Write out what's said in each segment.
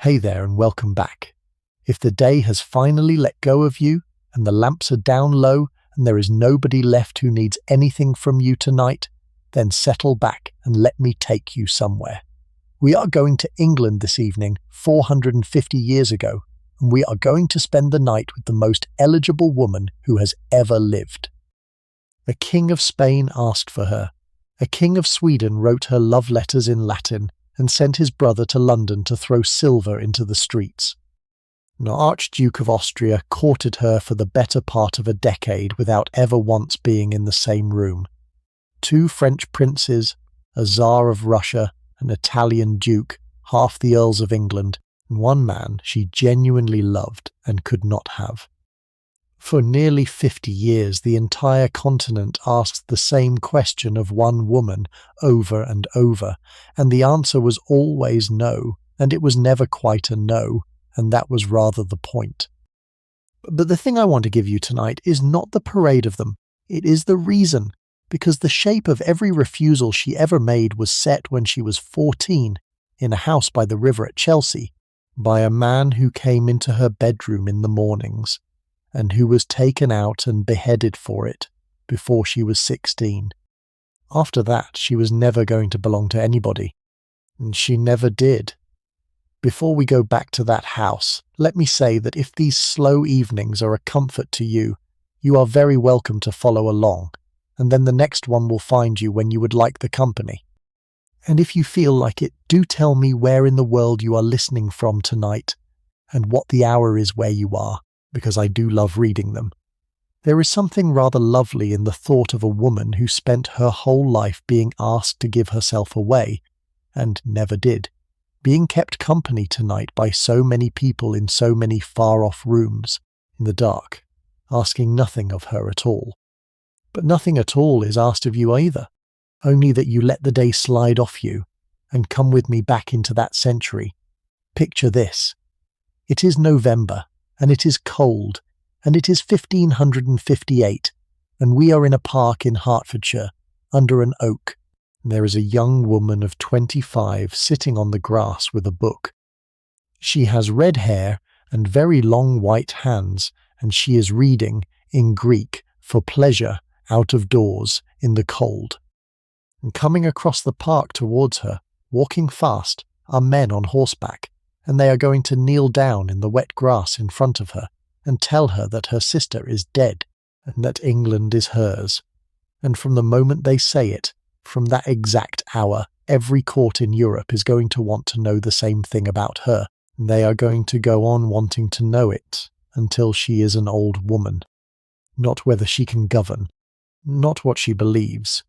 Hey there and welcome back. If the day has finally let go of you and the lamps are down low and there is nobody left who needs anything from you tonight, then settle back and let me take you somewhere. We are going to England this evening, 450 years ago, and we are going to spend the night with the most eligible woman who has ever lived. A king of Spain asked for her. A king of Sweden wrote her love letters in Latin and sent his brother to London to throw silver into the streets. An archduke of Austria courted her for the better part of a decade without ever once being in the same room. 2 French princes, a Tsar of Russia, an Italian duke, half the Earls of England, and one man she genuinely loved and could not have. For nearly 50 years, the entire continent asked the same question of one woman over and over, and the answer was always no, and it was never quite a no, and that was rather the point. But the thing I want to give you tonight is not the parade of them, it is the reason, because the shape of every refusal she ever made was set when she was 14, in a house by the river at Chelsea, by a man who came into her bedroom in the mornings, and who was taken out and beheaded for it before she was 16. After that, she was never going to belong to anybody, and she never did. Before we go back to that house, let me say that if these slow evenings are a comfort to you, you are very welcome to follow along, and then the next one will find you when you would like the company. And if you feel like it, do tell me where in the world you are listening from tonight, and what the hour is where you are, because I do love reading them. There is something rather lovely in the thought of a woman who spent her whole life being asked to give herself away, and never did, being kept company tonight by so many people in so many far-off rooms, in the dark, asking nothing of her at all. But nothing at all is asked of you either, only that you let the day slide off you, and come with me back into that century. Picture this. It is November, and it is cold, and it is 1558, and we are in a park in Hertfordshire, under an oak. There is a young woman of 25 sitting on the grass with a book. She has red hair and very long white hands, and she is reading, in Greek, for pleasure, out of doors, in the cold. And coming across the park towards her, walking fast, are men on horseback, and they are going to kneel down in the wet grass in front of her and tell her that her sister is dead and that England is hers. And from the moment they say it, from that exact hour, every court in Europe is going to want to know the same thing about her, and they are going to go on wanting to know it until she is an old woman. Not whether she can govern, not what she believes.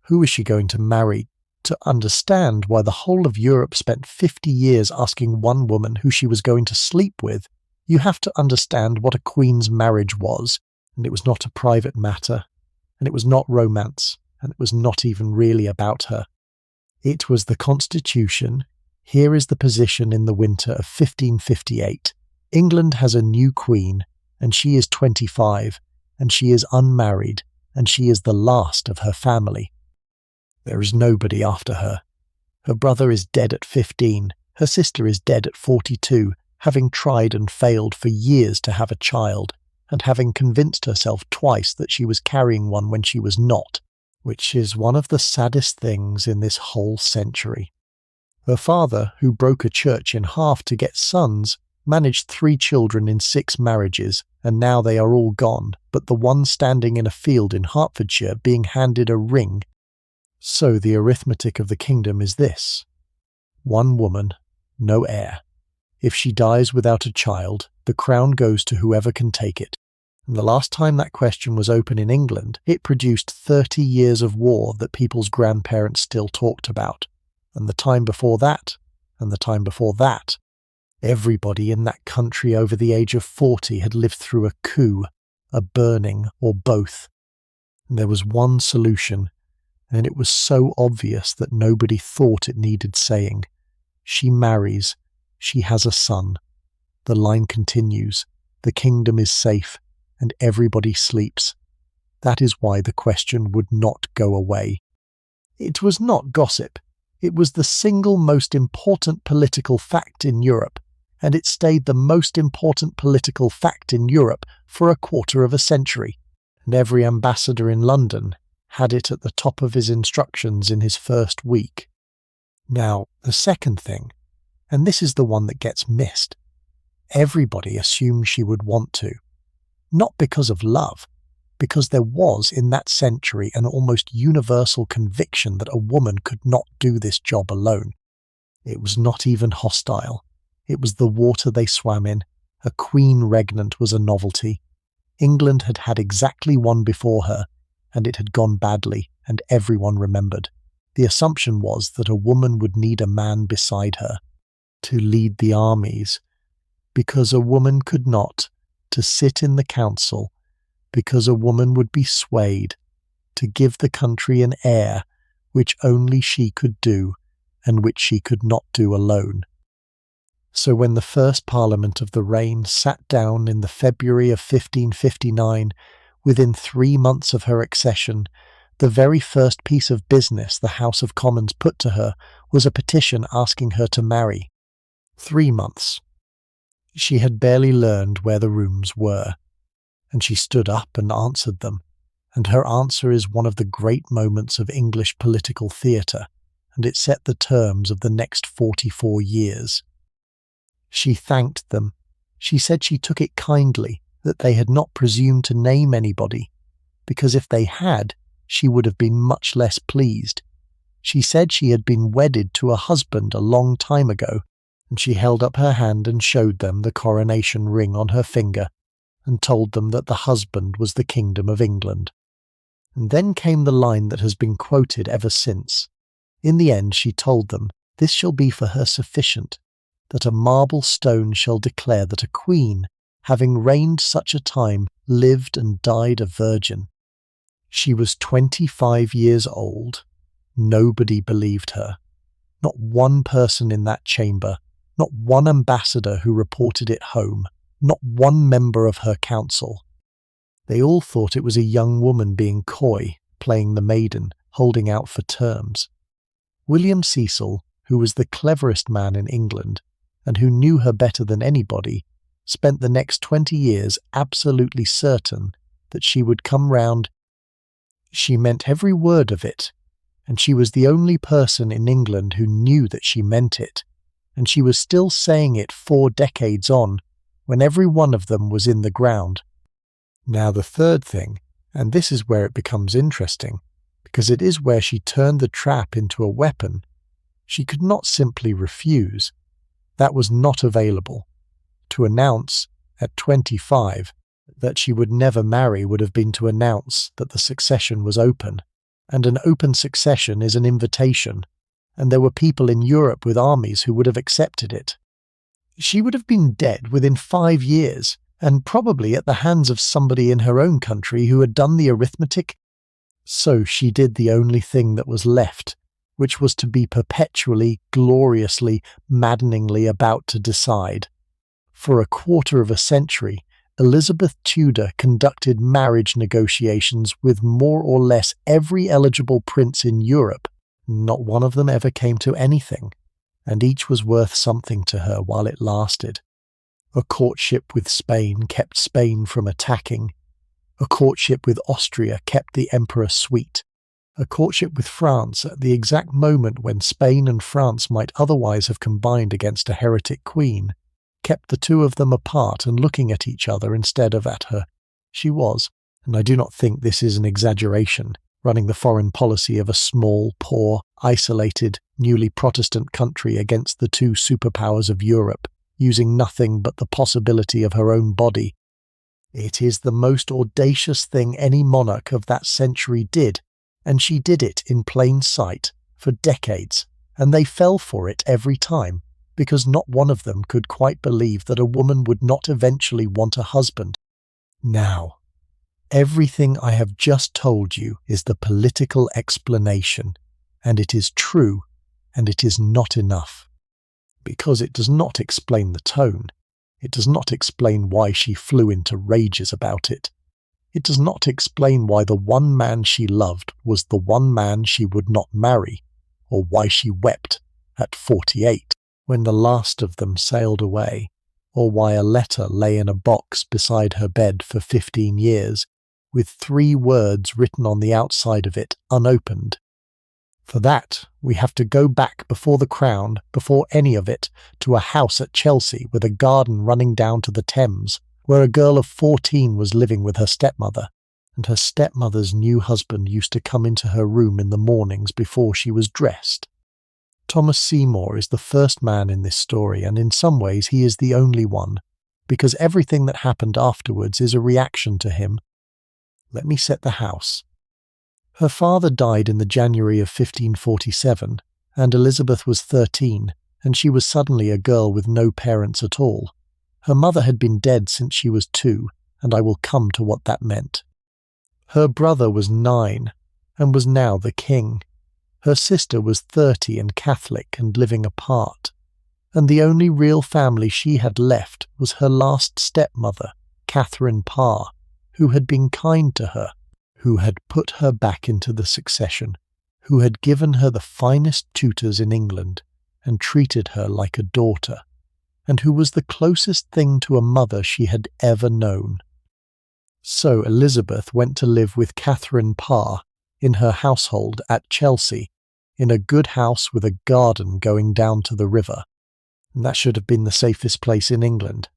Who is she going to marry? To understand why the whole of Europe spent 50 years asking one woman who she was going to sleep with, you have to understand what a queen's marriage was, and it was not a private matter, and it was not romance, and it was not even really about her. It was the Constitution. Here is the position in the winter of 1558. England has a new queen, and she is 25, and she is unmarried, and she is the last of her family. There is nobody after her. Her brother is dead at 15, her sister is dead at 42, having tried and failed for years to have a child, and having convinced herself twice that she was carrying one when she was not, which is one of the saddest things in this whole century. Her father, who broke a church in half to get sons, managed 3 children in 6 marriages, and now they are all gone, but the one standing in a field in Hertfordshire being handed a ring. So the arithmetic of the kingdom is this. 1 woman, no heir. If she dies without a child, the crown goes to whoever can take it. And the last time that question was open in England, it produced 30 years of war that people's grandparents still talked about. And the time before that, and the time before that. Everybody in that country over the age of 40 had lived through a coup, a burning, or both. And there was one solution, and it was so obvious that nobody thought it needed saying. She marries. She has a son. The line continues. The kingdom is safe, and everybody sleeps. That is why the question would not go away. It was not gossip. It was the single most important political fact in Europe, and it stayed the most important political fact in Europe for a quarter of a century, and every ambassador in London had it at the top of his instructions in his first week. Now, the second thing, and this is the one that gets missed, everybody assumed she would want to. Not because of love, because there was in that century an almost universal conviction that a woman could not do this job alone. It was not even hostile. It was the water they swam in. A queen regnant was a novelty. England had had exactly one before her, and it had gone badly, and everyone remembered. The assumption was that a woman would need a man beside her to lead the armies, because a woman could not, to sit in the council, because a woman would be swayed, to give the country an heir which only she could do, and which she could not do alone. So when the first Parliament of the reign sat down in the February of 1559, within 3 months of her accession, the very first piece of business the House of Commons put to her was a petition asking her to marry. 3 months. She had barely learned where the rooms were, and she stood up and answered them, and her answer is one of the great moments of English political theatre, and it set the terms of the next 44 years. She thanked them. She said she took it kindly that they had not presumed to name anybody, because if they had, she would have been much less pleased. She said she had been wedded to a husband a long time ago, and she held up her hand and showed them the coronation ring on her finger, and told them that the husband was the Kingdom of England. And then came the line that has been quoted ever since. In the end she told them, this shall be for her sufficient, that a marble stone shall declare that a queen, having reigned such a time, lived and died a virgin. She was 25 years old. Nobody believed her. Not one person in that chamber, not one ambassador who reported it home, not one member of her council. They all thought it was a young woman being coy, playing the maiden, holding out for terms. William Cecil, who was the cleverest man in England, and who knew her better than anybody, spent the next 20 years absolutely certain that she would come round. She meant every word of it, and she was the only person in England who knew that she meant it, and she was still saying it 4 decades on, when every one of them was in the ground. Now the third thing, and this is where it becomes interesting, because it is where she turned the trap into a weapon. She could not simply refuse. That was not available. To announce, at 25, that she would never marry would have been to announce that the succession was open, and an open succession is an invitation, and there were people in Europe with armies who would have accepted it. She would have been dead within 5 years, and probably at the hands of somebody in her own country who had done the arithmetic. So she did the only thing that was left, which was to be perpetually, gloriously, maddeningly about to decide. For a quarter of a century, Elizabeth Tudor conducted marriage negotiations with more or less every eligible prince in Europe. Not one of them ever came to anything, and each was worth something to her while it lasted. A courtship with Spain kept Spain from attacking. A courtship with Austria kept the emperor sweet. A courtship with France at the exact moment when Spain and France might otherwise have combined against a heretic queen, kept the two of them apart and looking at each other instead of at her. She was, and I do not think this is an exaggeration, running the foreign policy of a small, poor, isolated, newly Protestant country against the two superpowers of Europe, using nothing but the possibility of her own body. It is the most audacious thing any monarch of that century did, and she did it in plain sight for decades, and they fell for it every time, because not one of them could quite believe that a woman would not eventually want a husband. Now, everything I have just told you is the political explanation, and it is true, and it is not enough. Because it does not explain the tone. It does not explain why she flew into rages about it. It does not explain why the one man she loved was the one man she would not marry, or why she wept at 48. when the last of them sailed away, or why a letter lay in a box beside her bed for 15 years, with 3 words written on the outside of it unopened. For that, we have to go back before the crown, before any of it, to a house at Chelsea with a garden running down to the Thames, where a girl of 14 was living with her stepmother, and her stepmother's new husband used to come into her room in the mornings before she was dressed. Thomas Seymour is the first man in this story, and in some ways he is the only one, because everything that happened afterwards is a reaction to him. Let me set the house. Her father died in the January of 1547, and Elizabeth was 13, and she was suddenly a girl with no parents at all. Her mother had been dead since she was 2, and I will come to what that meant. Her brother was 9, and was now the king. Her sister was 30 and Catholic and living apart, and the only real family she had left was her last stepmother, Catherine Parr, who had been kind to her, who had put her back into the succession, who had given her the finest tutors in England and treated her like a daughter, and who was the closest thing to a mother she had ever known. So Elizabeth went to live with Catherine Parr in her household at Chelsea, in a good house with a garden going down to the river. And that should have been the safest place in England.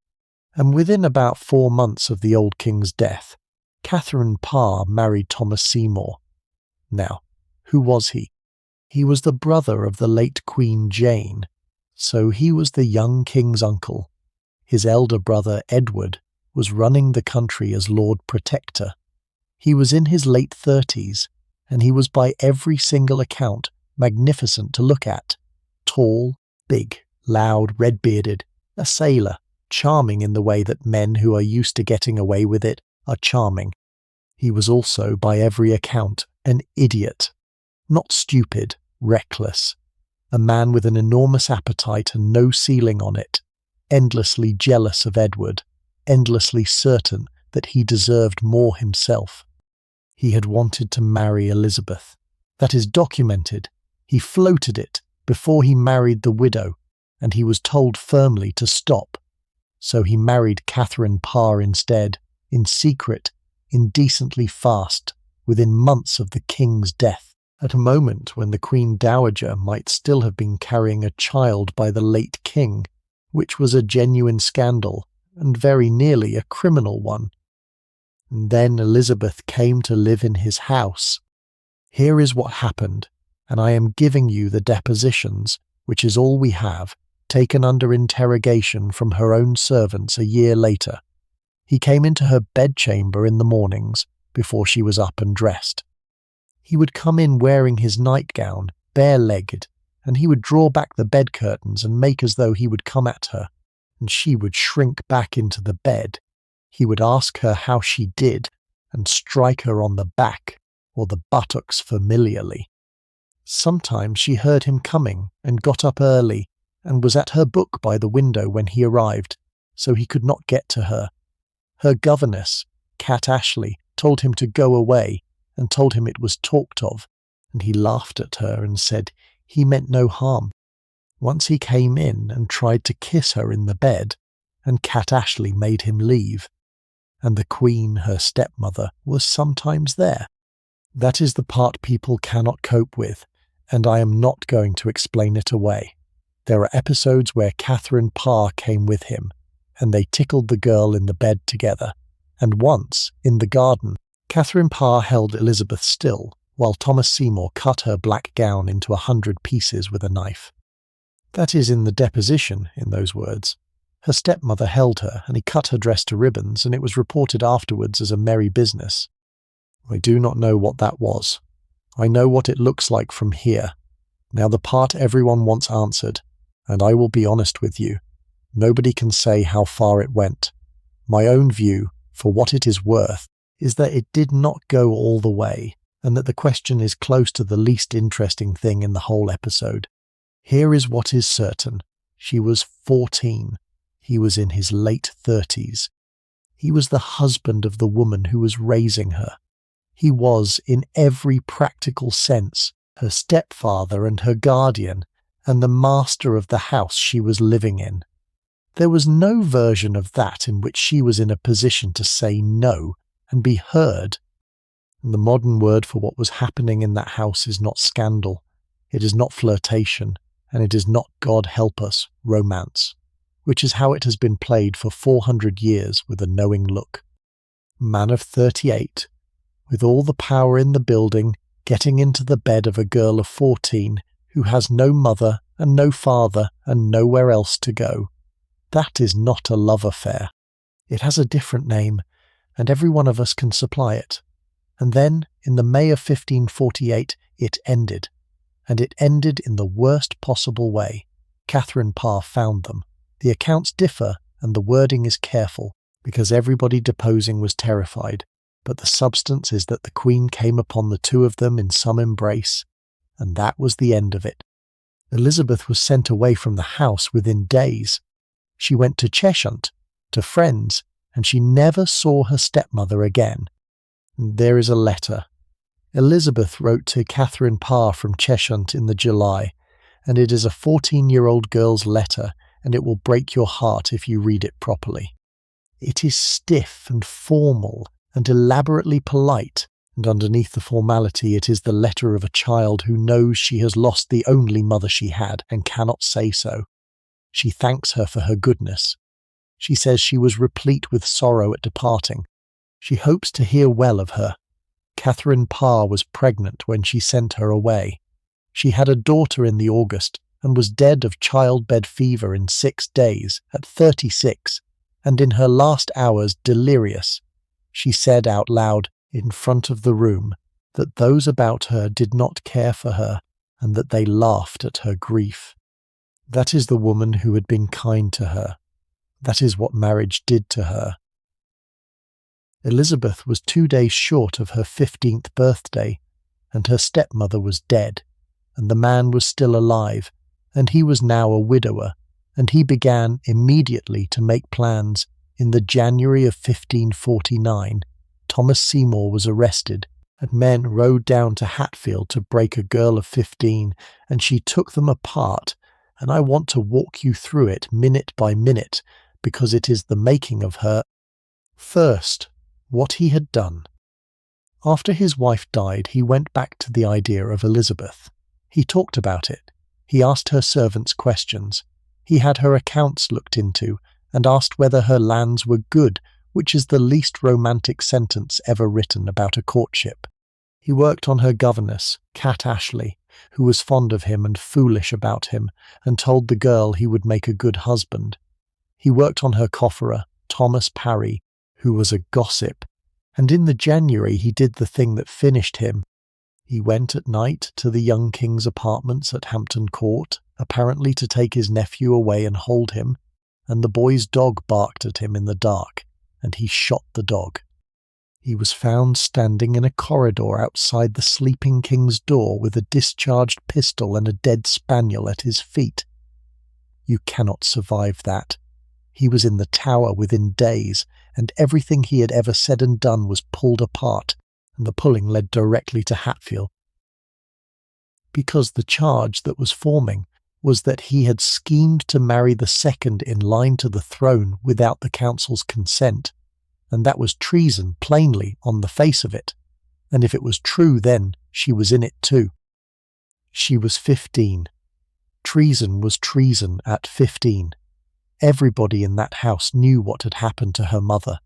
And within about 4 months of the old king's death, Catherine Parr married Thomas Seymour. Now, who was he? He was the brother of the late Queen Jane, so he was the young king's uncle. His elder brother, Edward, was running the country as Lord Protector. He was in his late 30s, and he was by every single account magnificent to look at. Tall, big, loud, red-bearded, a sailor, charming in the way that men who are used to getting away with it are charming. He was also, by every account, an idiot. Not stupid, reckless. A man with an enormous appetite and no ceiling on it, endlessly jealous of Edward, endlessly certain that he deserved more himself. He had wanted to marry Elizabeth. That is documented. He floated it before he married the widow, and he was told firmly to stop. So he married Catherine Parr instead, in secret, indecently fast, within months of the king's death, at a moment when the Queen Dowager might still have been carrying a child by the late king, which was a genuine scandal, and very nearly a criminal one. And then Elizabeth came to live in his house. Here is what happened, and I am giving you the depositions, which is all we have, taken under interrogation from her own servants a year later. He came into her bedchamber in the mornings, before she was up and dressed. He would come in wearing his nightgown, bare-legged, and he would draw back the bed curtains and make as though he would come at her, and she would shrink back into the bed. He would ask her how she did, and strike her on the back, or the buttocks familiarly. Sometimes she heard him coming, and got up early, and was at her book by the window when he arrived, so he could not get to her. Her governess, Cat Ashley, told him to go away, and told him it was talked of, and he laughed at her and said he meant no harm. Once he came in and tried to kiss her in the bed, and Cat Ashley made him leave. And the Queen, her stepmother, was sometimes there. That is the part people cannot cope with, and I am not going to explain it away. There are episodes where Catherine Parr came with him, and they tickled the girl in the bed together, and once, in the garden, Catherine Parr held Elizabeth still, while Thomas Seymour cut her black gown into 100 pieces with a knife. That is in the deposition, in those words. Her stepmother held her, and he cut her dress to ribbons, and it was reported afterwards as a merry business. I do not know what that was. I know what it looks like from here. Now the part everyone wants answered, and I will be honest with you. Nobody can say how far it went. My own view, for what it is worth, is that it did not go all the way, and that the question is close to the least interesting thing in the whole episode. Here is what is certain. She was 14. He was in his late 30s. He was the husband of the woman who was raising her. He was, in every practical sense, her stepfather and her guardian, and the master of the house she was living in. There was no version of that in which she was in a position to say no and be heard. And the modern word for what was happening in that house is not scandal, it is not flirtation, and it is not, God help us, romance, which is how it has been played for 400 years with a knowing look. Man of 38, with all the power in the building, getting into the bed of a girl of 14 who has no mother and no father and nowhere else to go. That is not a love affair. It has a different name, and every one of us can supply it. And then, in the May of 1548, it ended. And it ended in the worst possible way. Catherine Parr found them. The accounts differ, and the wording is careful, because everybody deposing was terrified. But the substance is that the Queen came upon the two of them in some embrace, and that was the end of it. Elizabeth was sent away from the house within days. She went to Cheshire, to friends, and she never saw her stepmother again. There is a letter. Elizabeth wrote to Catherine Parr from Cheshire in the July, and it is a 14-year-old girl's letter, and it will break your heart if you read it properly. It is stiff and formal and elaborately polite, and underneath the formality it is the letter of a child who knows she has lost the only mother she had and cannot say so. She thanks her for her goodness. She says she was replete with sorrow at departing. She hopes to hear well of her. Catherine Parr was pregnant when she sent her away. She had a daughter in the August and was dead of childbed fever in 6 days at 36, and in her last hours delirious. She said out loud in front of the room that those about her did not care for her and that they laughed at her grief. That is the woman who had been kind to her. That is what marriage did to her. Elizabeth was 2 days short of her 15th birthday, and her stepmother was dead, and the man was still alive, and he was now a widower, and he began immediately to make plans. In the January of 1549, Thomas Seymour was arrested, and men rode down to Hatfield to break a girl of 15, and she took them apart, and I want to walk you through it minute by minute, because it is the making of her. First, what he had done. After his wife died, he went back to the idea of Elizabeth. He talked about it. He asked her servants questions. He had her accounts looked into, and asked whether her lands were good, which is the least romantic sentence ever written about a courtship. He worked on her governess, Cat Ashley, who was fond of him and foolish about him, and told the girl he would make a good husband. He worked on her cofferer, Thomas Parry, who was a gossip, and in the January he did the thing that finished him. He went at night to the young king's apartments at Hampton Court, apparently to take his nephew away and hold him, and the boy's dog barked at him in the dark, and he shot the dog. He was found standing in a corridor outside the sleeping king's door with a discharged pistol and a dead spaniel at his feet. You cannot survive that. He was in the Tower within days, and everything he had ever said and done was pulled apart, and the pulling led directly to Hatfield. Because the charge that was forming was that he had schemed to marry the second in line to the throne without the council's consent, and that was treason plainly on the face of it, and if it was true then she was in it too. She was 15. Treason was treason at 15. Everybody in that house knew what had happened to her mother.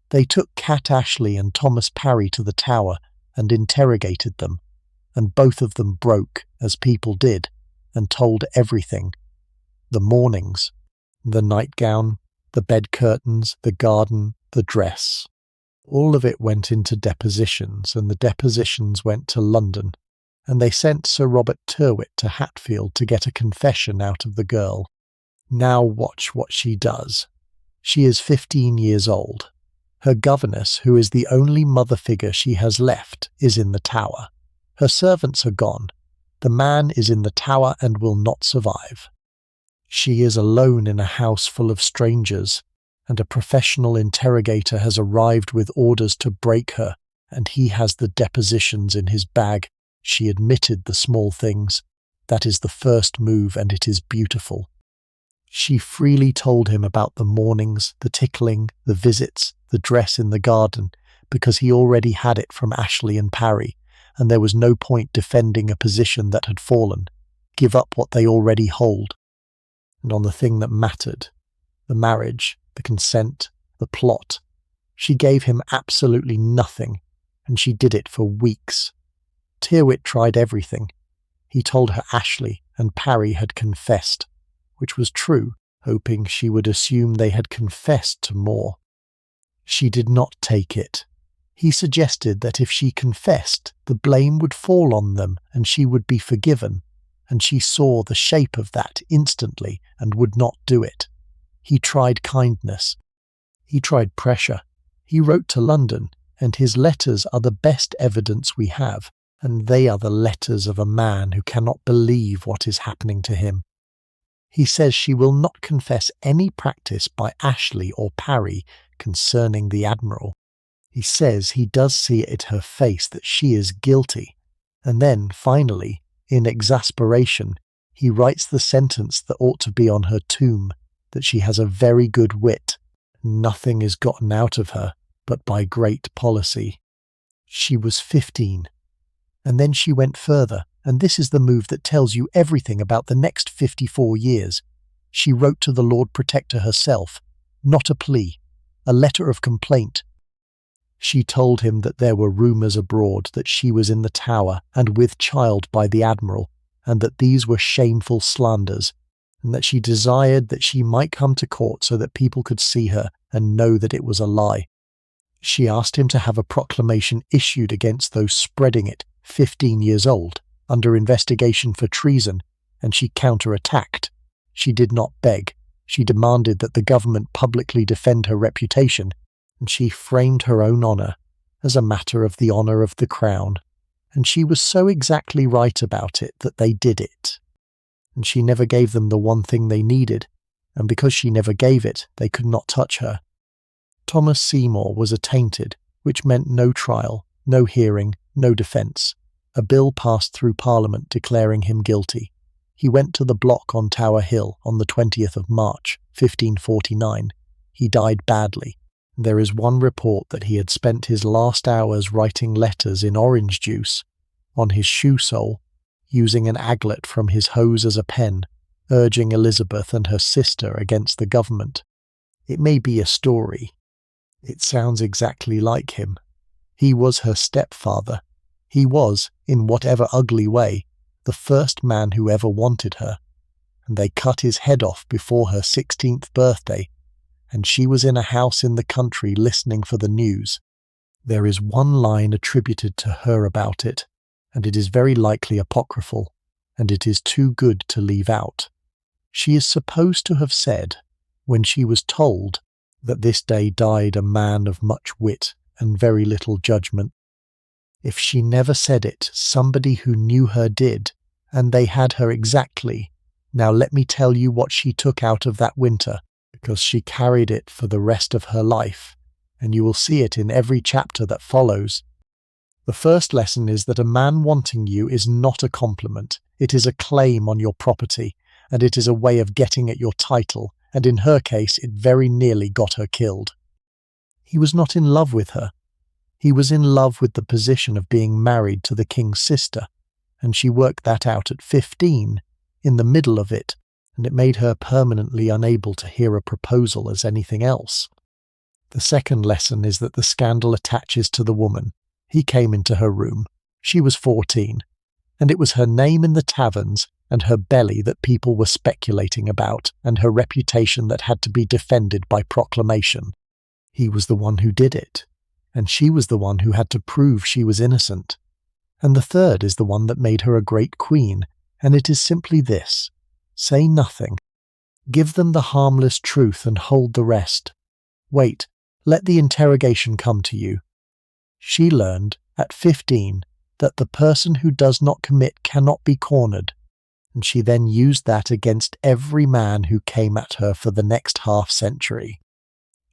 They took Cat Ashley and Thomas Parry to the Tower and interrogated them, and both of them broke, as people did, and told everything. The mournings, the nightgown, the bed curtains, the garden, the dress. All of it went into depositions, and the depositions went to London, and they sent Sir Robert Tyrwhitt to Hatfield to get a confession out of the girl. Now watch what she does. She is 15 years old. Her governess, who is the only mother figure she has left, is in the Tower. Her servants are gone. The man is in the Tower and will not survive. She is alone in a house full of strangers, and a professional interrogator has arrived with orders to break her, and he has the depositions in his bag. She admitted the small things. That is the first move, and it is beautiful. She freely told him about the mornings, the tickling, the visits, the dress in the garden, because he already had it from Ashley and Parry, and there was no point defending a position that had fallen. Give up what they already hold. And on the thing that mattered, the marriage, the consent, the plot, she gave him absolutely nothing, and she did it for weeks. Tyrwhitt tried everything. He told her Ashley and Parry had confessed, which was true, hoping she would assume they had confessed to more. She did not take it. He suggested that if she confessed, the blame would fall on them and she would be forgiven, and she saw the shape of that instantly and would not do it. He tried kindness. He tried pressure. He wrote to London, and his letters are the best evidence we have, and they are the letters of a man who cannot believe what is happening to him. He says she will not confess any practice by Ashley or Parry concerning the Admiral. He says he does see it her face that she is guilty, and then, finally, in exasperation, he writes the sentence that ought to be on her tomb, that she has a very good wit. Nothing is gotten out of her, but by great policy. She was 15. And then she went further, and this is the move that tells you everything about the next 54 years. She wrote to the Lord Protector herself, not a plea, a letter of complaint. She told him that there were rumours abroad that she was in the Tower and with child by the Admiral, and that these were shameful slanders, and that she desired that she might come to court so that people could see her and know that it was a lie. She asked him to have a proclamation issued against those spreading it, 15 years old, under investigation for treason, and she counterattacked. She did not beg. She demanded that the government publicly defend her reputation, and she framed her own honour as a matter of the honour of the crown, and she was so exactly right about it that they did it. And she never gave them the one thing they needed, and because she never gave it, they could not touch her. Thomas Seymour was attainted, which meant no trial, no hearing, no defence. A bill passed through Parliament declaring him guilty. He went to the block on Tower Hill on the 20th of March, 1549. He died badly. There is one report that he had spent his last hours writing letters in orange juice, on his shoe sole, using an aglet from his hose as a pen, urging Elizabeth and her sister against the government. It may be a story. It sounds exactly like him. He was her stepfather. He was, in whatever ugly way, the first man who ever wanted her, and they cut his head off before her 16th birthday, and she was in a house in the country listening for the news. There is one line attributed to her about it, and it is very likely apocryphal, and it is too good to leave out. She is supposed to have said, when she was told that this day died a man of much wit and very little judgment. If she never said it, somebody who knew her did, and they had her exactly. Now let me tell you what she took out of that winter, because she carried it for the rest of her life, and you will see it in every chapter that follows. The first lesson is that a man wanting you is not a compliment. It is a claim on your property, and it is a way of getting at your title, and in her case it very nearly got her killed. He was not in love with her. He was in love with the position of being married to the king's sister, and she worked that out at 15, in the middle of it, and it made her permanently unable to hear a proposal as anything else. The second lesson is that the scandal attaches to the woman. He came into her room. She was 14, and it was her name in the taverns and her belly that people were speculating about, and her reputation that had to be defended by proclamation. He was the one who did it, and she was the one who had to prove she was innocent. And the third is the one that made her a great queen, and it is simply this: say nothing. Give them the harmless truth and hold the rest. Wait, let the interrogation come to you. She learned, at 15, that the person who does not commit cannot be cornered, and she then used that against every man who came at her for the next half-century.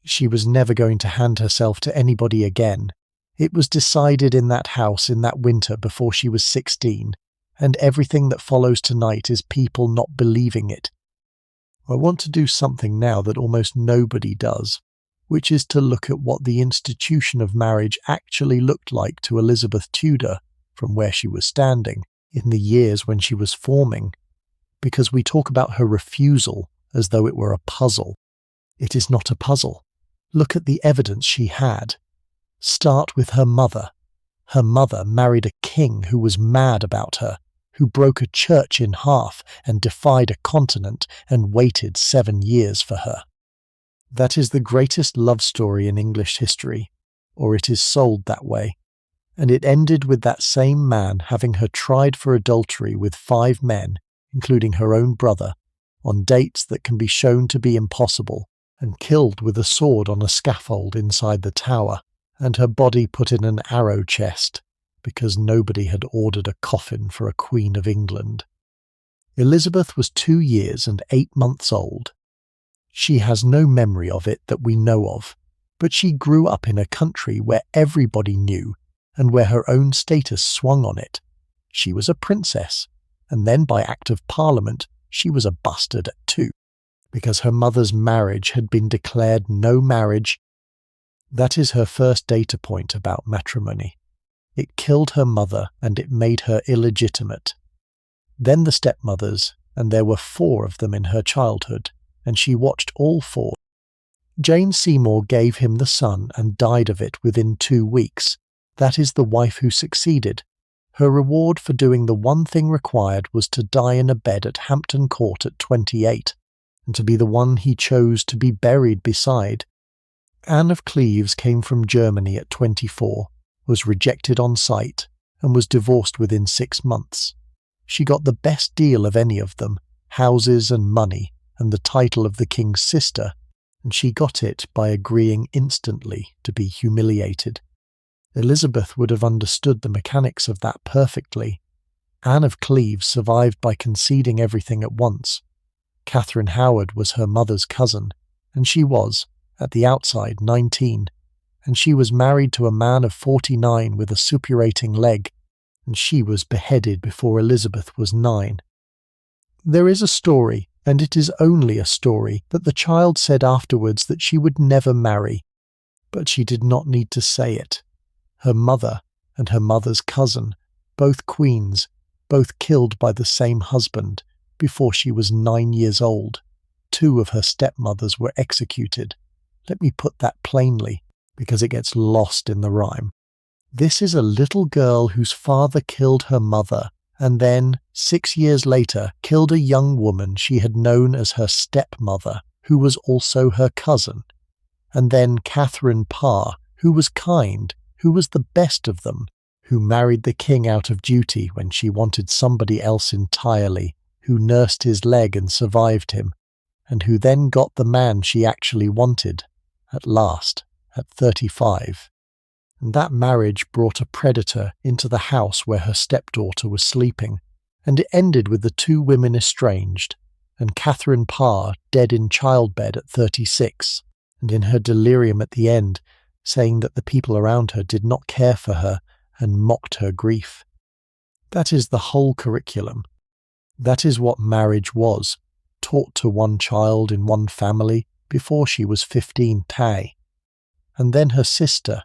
She was never going to hand herself to anybody again. It was decided in that house in that winter before she was 16. and everything that follows tonight is people not believing it. I want to do something now that almost nobody does, which is to look at what the institution of marriage actually looked like to Elizabeth Tudor from where she was standing in the years when she was forming, because we talk about her refusal as though it were a puzzle. It is not a puzzle. Look at the evidence she had. Start with her mother. Her mother married a king who was mad about her, who broke a church in half and defied a continent and waited 7 years for her. That is the greatest love story in English history, or it is sold that way, and it ended with that same man having her tried for adultery with 5 men, including her own brother, on dates that can be shown to be impossible, and killed with a sword on a scaffold inside the tower, and her body put in an arrow chest, because nobody had ordered a coffin for a Queen of England. Elizabeth was 2 years and 8 months old. She has no memory of it that we know of, but she grew up in a country where everybody knew and where her own status swung on it. She was a princess, and then by Act of Parliament she was a bastard at 2, because her mother's marriage had been declared no marriage. That is her first data point about matrimony. It killed her mother and it made her illegitimate. Then the stepmothers, and there were 4 of them in her childhood, and she watched all 4. Jane Seymour gave him the son and died of it within 2 weeks. That is the wife who succeeded. Her reward for doing the one thing required was to die in a bed at Hampton Court at 28, and to be the one he chose to be buried beside. Anne of Cleves came from Germany at 24, was rejected on sight, and was divorced within 6 months. She got the best deal of any of them, houses and money, and the title of the king's sister, and she got it by agreeing instantly to be humiliated. Elizabeth would have understood the mechanics of that perfectly. Anne of Cleves survived by conceding everything at once. Catherine Howard was her mother's cousin, and she was, at the outside, 19, and she was married to a man of 49 with a suppurating leg, and she was beheaded before Elizabeth was 9. There is a story, and it is only a story, that the child said afterwards that she would never marry, but she did not need to say it. Her mother and her mother's cousin, both queens, both killed by the same husband, before she was 9 years old. 2 of her stepmothers were executed. Let me put that plainly, because it gets lost in the rhyme. This is a little girl whose father killed her mother, and then, 6 years later, killed a young woman she had known as her stepmother, who was also her cousin. And then Catherine Parr, who was kind, who was the best of them, who married the king out of duty when she wanted somebody else entirely, who nursed his leg and survived him, and who then got the man she actually wanted, at last, at 35. And that marriage brought a predator into the house where her stepdaughter was sleeping, and it ended with the 2 women estranged, and Catherine Parr dead in childbed at 36, and in her delirium at the end, saying that the people around her did not care for her and mocked her grief. That is the whole curriculum. That is what marriage was, taught to one child in one family before she was 15 tay. And then her sister,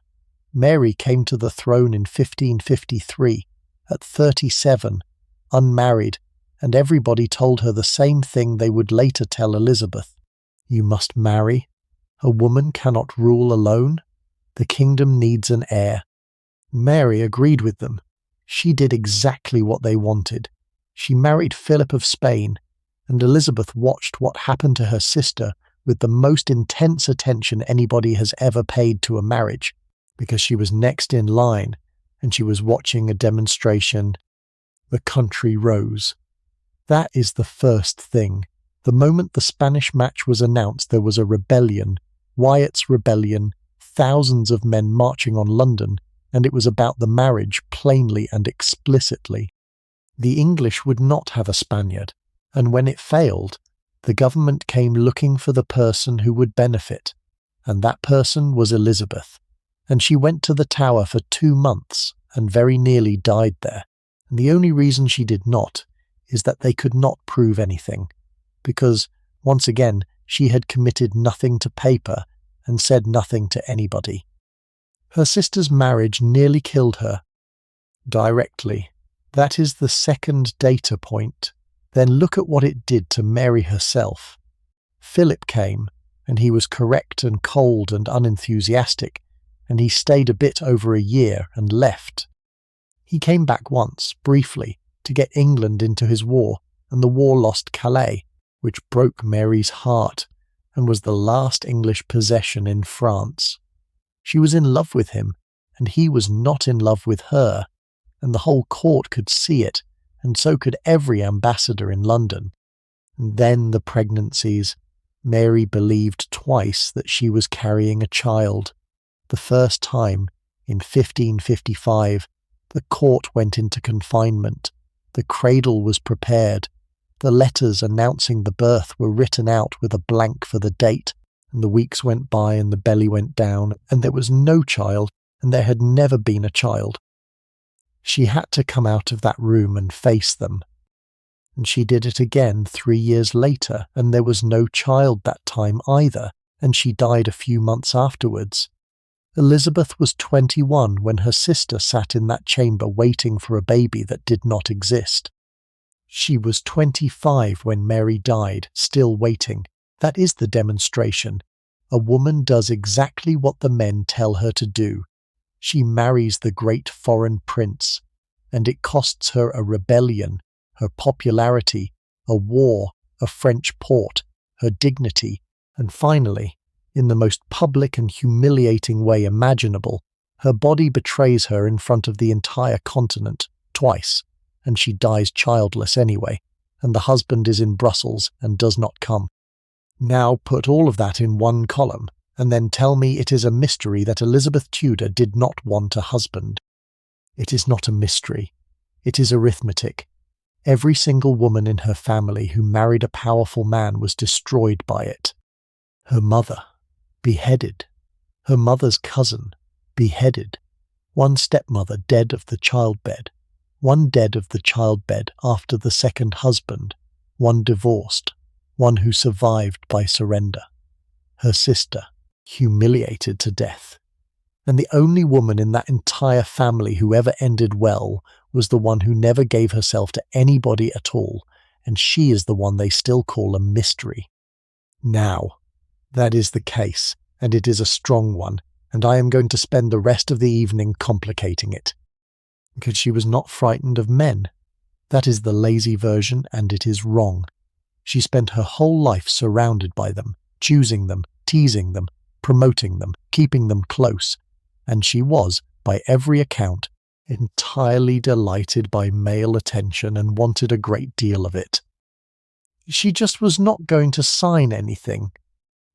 Mary, came to the throne in 1553, at 37, unmarried, and everybody told her the same thing they would later tell Elizabeth. You must marry. A woman cannot rule alone. The kingdom needs an heir. Mary agreed with them. She did exactly what they wanted. She married Philip of Spain, and Elizabeth watched what happened to her sister with the most intense attention anybody has ever paid to a marriage, because she was next in line, and she was watching a demonstration. The country rose. That is the first thing. The moment the Spanish match was announced, there was a rebellion, Wyatt's rebellion, thousands of men marching on London, and it was about the marriage plainly and explicitly. The English would not have a Spaniard, and when it failed, the government came looking for the person who would benefit, and that person was Elizabeth, and she went to the Tower for 2 months and very nearly died there, And the only reason she did not is that they could not prove anything, because, once again, she had committed nothing to paper and said nothing to anybody. Her sister's marriage nearly killed her. Directly. That is the second data point. Then look at what it did to Mary herself. Philip came, and he was correct and cold and unenthusiastic, and he stayed a bit over a year and left. He came back once, briefly, to get England into his war, and the war lost Calais, which broke Mary's heart, and was the last English possession in France. She was in love with him, and he was not in love with her, and the whole court could see it, and so could every ambassador in London. And then the pregnancies. Mary believed twice that she was carrying a child. The first time, in 1555, the court went into confinement. The cradle was prepared. The letters announcing the birth were written out with a blank for the date, and the weeks went by and the belly went down, and there was no child, and there had never been a child. She had to come out of that room and face them. And she did it again 3 years later, and there was no child that time either, and she died a few months afterwards. Elizabeth was 21 when her sister sat in that chamber waiting for a baby that did not exist. She was 25 when Mary died, still waiting. That is the demonstration. A woman does exactly what the men tell her to do. She marries the great foreign prince, and it costs her a rebellion, her popularity, a war, a French port, her dignity, and finally, in the most public and humiliating way imaginable, her body betrays her in front of the entire continent, twice, and she dies childless anyway, and the husband is in Brussels and does not come. Now put all of that in one column, and then tell me it is a mystery that Elizabeth Tudor did not want a husband. It is not a mystery. It is arithmetic. Every single woman in her family who married a powerful man was destroyed by it. Her mother, beheaded. Her mother's cousin, beheaded. One stepmother dead of the childbed. One dead of the childbed after the second husband. One divorced. One who survived by surrender. Her sister, humiliated to death. And the only woman in that entire family who ever ended well was the one who never gave herself to anybody at all, and she is the one they still call a mystery. Now, that is the case, and it is a strong one, and I am going to spend the rest of the evening complicating it. Because she was not frightened of men. That is the lazy version, and it is wrong. She spent her whole life surrounded by them, choosing them, teasing them, promoting them, keeping them close, and she was, by every account, entirely delighted by male attention and wanted a great deal of it. She just was not going to sign anything,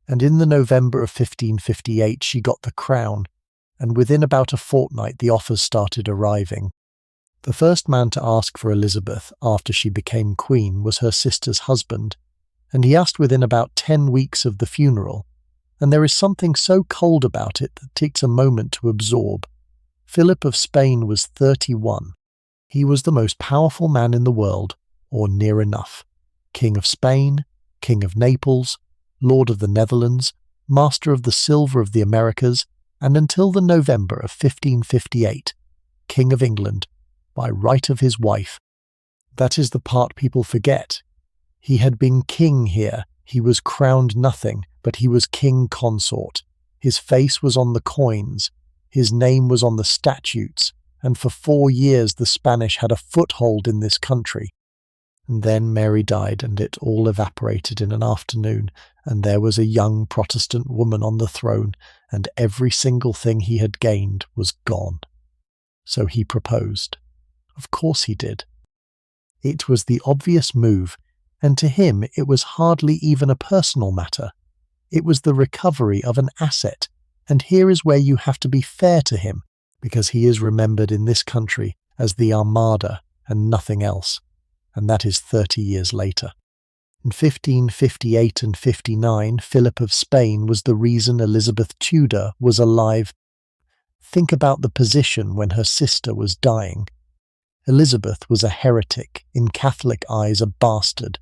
and in the November of 1558 she got the crown, and within about a fortnight the offers started arriving. The first man to ask for Elizabeth after she became queen was her sister's husband, and he asked within about 10 weeks of the funeral, and there is something so cold about it that takes a moment to absorb. Philip of Spain was 31. He was the most powerful man in the world, or near enough. King of Spain, King of Naples, Lord of the Netherlands, Master of the Silver of the Americas, and until the November of 1558, King of England, by right of his wife. That is the part people forget. He had been king here. He was crowned nothing, but he was king consort. His face was on the coins. His name was on the statutes, and for 4 years the Spanish had a foothold in this country. And then Mary died, and it all evaporated in an afternoon, and there was a young Protestant woman on the throne, and every single thing he had gained was gone. So he proposed. Of course he did. It was the obvious move, and to him it was hardly even a personal matter. It was the recovery of an asset, and here is where you have to be fair to him, because he is remembered in this country as the Armada and nothing else, and that is 30 years later. In 1558 and 59, Philip of Spain was the reason Elizabeth Tudor was alive. Think about the position when her sister was dying. Elizabeth was a heretic, in Catholic eyes a bastard,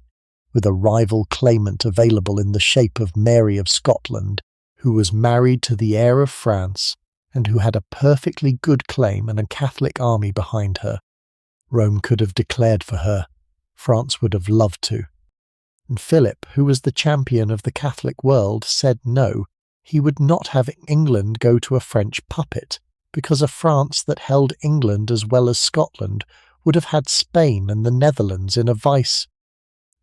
with a rival claimant available in the shape of Mary of Scotland, who was married to the heir of France and who had a perfectly good claim and a Catholic army behind her. Rome could have declared for her. France would have loved to. And Philip, who was the champion of the Catholic world, said no, he would not have England go to a French puppet, because a France that held England as well as Scotland would have had Spain and the Netherlands in a vice.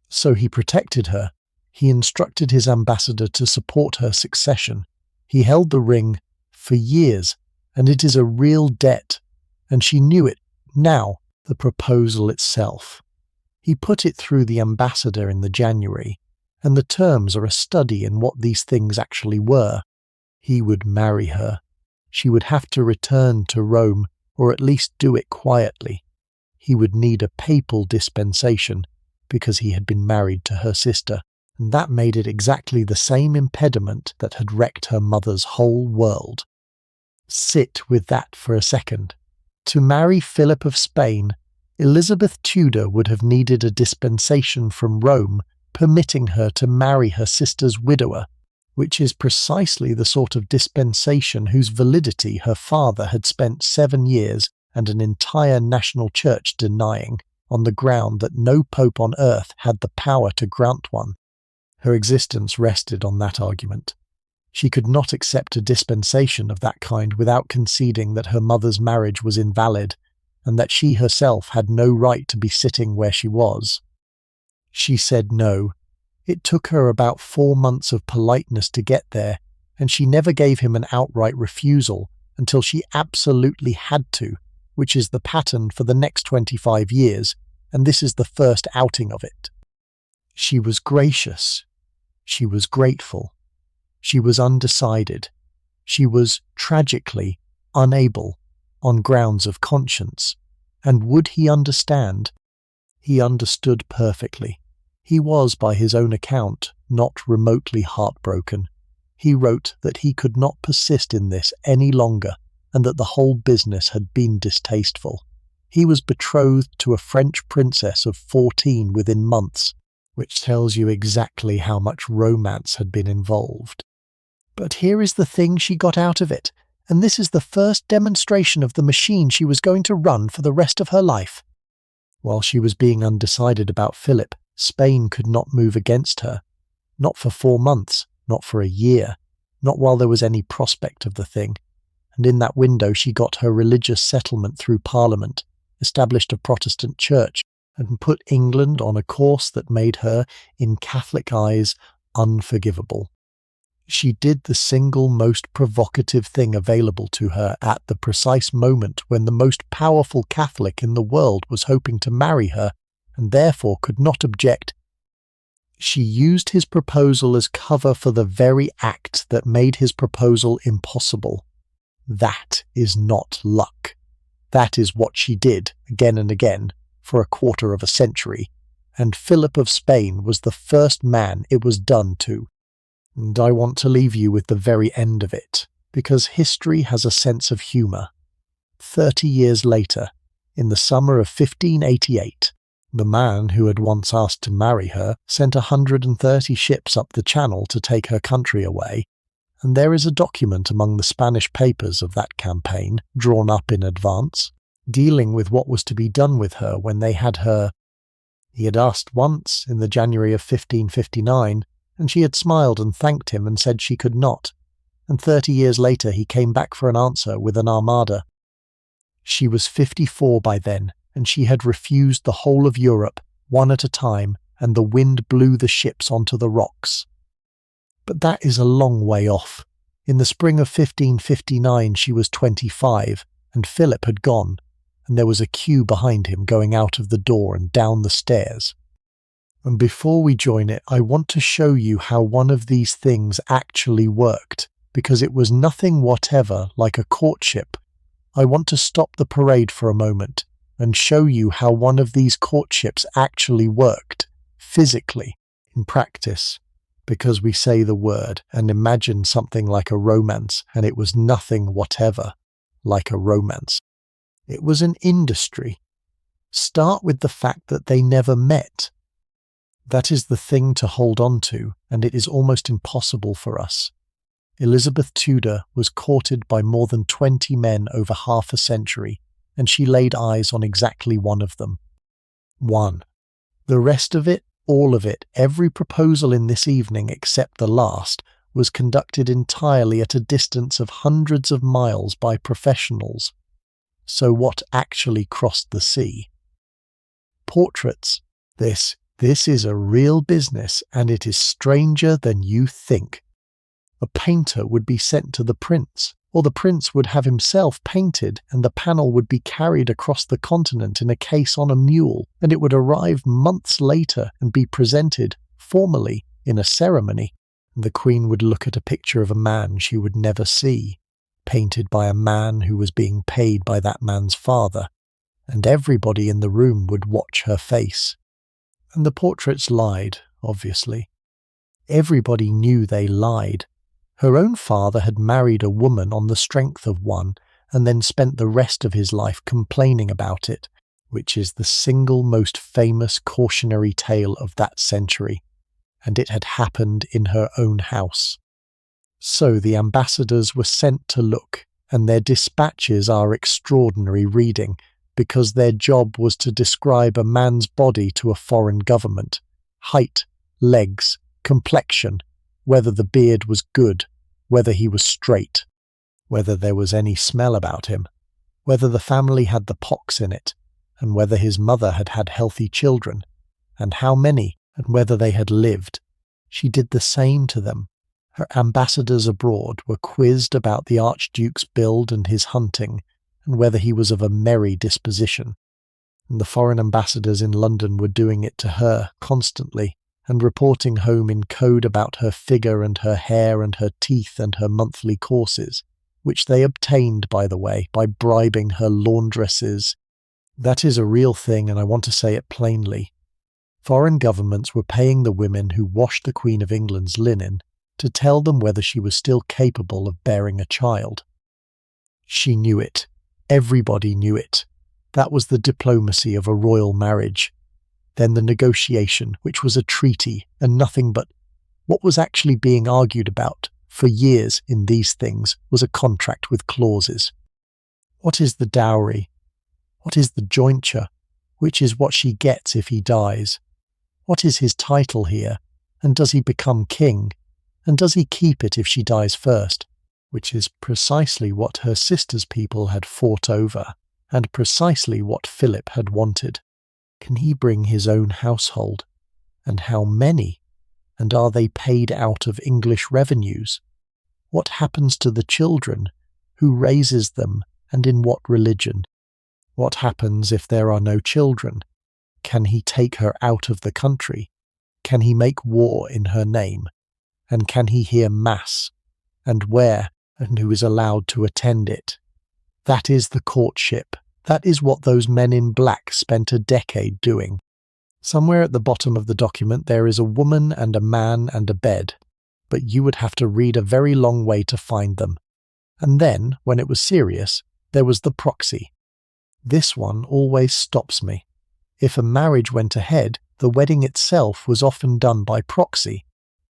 So he protected her. He instructed his ambassador to support her succession. He held the ring for years, and it is a real debt, and she knew it now, the proposal itself. He put it through the ambassador in the January, and the terms are a study in what these things actually were. He would marry her. She would have to return to Rome, or at least do it quietly. He would need a papal dispensation, because he had been married to her sister, and that made it exactly the same impediment that had wrecked her mother's whole world. Sit with that for a second. To marry Philip of Spain, Elizabeth Tudor would have needed a dispensation from Rome permitting her to marry her sister's widower, which is precisely the sort of dispensation whose validity her father had spent 7 years and an entire national church denying, on the ground that no pope on earth had the power to grant one. Her existence rested on that argument. She could not accept a dispensation of that kind without conceding that her mother's marriage was invalid, and that she herself had no right to be sitting where she was. She said no. It took her about 4 months of politeness to get there, and she never gave him an outright refusal until she absolutely had to, which is the pattern for the next 25 years, and this is the first outing of it. She was gracious. She was grateful. She was undecided. She was, tragically, unable, on grounds of conscience. And would he understand? He understood perfectly. He was, by his own account, not remotely heartbroken. He wrote that he could not persist in this any longer, and that the whole business had been distasteful. He was betrothed to a French princess of 14 within months, which tells you exactly how much romance had been involved. But here is the thing she got out of it, and this is the first demonstration of the machine she was going to run for the rest of her life. While she was being undecided about Philip, Spain could not move against her. Not for 4 months, not for a year, not while there was any prospect of the thing. And in that window she got her religious settlement through Parliament, established a Protestant church, and put England on a course that made her, in Catholic eyes, unforgivable. She did the single most provocative thing available to her at the precise moment when the most powerful Catholic in the world was hoping to marry her, and therefore could not object. She used his proposal as cover for the very act that made his proposal impossible. That is not luck. That is what she did, again and again, for a quarter of a century, and Philip of Spain was the first man it was done to. And I want to leave you with the very end of it, because history has a sense of humour. 30 years later, in the summer of 1588, the man who had once asked to marry her sent 130 ships up the Channel to take her country away, and there is a document among the Spanish papers of that campaign, drawn up in advance, dealing with what was to be done with her when they had her. He had asked once, in the January of 1559, and she had smiled and thanked him and said she could not, and 30 years later he came back for an answer with an armada. She was 54 by then, and she had refused the whole of Europe, one at a time, and the wind blew the ships onto the rocks. But that is a long way off. In the spring of 1559 she was 25, and Philip had gone, and there was a queue behind him going out of the door and down the stairs. And before we join it, I want to show you how one of these things actually worked, because it was nothing whatever like a courtship. I want to stop the parade for a moment and show you how one of these courtships actually worked, physically, in practice, because we say the word and imagine something like a romance, and it was nothing whatever like a romance. It was an industry. Start with the fact that they never met. That is the thing to hold on to, and it is almost impossible for us. Elizabeth Tudor was courted by more than 20 men over half a century, and she laid eyes on exactly one of them. 1. The rest of it, all of it, every proposal in this evening except the last, was conducted entirely at a distance of hundreds of miles by professionals. So what actually crossed the sea? Portraits. This is a real business, and it is stranger than you think. A painter would be sent to the prince, or the prince would have himself painted, and the panel would be carried across the continent in a case on a mule, and it would arrive months later and be presented, formally, in a ceremony. And the queen would look at a picture of a man she would never see, painted by a man who was being paid by that man's father, and everybody in the room would watch her face. And the portraits lied, obviously. Everybody knew they lied. Her own father had married a woman on the strength of one, and then spent the rest of his life complaining about it, which is the single most famous cautionary tale of that century, and it had happened in her own house. So the ambassadors were sent to look, and their dispatches are extraordinary reading, because their job was to describe a man's body to a foreign government: height, legs, complexion, whether the beard was good, whether he was straight, whether there was any smell about him, whether the family had the pox in it, and whether his mother had had healthy children, and how many, and whether they had lived. She did the same to them. Her ambassadors abroad were quizzed about the archduke's build and his hunting, and whether he was of a merry disposition. And the foreign ambassadors in London were doing it to her constantly, and reporting home in code about her figure and her hair and her teeth and her monthly courses, which they obtained, by the way, by bribing her laundresses. That is a real thing, and I want to say it plainly. Foreign governments were paying the women who washed the Queen of England's linen to tell them whether she was still capable of bearing a child. She knew it. Everybody knew it. That was the diplomacy of a royal marriage. Then the negotiation, which was a treaty and nothing but what was actually being argued about for years in these things, was a contract with clauses. What is the dowry? What is the jointure? Which is what she gets if he dies? What is his title here? And does he become king? And does he keep it if she dies first? Which is precisely what her sister's people had fought over, and precisely what Philip had wanted. Can he bring his own household? And how many? And are they paid out of English revenues? What happens to the children? Who raises them, and in what religion? What happens if there are no children? Can he take her out of the country? Can he make war in her name? And can he hear Mass? And where, and who is allowed to attend it? That is the courtship. That is what those men in black spent a decade doing. Somewhere at the bottom of the document there is a woman and a man and a bed, but you would have to read a very long way to find them. And then, when it was serious, there was the proxy. This one always stops me. If a marriage went ahead, the wedding itself was often done by proxy.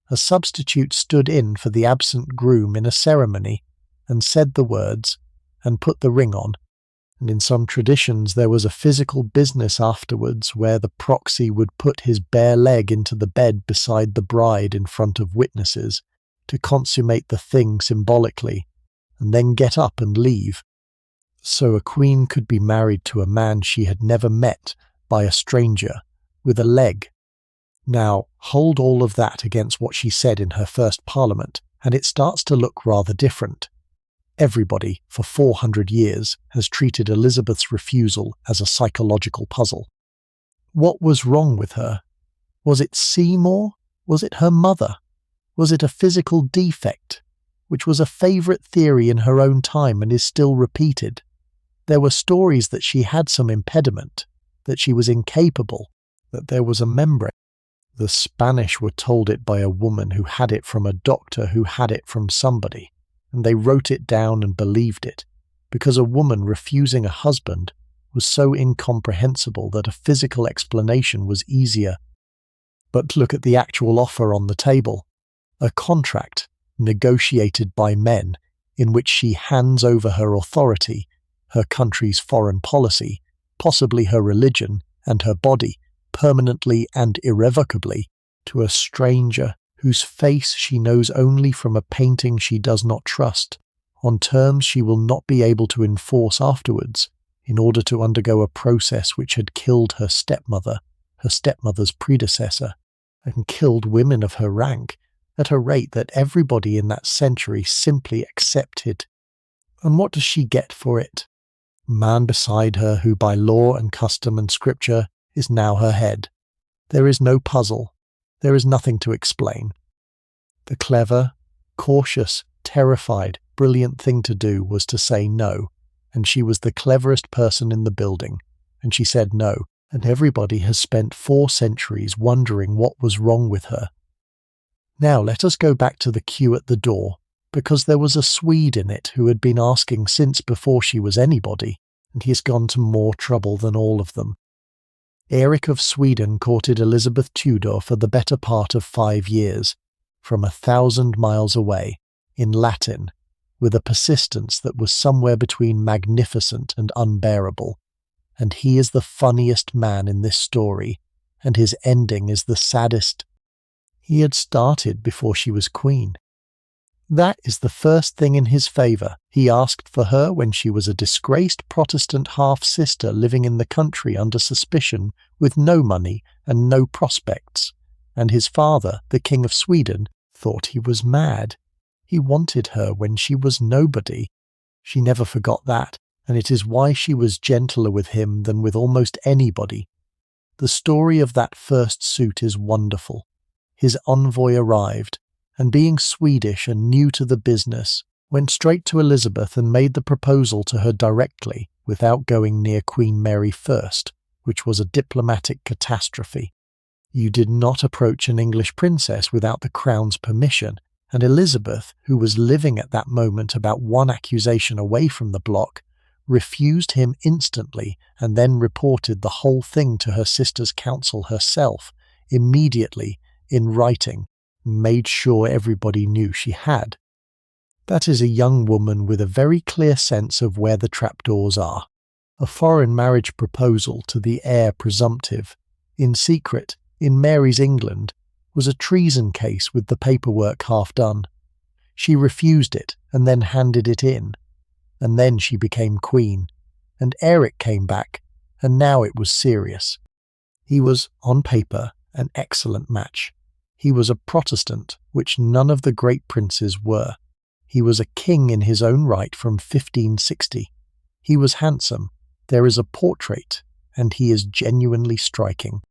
A substitute stood in for the absent groom in a ceremony, and said the words, and put the ring on. And in some traditions there was a physical business afterwards where the proxy would put his bare leg into the bed beside the bride in front of witnesses, to consummate the thing symbolically, and then get up and leave. So a queen could be married to a man she had never met by a stranger, with a leg. Now, hold all of that against what she said in her first parliament, and it starts to look rather different. Everybody, for 400 years, has treated Elizabeth's refusal as a psychological puzzle. What was wrong with her? Was it Seymour? Was it her mother? Was it a physical defect, which was a favourite theory in her own time and is still repeated? There were stories that she had some impediment, that she was incapable, that there was a membrane. The Spanish were told it by a woman who had it from a doctor who had it from somebody, and they wrote it down and believed it, because a woman refusing a husband was so incomprehensible that a physical explanation was easier. But look at the actual offer on the table. A contract, negotiated by men, in which she hands over her authority, her country's foreign policy, possibly her religion, and her body, permanently and irrevocably, to a stranger whose face she knows only from a painting she does not trust, on terms she will not be able to enforce afterwards, in order to undergo a process which had killed her stepmother's predecessor, and killed women of her rank, at a rate that everybody in that century simply accepted. And what does she get for it? A man beside her who by law and custom and scripture is now her head. There is no puzzle. There is nothing to explain. The clever, cautious, terrified, brilliant thing to do was to say no, and she was the cleverest person in the building, and she said no, and everybody has spent 4 centuries wondering what was wrong with her. Now let us go back to the queue at the door, because there was a Swede in it who had been asking since before she was anybody, and he has gone to more trouble than all of them. Eric of Sweden courted Elizabeth Tudor for the better part of 5 years, from 1,000 miles away, in Latin, with a persistence that was somewhere between magnificent and unbearable. And he is the funniest man in this story, and his ending is the saddest. He had started before she was queen. That is the first thing in his favour. He asked for her when she was a disgraced Protestant half-sister living in the country under suspicion, with no money and no prospects, and his father, the King of Sweden, thought he was mad. He wanted her when she was nobody. She never forgot that, and it is why she was gentler with him than with almost anybody. The story of that first suit is wonderful. His envoy arrived, and being Swedish and new to the business, went straight to Elizabeth and made the proposal to her directly, without going near Queen Mary first, which was a diplomatic catastrophe. You did not approach an English princess without the crown's permission, and Elizabeth, who was living at that moment about 1 accusation away from the block, refused him instantly and then reported the whole thing to her sister's council herself, immediately, in writing, made sure everybody knew she had. That is a young woman with a very clear sense of where the trapdoors are. A foreign marriage proposal to the heir presumptive, in secret, in Mary's England, was a treason case with the paperwork half done. She refused it and then handed it in. And then she became queen, and Eric came back, and now it was serious. He was, on paper, an excellent match. He was a Protestant, which none of the great princes were. He was a king in his own right from 1560. He was handsome. There is a portrait, and he is genuinely striking.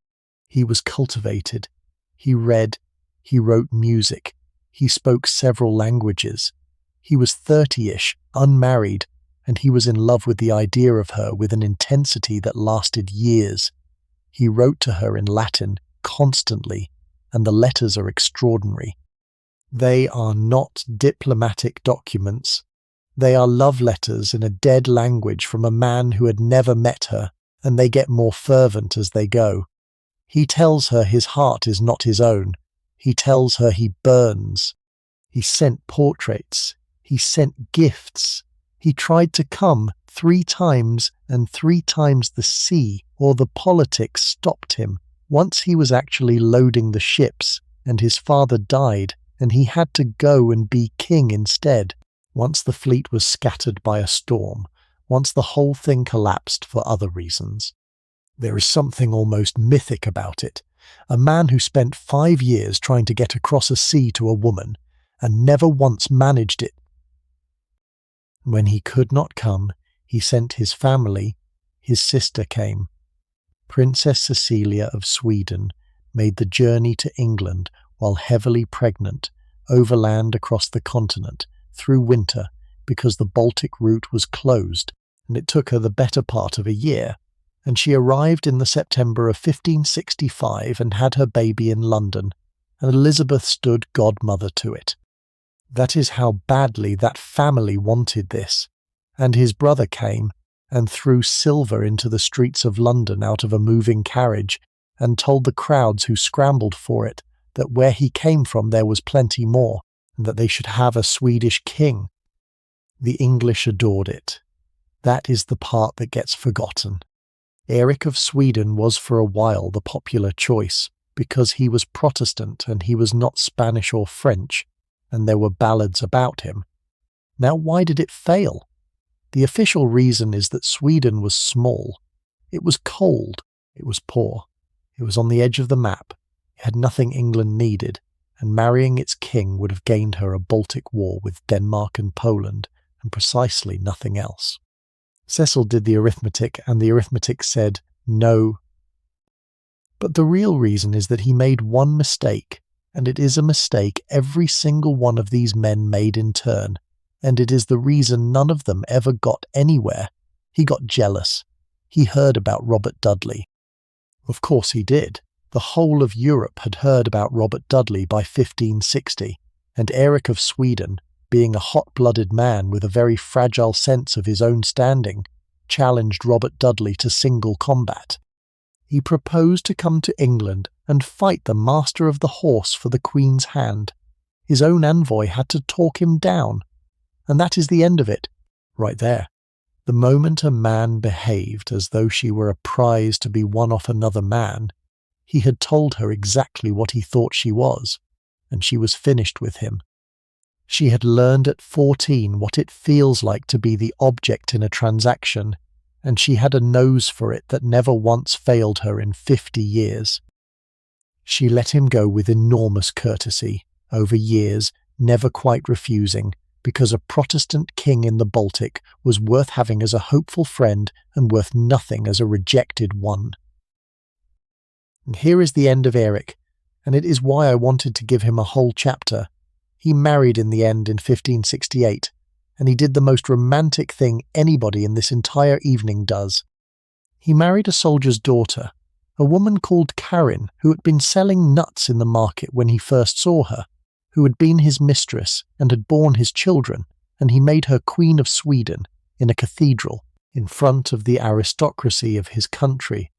He was cultivated. He read. He wrote music. He spoke several languages. He was 30-ish, unmarried, and he was in love with the idea of her with an intensity that lasted years. He wrote to her in Latin constantly, and the letters are extraordinary. They are not diplomatic documents. They are love letters in a dead language from a man who had never met her, and they get more fervent as they go. He tells her his heart is not his own. He tells her he burns. He sent portraits. He sent gifts. He tried to come 3 times, and 3 times the sea or the politics stopped him. Once he was actually loading the ships, and his father died, and he had to go and be king instead. Once the fleet was scattered by a storm. Once the whole thing collapsed for other reasons. There is something almost mythic about it. A man who spent 5 years trying to get across a sea to a woman, and never once managed it. When he could not come, he sent his family. His sister came. Princess Cecilia of Sweden made the journey to England while heavily pregnant, overland across the continent, through winter, because the Baltic route was closed, and it took her the better part of a year, and she arrived in the September of 1565 and had her baby in London, and Elizabeth stood godmother to it. That is how badly that family wanted this, and his brother came, and threw silver into the streets of London out of a moving carriage, and told the crowds who scrambled for it that where he came from there was plenty more, and that they should have a Swedish king. The English adored it. That is the part that gets forgotten. Eric of Sweden was for a while the popular choice, because he was Protestant and he was not Spanish or French, and there were ballads about him. Now why did it fail? The official reason is that Sweden was small. It was cold. It was poor. It was on the edge of the map. It had nothing England needed, and marrying its king would have gained her a Baltic war with Denmark and Poland, and precisely nothing else. Cecil did the arithmetic, and the arithmetic said no. But the real reason is that he made one mistake, and it is a mistake every single one of these men made in turn, and it is the reason none of them ever got anywhere. He got jealous. He heard about Robert Dudley. Of course he did. The whole of Europe had heard about Robert Dudley by 1560, and Eric of Sweden, being a hot-blooded man with a very fragile sense of his own standing, challenged Robert Dudley to single combat. He proposed to come to England and fight the master of the horse for the Queen's hand. His own envoy had to talk him down. And that is the end of it, right there. The moment a man behaved as though she were a prize to be won off another man, he had told her exactly what he thought she was, and she was finished with him. She had learned at 14 what it feels like to be the object in a transaction, and she had a nose for it that never once failed her in 50 years. She let him go with enormous courtesy, over years, never quite refusing, because a Protestant king in the Baltic was worth having as a hopeful friend and worth nothing as a rejected one. And here is the end of Eric, and it is why I wanted to give him a whole chapter. He married in the end in 1568, and he did the most romantic thing anybody in this entire evening does. He married a soldier's daughter, a woman called Karin, who had been selling nuts in the market when he first saw her, who had been his mistress and had borne his children, and he made her Queen of Sweden in a cathedral in front of the aristocracy of his country,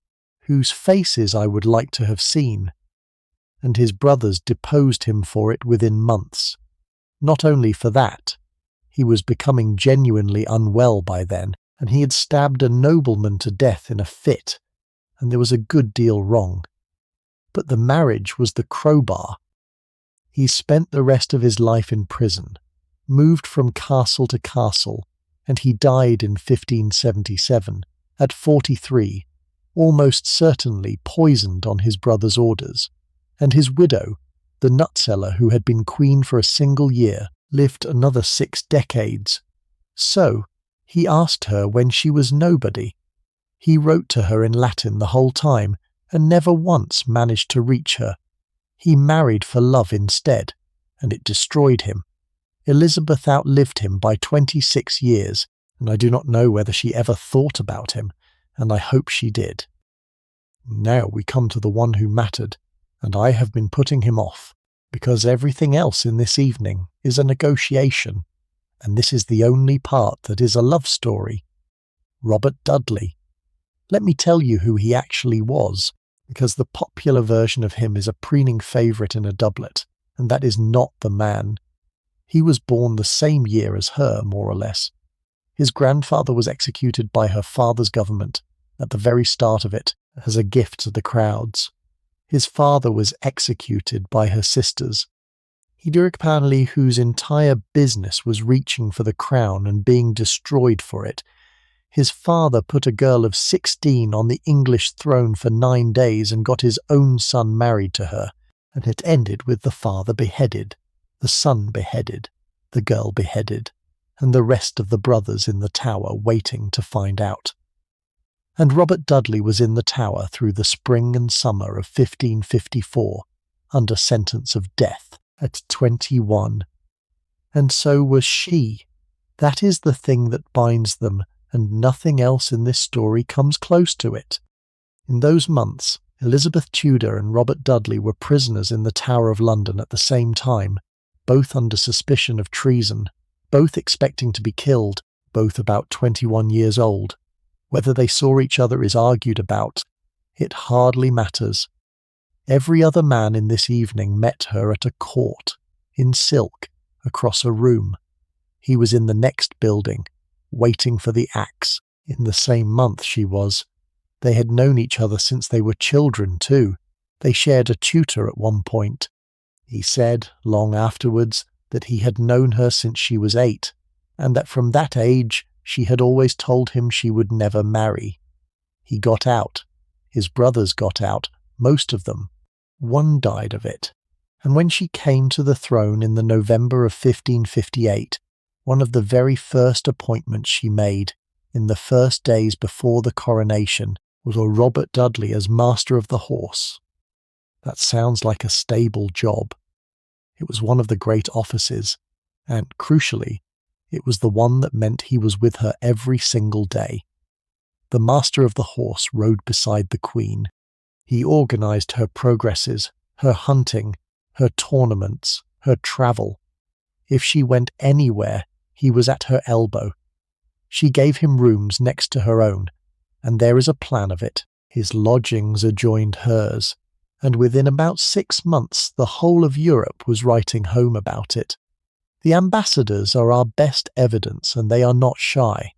whose faces I would like to have seen. And his brothers deposed him for it within months. Not only for that, he was becoming genuinely unwell by then, and he had stabbed a nobleman to death in a fit, and there was a good deal wrong. But the marriage was the crowbar. He spent the rest of his life in prison, moved from castle to castle, and he died in 1577, at 43, almost certainly poisoned on his brother's orders, and his widow, the nutseller who had been queen for a single year, lived another 6 decades. So, he asked her when she was nobody. He wrote to her in Latin the whole time, and never once managed to reach her. He married for love instead, and it destroyed him. Elizabeth outlived him by 26 years, and I do not know whether she ever thought about him, and I hope she did. Now we come to the one who mattered, and I have been putting him off, because everything else in this evening is a negotiation, and this is the only part that is a love story. Robert Dudley. Let me tell you who he actually was, because the popular version of him is a preening favourite in a doublet, and that is not the man. He was born the same year as her, more or less. His grandfather was executed by her father's government, at the very start of it, as a gift to the crowds. His father was executed by her sisters. Hederic Panley, whose entire business was reaching for the crown and being destroyed for it. His father put a girl of 16 on the English throne for 9 days and got his own son married to her, and it ended with the father beheaded, the son beheaded, the girl beheaded, and the rest of the brothers in the Tower waiting to find out. And Robert Dudley was in the Tower through the spring and summer of 1554, under sentence of death at 21. And so was she. That is the thing that binds them, and nothing else in this story comes close to it. In those months, Elizabeth Tudor and Robert Dudley were prisoners in the Tower of London at the same time, both under suspicion of treason, both expecting to be killed, both about 21 years old, Whether they saw each other is argued about. It hardly matters. Every other man in this evening met her at a court, in silk, across a room. He was in the next building, waiting for the axe, in the same month she was. They had known each other since they were children, too. They shared a tutor at one point. He said, long afterwards, that he had known her since she was 8, and that from that age she had always told him she would never marry. He got out. His brothers got out, most of them. One died of it. And when she came to the throne in the November of 1558, one of the very first appointments she made, in the first days before the coronation, was a Robert Dudley as Master of the Horse. That sounds like a stable job. It was one of the great offices, and, crucially, it was the one that meant he was with her every single day. The Master of the Horse rode beside the Queen. He organised her progresses, her hunting, her tournaments, her travel. If she went anywhere, he was at her elbow. She gave him rooms next to her own, and there is a plan of it. His lodgings adjoined hers, and within about 6 months the whole of Europe was writing home about it. The ambassadors are our best evidence, and they are not shy.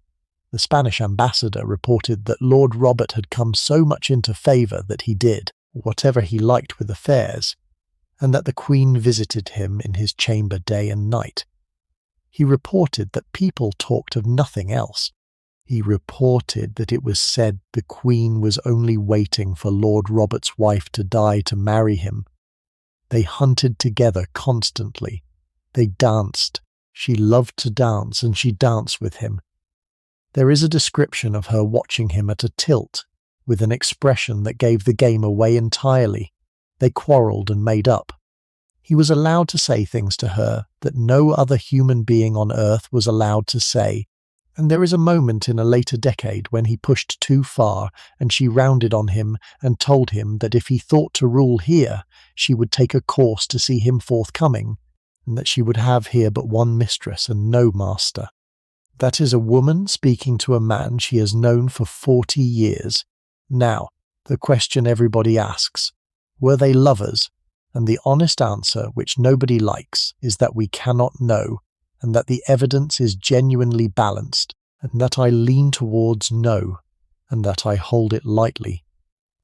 The Spanish ambassador reported that Lord Robert had come so much into favour that he did whatever he liked with affairs, and that the Queen visited him in his chamber day and night. He reported that people talked of nothing else. He reported that it was said the Queen was only waiting for Lord Robert's wife to die to marry him. They hunted together constantly. They danced. She loved to dance, and she danced with him. There is a description of her watching him at a tilt, with an expression that gave the game away entirely. They quarrelled and made up. He was allowed to say things to her that no other human being on earth was allowed to say, and there is a moment in a later decade when he pushed too far, and she rounded on him and told him that if he thought to rule here, she would take a course to see him forthcoming, and that she would have here but one mistress and no master. That is a woman speaking to a man she has known for 40 years. Now, the question everybody asks, were they lovers? And the honest answer, which nobody likes, is that we cannot know, and that the evidence is genuinely balanced, and that I lean towards no, and that I hold it lightly.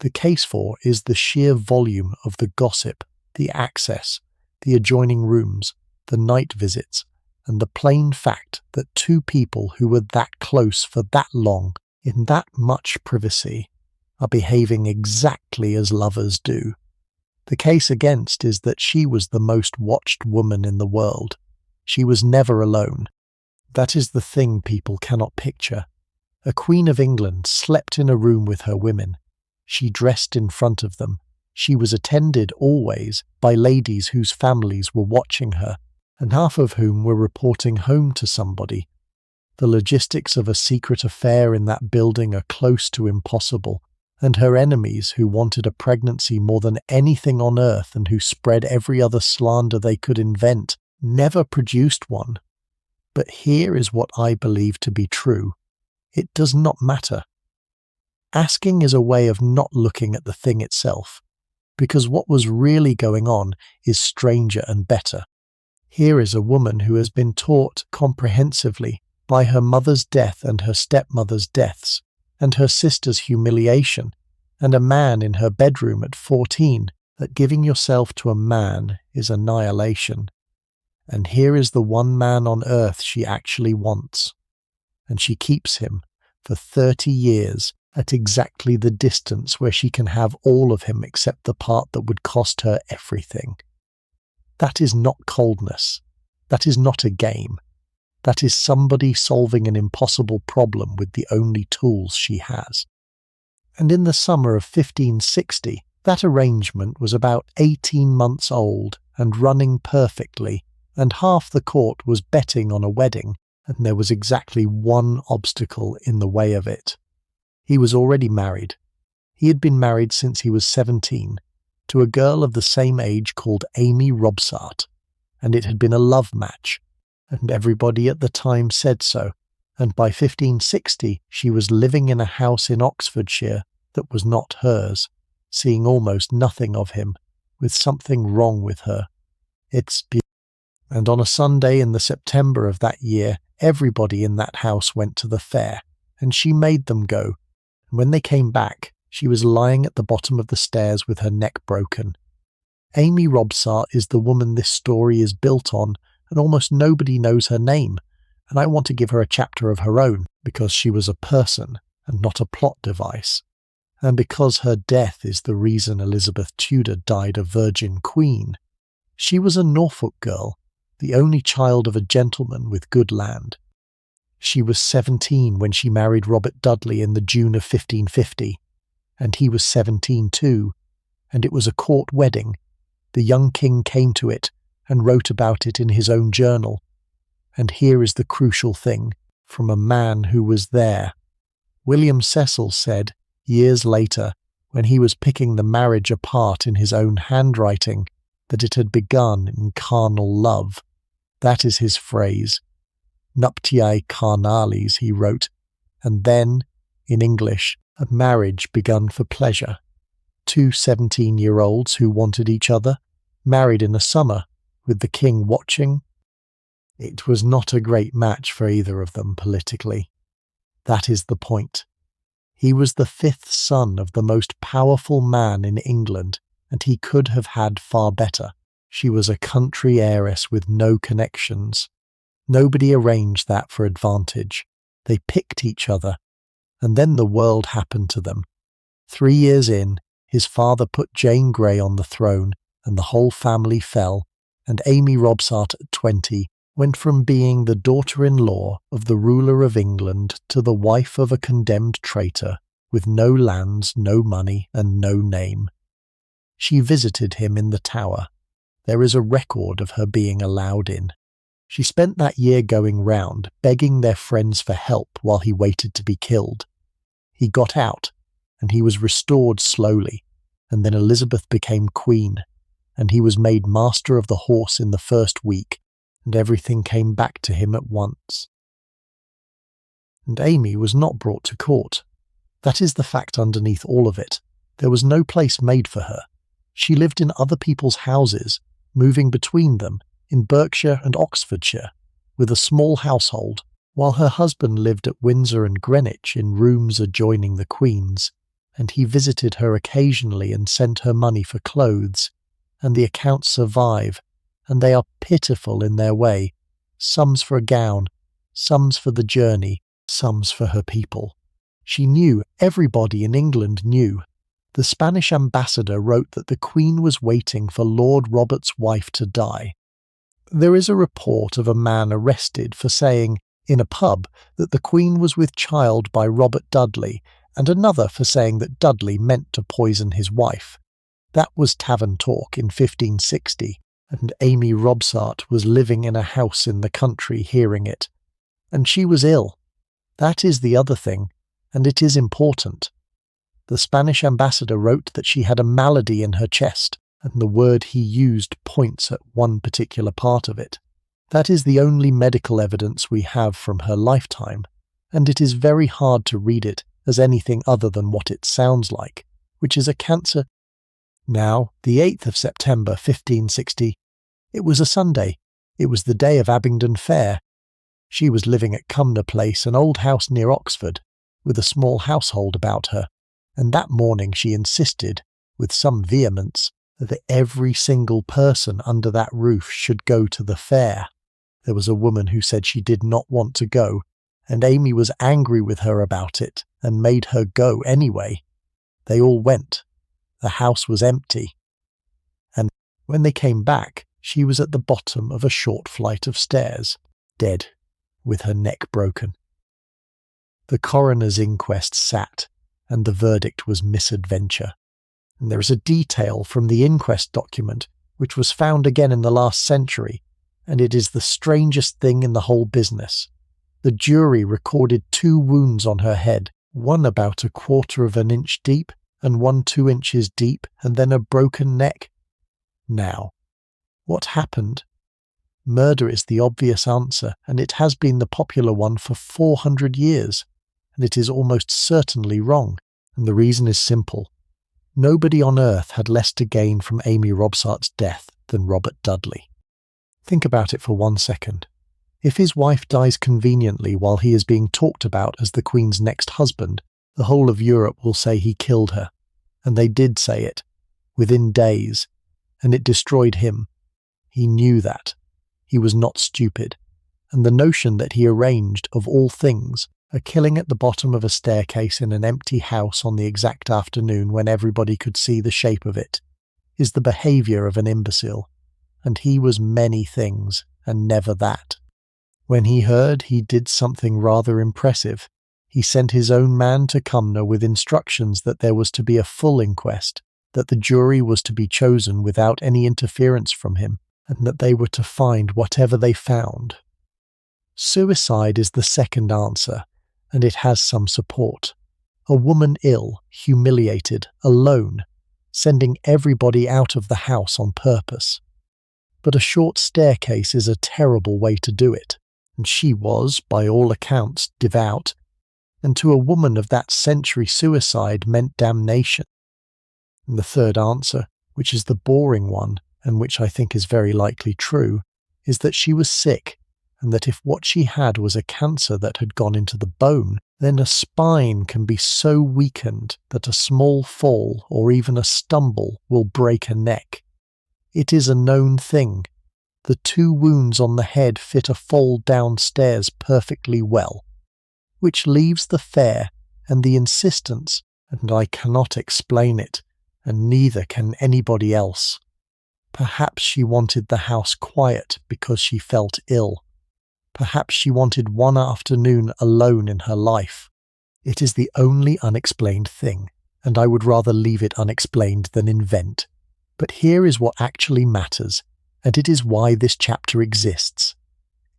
The case for is the sheer volume of the gossip, the access, the adjoining rooms, the night visits, and the plain fact that two people who were that close for that long, in that much privacy, are behaving exactly as lovers do. The case against is that she was the most watched woman in the world. She was never alone. That is the thing people cannot picture. A Queen of England slept in a room with her women. She dressed in front of them. She was attended always by ladies whose families were watching her, and half of whom were reporting home to somebody. The logistics of a secret affair in that building are close to impossible, and her enemies, who wanted a pregnancy more than anything on earth and who spread every other slander they could invent, never produced one. But here is what I believe to be true. It does not matter. Asking is a way of not looking at the thing itself, because what was really going on is stranger and better. Here is a woman who has been taught comprehensively by her mother's death and her stepmother's deaths, and her sister's humiliation, and a man in her bedroom at 14, that giving yourself to a man is annihilation. And here is the one man on earth she actually wants, and she keeps him for 30 years at exactly the distance where she can have all of him except the part that would cost her everything. That is not coldness. That is not a game. That is somebody solving an impossible problem with the only tools she has. And in the summer of 1560, that arrangement was about 18 months old and running perfectly, and half the court was betting on a wedding, and there was exactly one obstacle in the way of it. He was already married. He had been married since he was 17, to a girl of the same age called Amy Robsart, and it had been a love match, and everybody at the time said so. and by 1560 she was living in a house in Oxfordshire that was not hers, seeing almost nothing of him, with something wrong with her. And on a Sunday in the September of that year, everybody in that house went to the fair, and she made them go. And when they came back, she was lying at the bottom of the stairs with her neck broken. Amy Robsart is the woman this story is built on, and almost nobody knows her name, and I want to give her a chapter of her own, because she was a person and not a plot device, and because her death is the reason Elizabeth Tudor died a virgin queen. She was a Norfolk girl, the only child of a gentleman with good land. She was 17 when she married Robert Dudley in the June of 1550, and he was 17 too, and it was a court wedding. The young king came to it and wrote about it in his own journal. And here is the crucial thing, from a man who was there. William Cecil said, years later, when he was picking the marriage apart in his own handwriting, that it had begun in carnal love. That is his phrase. Nuptiae carnalis, he wrote, and then, in English, a marriage begun for pleasure. 2 17-year-olds who wanted each other, married in a summer, with the king watching. It was not a great match for either of them politically. That is the point. He was the 5th son of the most powerful man in England, and he could have had far better. She was a country heiress with no connections. Nobody arranged that for advantage. They picked each other, and then the world happened to them. 3 years in, his father put Jane Grey on the throne, and the whole family fell, and Amy Robsart at 20 went from being the daughter-in-law of the ruler of England to the wife of a condemned traitor, with no lands, no money, and no name. She visited him in the Tower. There is a record of her being allowed in. She spent that year going round, begging their friends for help while he waited to be killed. He got out, and he was restored slowly, and then Elizabeth became queen, and he was made master of the horse in the first week, and everything came back to him at once. And Amy was not brought to court. That is the fact underneath all of it. There was no place made for her. She lived in other people's houses, moving between them, in Berkshire and Oxfordshire, with a small household, while her husband lived at Windsor and Greenwich in rooms adjoining the Queen's, and he visited her occasionally and sent her money for clothes, and the accounts survive, and they are pitiful in their way. Some's for a gown, some's for the journey, some's for her people. She knew, everybody in England knew. The Spanish ambassador wrote that the Queen was waiting for Lord Robert's wife to die. There is a report of a man arrested for saying, in a pub, that the Queen was with child by Robert Dudley, and another for saying that Dudley meant to poison his wife. That was tavern talk in 1560, and Amy Robsart was living in a house in the country hearing it. And she was ill. That is the other thing, and it is important. The Spanish ambassador wrote that she had a malady in her chest, and the word he used points at one particular part of it. That is the only medical evidence we have from her lifetime, and it is very hard to read it as anything other than what it sounds like, which is a cancer. Now, the 8th of September 1560, it was a Sunday. It was the day of Abingdon Fair. She was living at Cumnor Place, an old house near Oxford, with a small household about her, and that morning she insisted, with some vehemence, that every single person under that roof should go to the fair. There was a woman who said she did not want to go, and Amy was angry with her about it and made her go anyway. They all went. The house was empty. And when they came back, she was at the bottom of a short flight of stairs, dead, with her neck broken. The coroner's inquest sat, and the verdict was misadventure. And there is a detail from the inquest document, which was found again in the last century, and it is the strangest thing in the whole business. The jury recorded 2 wounds on her head, one about 1/4 of an inch deep, and one 2 inches deep, and then a broken neck. Now, what happened? Murder is the obvious answer, and it has been the popular one for 400 years, and it is almost certainly wrong, and the reason is simple. Nobody on earth had less to gain from Amy Robsart's death than Robert Dudley. Think about it for 1 second. If his wife dies conveniently while he is being talked about as the Queen's next husband, the whole of Europe will say he killed her. And they did say it, within days, and it destroyed him. He knew that. He was not stupid. And the notion that he arranged, of all things, a killing at the bottom of a staircase in an empty house on the exact afternoon when everybody could see the shape of it, is the behaviour of an imbecile. And he was many things, and never that. When he heard, he did something rather impressive. He sent his own man to Cumnor with instructions that there was to be a full inquest, that the jury was to be chosen without any interference from him, and that they were to find whatever they found. Suicide is the second answer, and it has some support. A woman ill, humiliated, alone, sending everybody out of the house on purpose. But a short staircase is a terrible way to do it, and she was, by all accounts, devout, and to a woman of that century suicide meant damnation. And the third answer, which is the boring one, and which I think is very likely true, is that she was sick, and that if what she had was a cancer that had gone into the bone, then a spine can be so weakened that a small fall or even a stumble will break a neck. It is a known thing. The 2 wounds on the head fit a fall downstairs perfectly well, which leaves the fair and the insistence, and I cannot explain it, and neither can anybody else. Perhaps she wanted the house quiet because she felt ill. Perhaps she wanted one afternoon alone in her life. It is the only unexplained thing, and I would rather leave it unexplained than invent. But here is what actually matters, and it is why this chapter exists.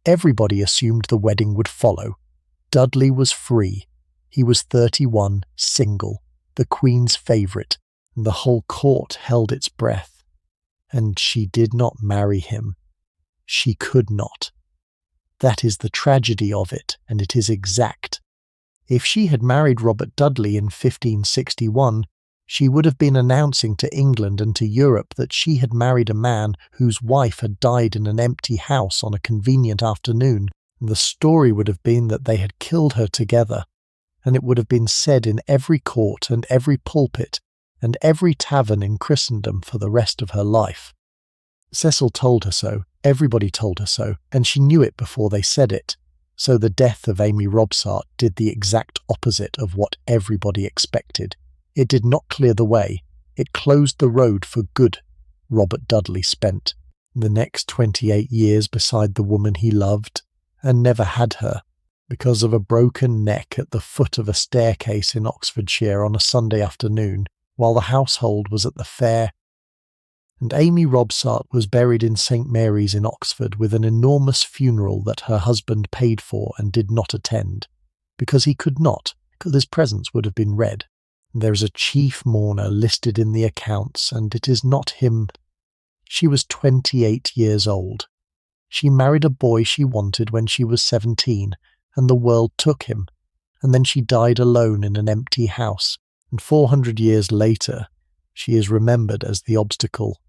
Everybody assumed the wedding would follow. Dudley was free. He was 31, single, the Queen's favourite, and the whole court held its breath. And she did not marry him. She could not. That is the tragedy of it, and it is exact. If she had married Robert Dudley in 1561, she would have been announcing to England and to Europe that she had married a man whose wife had died in an empty house on a convenient afternoon, and the story would have been that they had killed her together, and it would have been said in every court and every pulpit and every tavern in Christendom for the rest of her life. Cecil told her so, everybody told her so, and she knew it before they said it. So the death of Amy Robsart did the exact opposite of what everybody expected. It did not clear the way, it closed the road for good. Robert Dudley spent the next 28 years beside the woman he loved, and never had her, because of a broken neck at the foot of a staircase in Oxfordshire on a Sunday afternoon, while the household was at the fair. And Amy Robsart was buried in St. Mary's in Oxford with an enormous funeral that her husband paid for and did not attend, because he could not, because his presence would have been read. There is a chief mourner listed in the accounts, and it is not him. She was 28 years old. She married a boy she wanted when she was 17, and the world took him, and then she died alone in an empty house, and 400 years later she is remembered as the obstacle.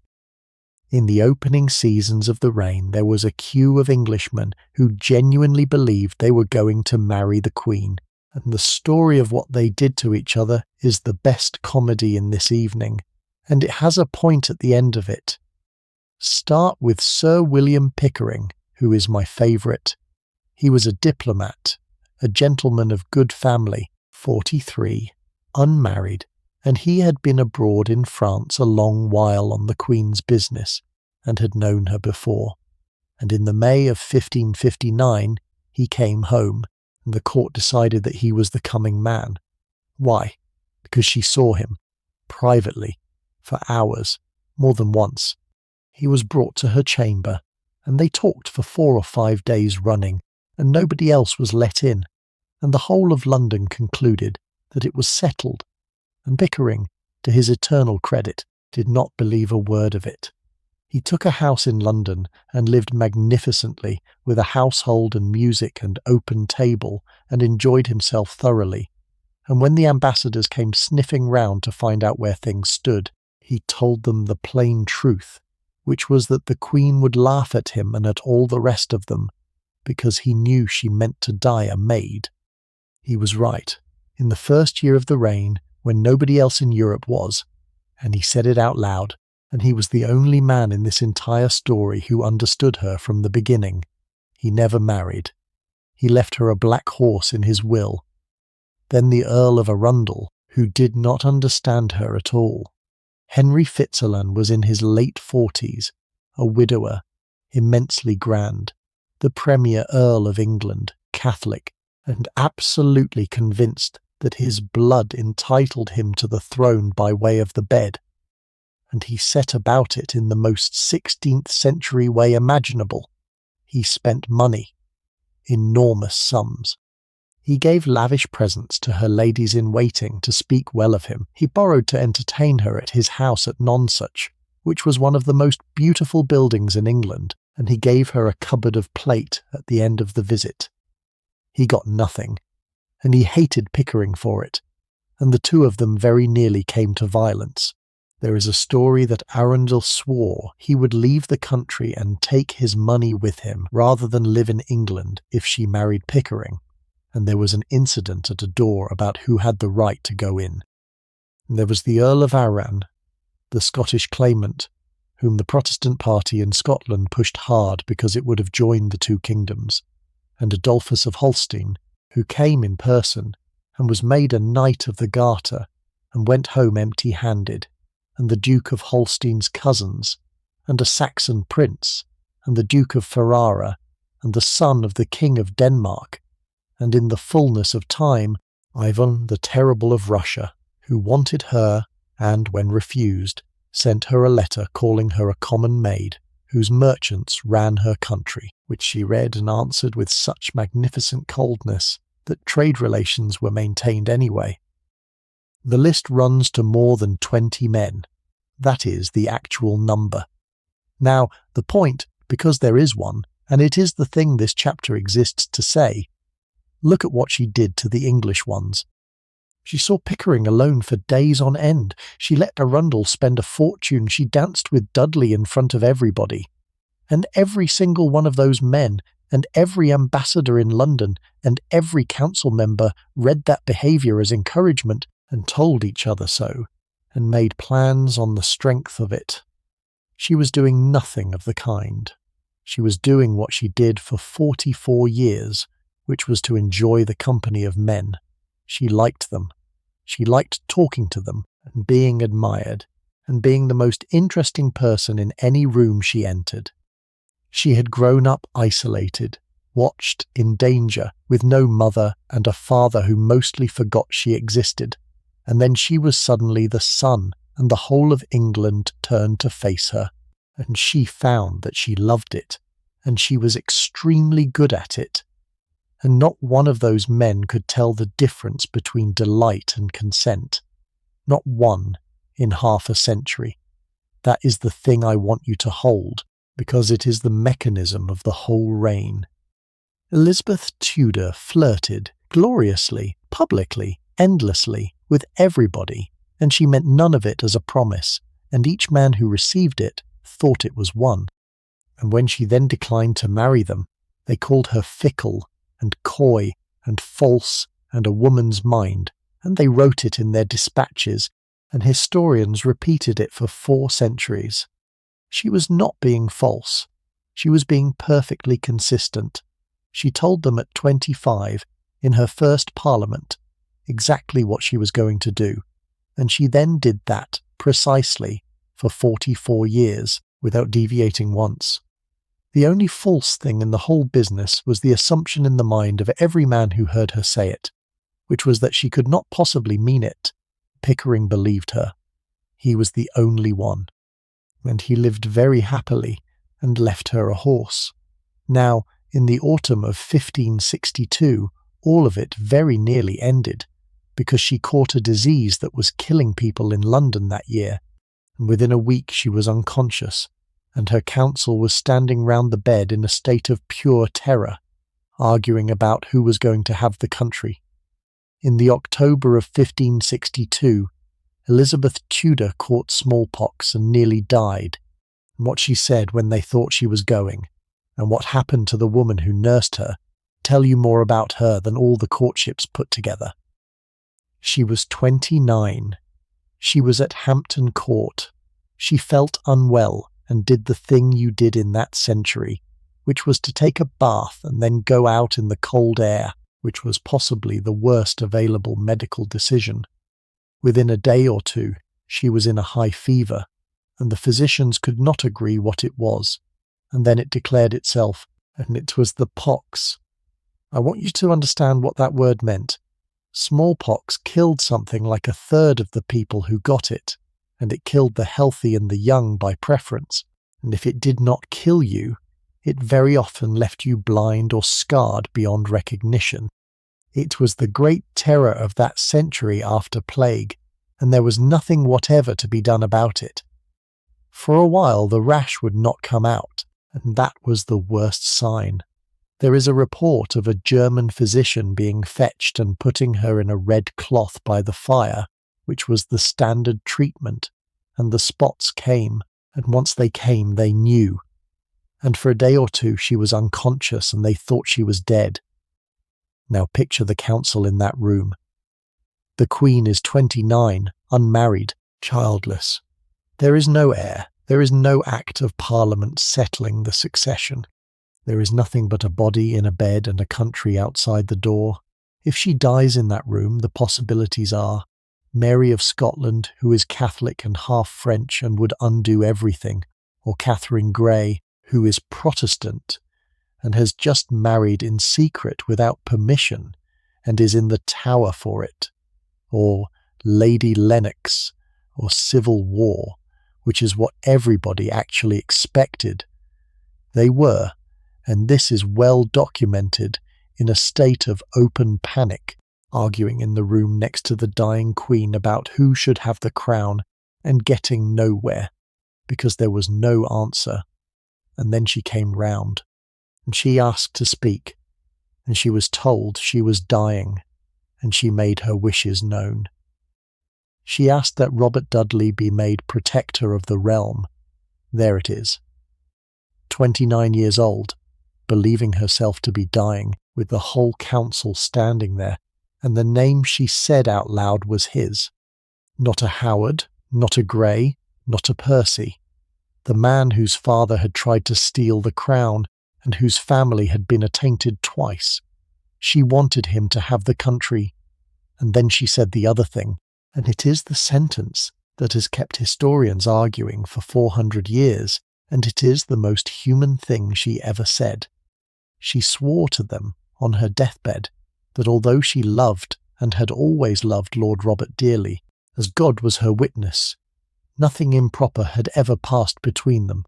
In the opening seasons of the reign there was a queue of Englishmen who genuinely believed they were going to marry the Queen, and the story of what they did to each other is the best comedy in this evening, and it has a point at the end of it. Start with Sir William Pickering, who is my favourite. He was a diplomat, a gentleman of good family, 43, unmarried, and he had been abroad in France a long while on the Queen's business, and had known her before. And in the May of 1559 he came home, and the court decided that he was the coming man. Why? Because she saw him, privately, for hours, more than once. He was brought to her chamber, and they talked for 4 or 5 days running, and nobody else was let in, and the whole of London concluded that it was settled, and Pickering, to his eternal credit, did not believe a word of it. He took a house in London and lived magnificently with a household and music and open table, and enjoyed himself thoroughly. And when the ambassadors came sniffing round to find out where things stood, he told them the plain truth, which was that the Queen would laugh at him and at all the rest of them, because he knew she meant to die a maid. He was right, in the first year of the reign, when nobody else in Europe was, and he said it out loud, and he was the only man in this entire story who understood her from the beginning. He never married. He left her a black horse in his will. Then the Earl of Arundel, who did not understand her at all. Henry Fitzalan was in his late 40s, a widower, immensely grand, the Premier Earl of England, Catholic, and absolutely convinced that his blood entitled him to the throne by way of the bed. And he set about it in the most 16th century way imaginable. He spent money, enormous sums. He gave lavish presents to her ladies-in-waiting to speak well of him. He borrowed to entertain her at his house at Nonsuch, which was one of the most beautiful buildings in England, and he gave her a cupboard of plate at the end of the visit. He got nothing, and he hated Pickering for it, and the two of them very nearly came to violence. There is a story that Arundel swore he would leave the country and take his money with him rather than live in England if she married Pickering, and there was an incident at a door about who had the right to go in. And there was the Earl of Arran, the Scottish claimant, whom the Protestant party in Scotland pushed hard because it would have joined the two kingdoms, and Adolphus of Holstein, who came in person and was made a Knight of the Garter and went home empty-handed, and the Duke of Holstein's cousins, and a Saxon prince, and the Duke of Ferrara, and the son of the King of Denmark, and in the fullness of time, Ivan the Terrible of Russia, who wanted her, and, when refused, sent her a letter calling her a common maid, whose merchants ran her country, which she read and answered with such magnificent coldness that trade relations were maintained anyway. The list runs to more than 20 men. That is the actual number. Now, the point, because there is one, and it is the thing this chapter exists to say, look at what she did to the English ones. She saw Pickering alone for days on end. She let Arundel spend a fortune. She danced with Dudley in front of everybody. And every single one of those men, and every ambassador in London, and every council member read that behaviour as encouragement and told each other so, and made plans on the strength of it. She was doing nothing of the kind. She was doing what she did for 44 years, which was to enjoy the company of men. She liked them. She liked talking to them, and being admired, and being the most interesting person in any room she entered. She had grown up isolated, watched, in danger, with no mother and a father who mostly forgot she existed, and then she was suddenly the sun, and the whole of England turned to face her, and she found that she loved it, and she was extremely good at it. And not one of those men could tell the difference between delight and consent. Not one in half a century. That is the thing I want you to hold, because it is the mechanism of the whole reign. Elizabeth Tudor flirted, gloriously, publicly, endlessly, with everybody, and she meant none of it as a promise, and each man who received it thought it was one. And when she then declined to marry them, they called her fickle, and coy, and false, and a woman's mind, and they wrote it in their dispatches, and historians repeated it for 4 centuries. She was not being false. She was being perfectly consistent. She told them at 25, in her first parliament, exactly what she was going to do, and she then did that, precisely, for 44 years, without deviating once. The only false thing in the whole business was the assumption in the mind of every man who heard her say it, which was that she could not possibly mean it. Pickering believed her. He was the only one. And he lived very happily, and left her a horse. Now, in the autumn of 1562, all of it very nearly ended, because she caught a disease that was killing people in London that year, and within a week she was unconscious, and her council was standing round the bed in a state of pure terror, arguing about who was going to have the country. In the October of 1562, Elizabeth Tudor caught smallpox and nearly died, and what she said when they thought she was going, and what happened to the woman who nursed her, tell you more about her than all the courtships put together. She was 29. She was at Hampton Court. She felt unwell and did the thing you did in that century, which was to take a bath and then go out in the cold air, which was possibly the worst available medical decision. Within a day or two, she was in a high fever, and the physicians could not agree what it was, and then it declared itself, and it was the pox. I want you to understand what that word meant. Smallpox killed something like a third of the people who got it, and it killed the healthy and the young by preference, and if it did not kill you, it very often left you blind or scarred beyond recognition. It was the great terror of that century after plague, and there was nothing whatever to be done about it. For a while the rash would not come out, and that was the worst sign. There is a report of a German physician being fetched and putting her in a red cloth by the fire, which was the standard treatment, and the spots came, and once they came they knew. And for a day or two she was unconscious and they thought she was dead. Now picture the council in that room. The Queen is 29, unmarried, childless. There is no heir. There is no Act of Parliament settling the succession. There is nothing but a body in a bed and a country outside the door. If she dies in that room, the possibilities are Mary of Scotland, who is Catholic and half French and would undo everything, or Catherine Grey, who is Protestant and has just married in secret without permission and is in the Tower for it, or Lady Lennox, or civil war, which is what everybody actually expected. They were, and this is well documented, in a state of open panic, arguing in the room next to the dying Queen about who should have the crown, and getting nowhere, because there was no answer. And then she came round, and she asked to speak, and she was told she was dying, and she made her wishes known. She asked that Robert Dudley be made protector of the realm. There it is. 29 years old, believing herself to be dying, with the whole council standing there, and the name she said out loud was his. Not a Howard, not a Grey, not a Percy. The man whose father had tried to steal the crown, and whose family had been attainted twice. She wanted him to have the country. And then she said the other thing, and it is the sentence that has kept historians arguing for 400 years, and it is the most human thing she ever said. She swore to them on her deathbed that although she loved and had always loved Lord Robert dearly, as God was her witness, nothing improper had ever passed between them.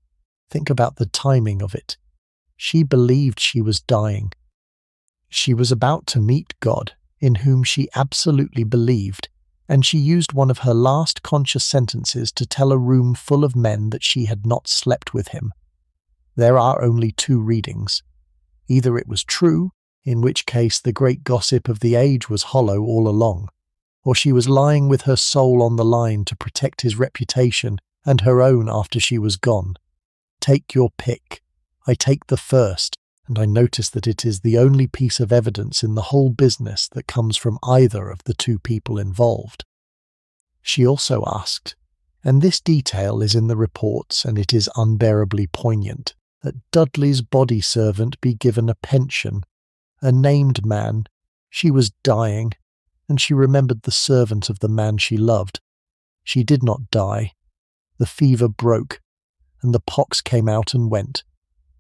Think about the timing of it. She believed she was dying. She was about to meet God, in whom she absolutely believed, and she used one of her last conscious sentences to tell a room full of men that she had not slept with him. There are only two readings. Either it was true, in which case the great gossip of the age was hollow all along, or she was lying with her soul on the line to protect his reputation and her own after she was gone. Take your pick. I take the first, and I notice that it is the only piece of evidence in the whole business that comes from either of the two people involved. She also asked, and this detail is in the reports and it is unbearably poignant, that Dudley's body servant be given a pension, a named man. She was dying, and she remembered the servant of the man she loved. She did not die. The fever broke, and the pox came out and went,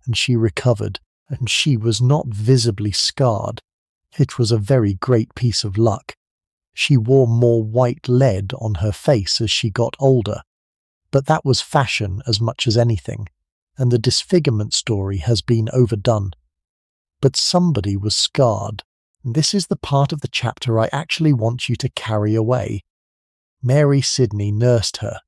and she recovered, and she was not visibly scarred. It was a very great piece of luck. She wore more white lead on her face as she got older, but that was fashion as much as anything, and the disfigurement story has been overdone. But somebody was scarred, and this is the part of the chapter I actually want you to carry away. Mary Sidney nursed her.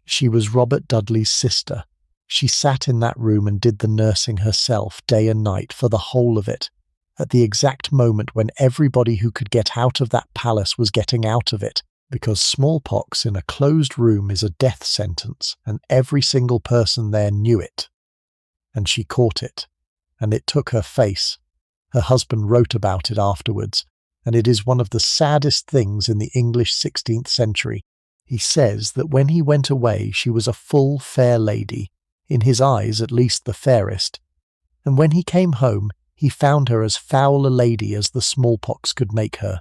She was Robert Dudley's sister. She sat in that room and did the nursing herself day and night for the whole of it, at the exact moment when everybody who could get out of that palace was getting out of it, because smallpox in a closed room is a death sentence, and every single person there knew it. And she caught it, and it took her face. Her husband wrote about it afterwards, and it is one of the saddest things in the English 16th century. He says that when he went away she was a full, fair lady, in his eyes at least the fairest, and when he came home he found her as foul a lady as the smallpox could make her.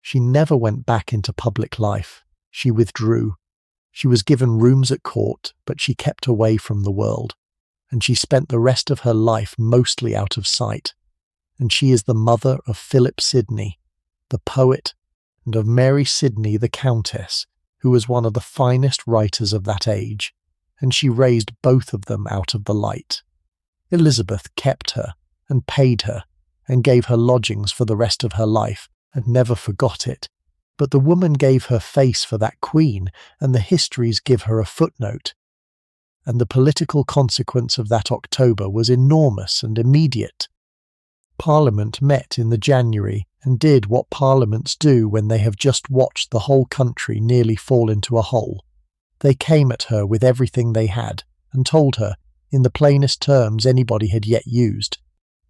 She never went back into public life. She withdrew. She was given rooms at court, but she kept away from the world, and she spent the rest of her life mostly out of sight. And she is the mother of Philip Sidney, the poet, and of Mary Sidney the Countess, who was one of the finest writers of that age, and she raised both of them out of the light. Elizabeth kept her, and paid her, and gave her lodgings for the rest of her life, and never forgot it. But the woman gave her face for that queen, and the histories give her a footnote. And the political consequence of that October was enormous and immediate. Parliament met in the January and did what parliaments do when they have just watched the whole country nearly fall into a hole. They came at her with everything they had and told her, in the plainest terms anybody had yet used,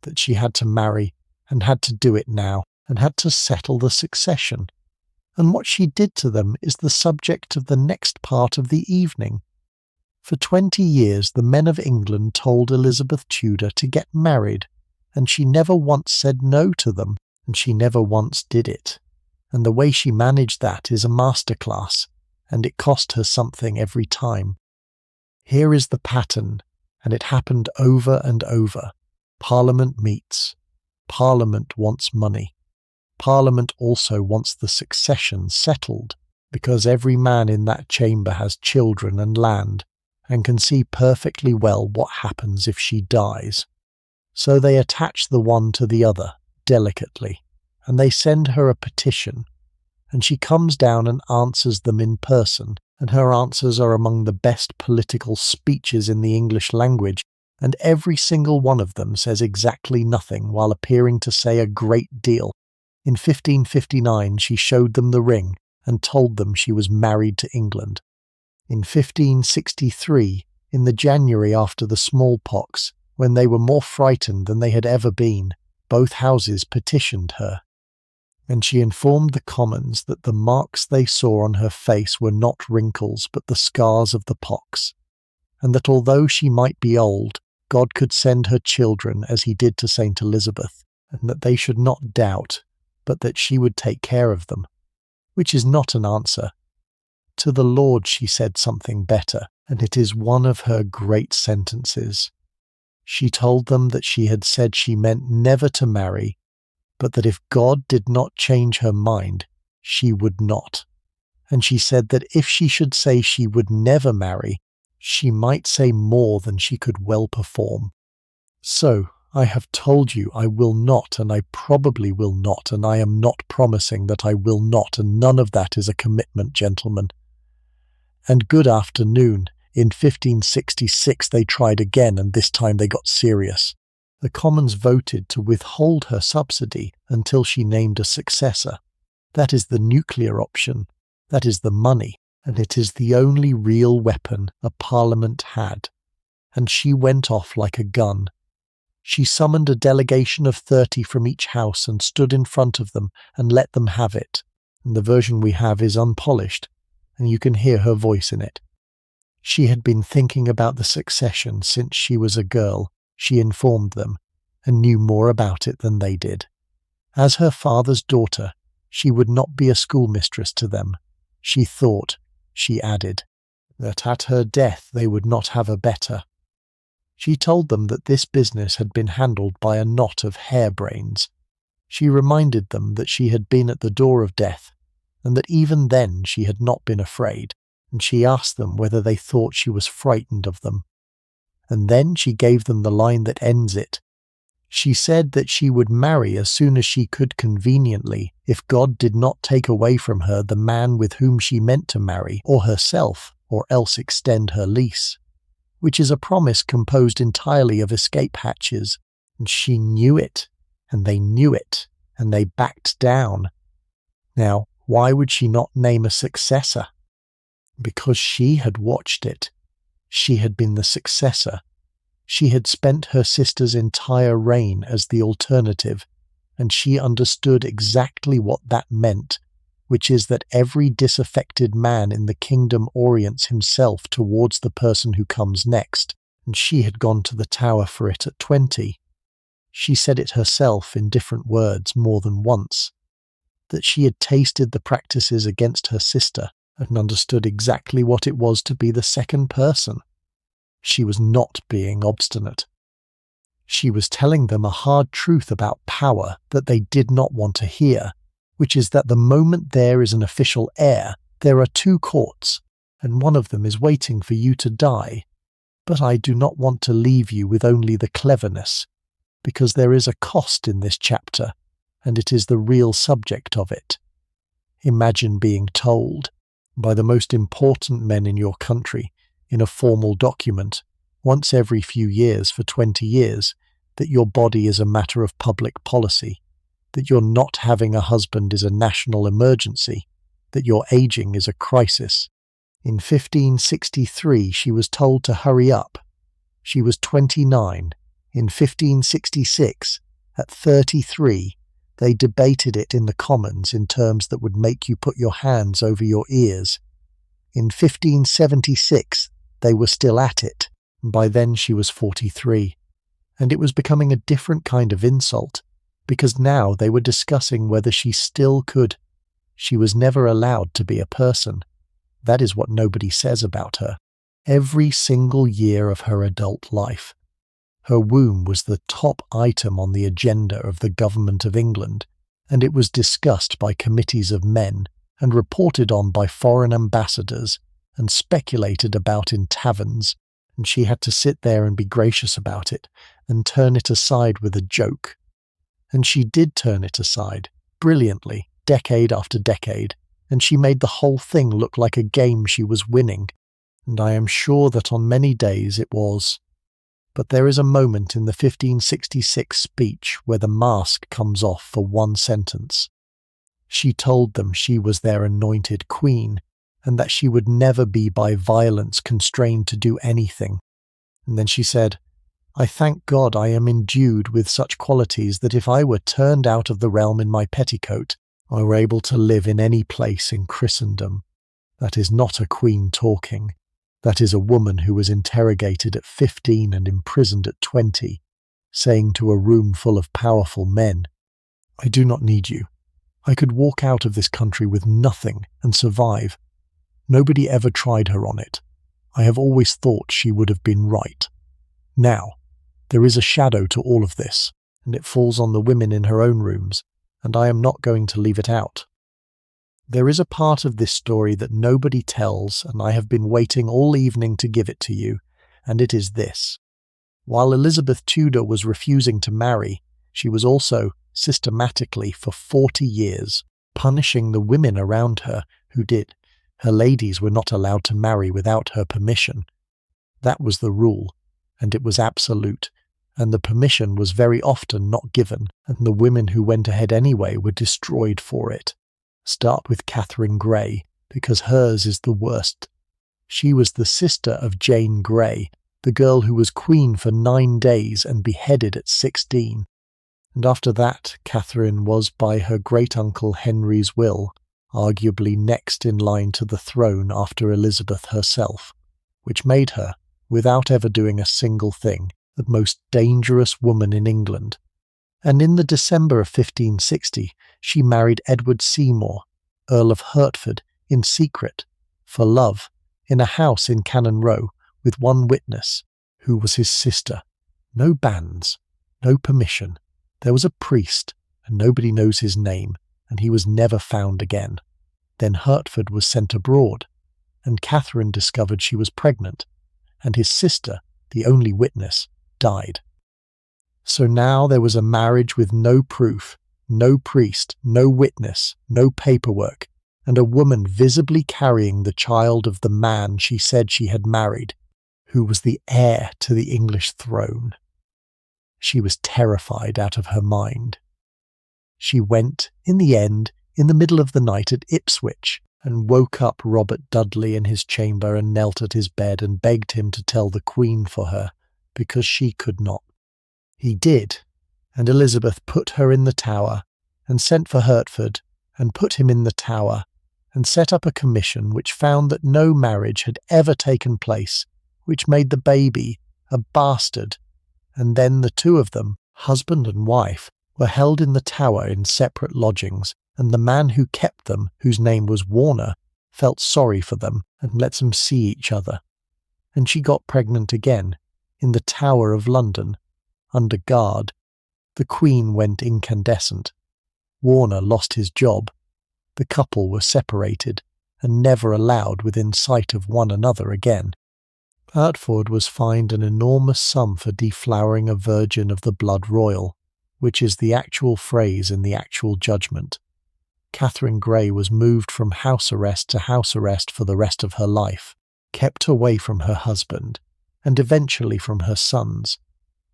that she had to marry and had to do it now and had to settle the succession. And what she did to them is the subject of the next part of the evening. For 20 years the men of England told Elizabeth Tudor to get married, and she never once said no to them, and she never once did it. And the way she managed that is a masterclass, and it cost her something every time. Here is the pattern, and it happened over and over. Parliament meets. Parliament wants money. Parliament also wants the succession settled, because every man in that chamber has children and land, and can see perfectly well what happens if she dies. So they attach the one to the other, delicately, and they send her a petition, and she comes down and answers them in person, and her answers are among the best political speeches in the English language, and every single one of them says exactly nothing while appearing to say a great deal. In 1559 she showed them the ring and told them she was married to England. In 1563, in the January after the smallpox, when they were more frightened than they had ever been, both houses petitioned her, and she informed the Commons that the marks they saw on her face were not wrinkles but the scars of the pox, and that although she might be old, God could send her children as he did to St. Elizabeth, and that they should not doubt, but that she would take care of them, which is not an answer. To the Lord she said something better, and it is one of her great sentences. She told them that she had said she meant never to marry, but that if God did not change her mind, she would not. And she said that if she should say she would never marry, she might say more than she could well perform. So, I have told you I will not, and I probably will not, and I am not promising that I will not, and none of that is a commitment, gentlemen. And good afternoon. In 1566 they tried again, and this time they got serious. The Commons voted to withhold her subsidy until she named a successor. That is the nuclear option. That is the money, and it is the only real weapon a Parliament had. And she went off like a gun. She summoned a delegation of 30 from each house and stood in front of them and let them have it. And the version we have is unpolished, and you can hear her voice in it. She had been thinking about the succession since she was a girl, she informed them, and knew more about it than they did. As her father's daughter, she would not be a schoolmistress to them. She thought, she added, that at her death they would not have a better. She told them that this business had been handled by a knot of harebrains. She reminded them that she had been at the door of death, and that even then she had not been afraid, and she asked them whether they thought she was frightened of them. And then she gave them the line that ends it. She said that she would marry as soon as she could conveniently, if God did not take away from her the man with whom she meant to marry, or herself, or else extend her lease. which is a promise composed entirely of escape hatches. And she knew it, and they knew it, and they backed down. Now, why would she not name a successor? Because she had watched it. She had been the successor. She had spent her sister's entire reign as the alternative, and she understood exactly what that meant, which is that every disaffected man in the kingdom orients himself towards the person who comes next, and she had gone to the Tower for it at 20. She said it herself in different words more than once, that she had tasted the practices against her sister and understood exactly what it was to be the second person. She was not being obstinate. She was telling them a hard truth about power that they did not want to hear, which is that the moment there is an official heir, there are two courts, and one of them is waiting for you to die. But I do not want to leave you with only the cleverness, because there is a cost in this chapter, and it is the real subject of it. Imagine being told, by the most important men in your country, in a formal document, once every few years for 20 years, that your body is a matter of public policy, that your not having a husband is a national emergency, that your aging is a crisis. In 1563 she was told to hurry up. She was 29. In 1566, at 33, they debated it in the Commons in terms that would make you put your hands over your ears. In 1576, they were still at it, and by then she was 43. And it was becoming a different kind of insult, because now they were discussing whether she still could. She was never allowed to be a person. That is what nobody says about her. Every single year of her adult life, her womb was the top item on the agenda of the government of England, and it was discussed by committees of men and reported on by foreign ambassadors and speculated about in taverns, and she had to sit there and be gracious about it and turn it aside with a joke. And she did turn it aside, brilliantly, decade after decade, and she made the whole thing look like a game she was winning, and I am sure that on many days it was. But there is a moment in the 1566 speech where the mask comes off for one sentence. She told them she was their anointed queen, and that she would never be by violence constrained to do anything. And then she said, "I thank God I am endued with such qualities that if I were turned out of the realm in my petticoat, I were able to live in any place in Christendom." That is not a queen talking. That is a woman who was interrogated at 15 and imprisoned at 20, saying to a room full of powerful men, "I do not need you. I could walk out of this country with nothing and survive." Nobody ever tried her on it. I have always thought she would have been right. Now, there is a shadow to all of this, and it falls on the women in her own rooms, and I am not going to leave it out. There is a part of this story that nobody tells, and I have been waiting all evening to give it to you, and it is this. While Elizabeth Tudor was refusing to marry, she was also, systematically for 40 years, punishing the women around her who did. Her ladies were not allowed to marry without her permission. That was the rule, and it was absolute, and the permission was very often not given, and the women who went ahead anyway were destroyed for it. Start with Catherine Grey, because hers is the worst. She was the sister of Jane Grey, the girl who was queen for 9 days and beheaded at 16. And after that, Catherine was, by her great-uncle Henry's will, arguably next in line to the throne after Elizabeth herself, which made her, without ever doing a single thing, the most dangerous woman in England. And in the December of 1560, she married Edward Seymour, Earl of Hertford, in secret, for love, in a house in Cannon Row, with one witness, who was his sister. No banns, no permission. There was a priest, and nobody knows his name, and he was never found again. Then Hertford was sent abroad, and Catherine discovered she was pregnant, and his sister, the only witness, died. So now there was a marriage with no proof, no priest, no witness, no paperwork, and a woman visibly carrying the child of the man she said she had married. who was the heir to the English throne. She was terrified out of her mind. She went, in the end, in the middle of the night at Ipswich, and woke up Robert Dudley in his chamber and knelt at his bed and begged him to tell the Queen for her, because she could not. He did, and Elizabeth put her in the Tower, and sent for Hertford, and put him in the Tower, and set up a commission which found that no marriage had ever taken place, which made the baby a bastard, and then the two of them, husband and wife, were held in the Tower in separate lodgings, and the man who kept them, whose name was Warner, felt sorry for them and let them see each other. And she got pregnant again, in the Tower of London, under guard. The Queen went incandescent. Warner lost his job. The couple were separated, and never allowed within sight of one another again. Hertford was fined an enormous sum for deflowering a virgin of the blood royal, which is the actual phrase in the actual judgment. Catherine Grey was moved from house arrest to house arrest for the rest of her life, kept away from her husband, and eventually from her sons,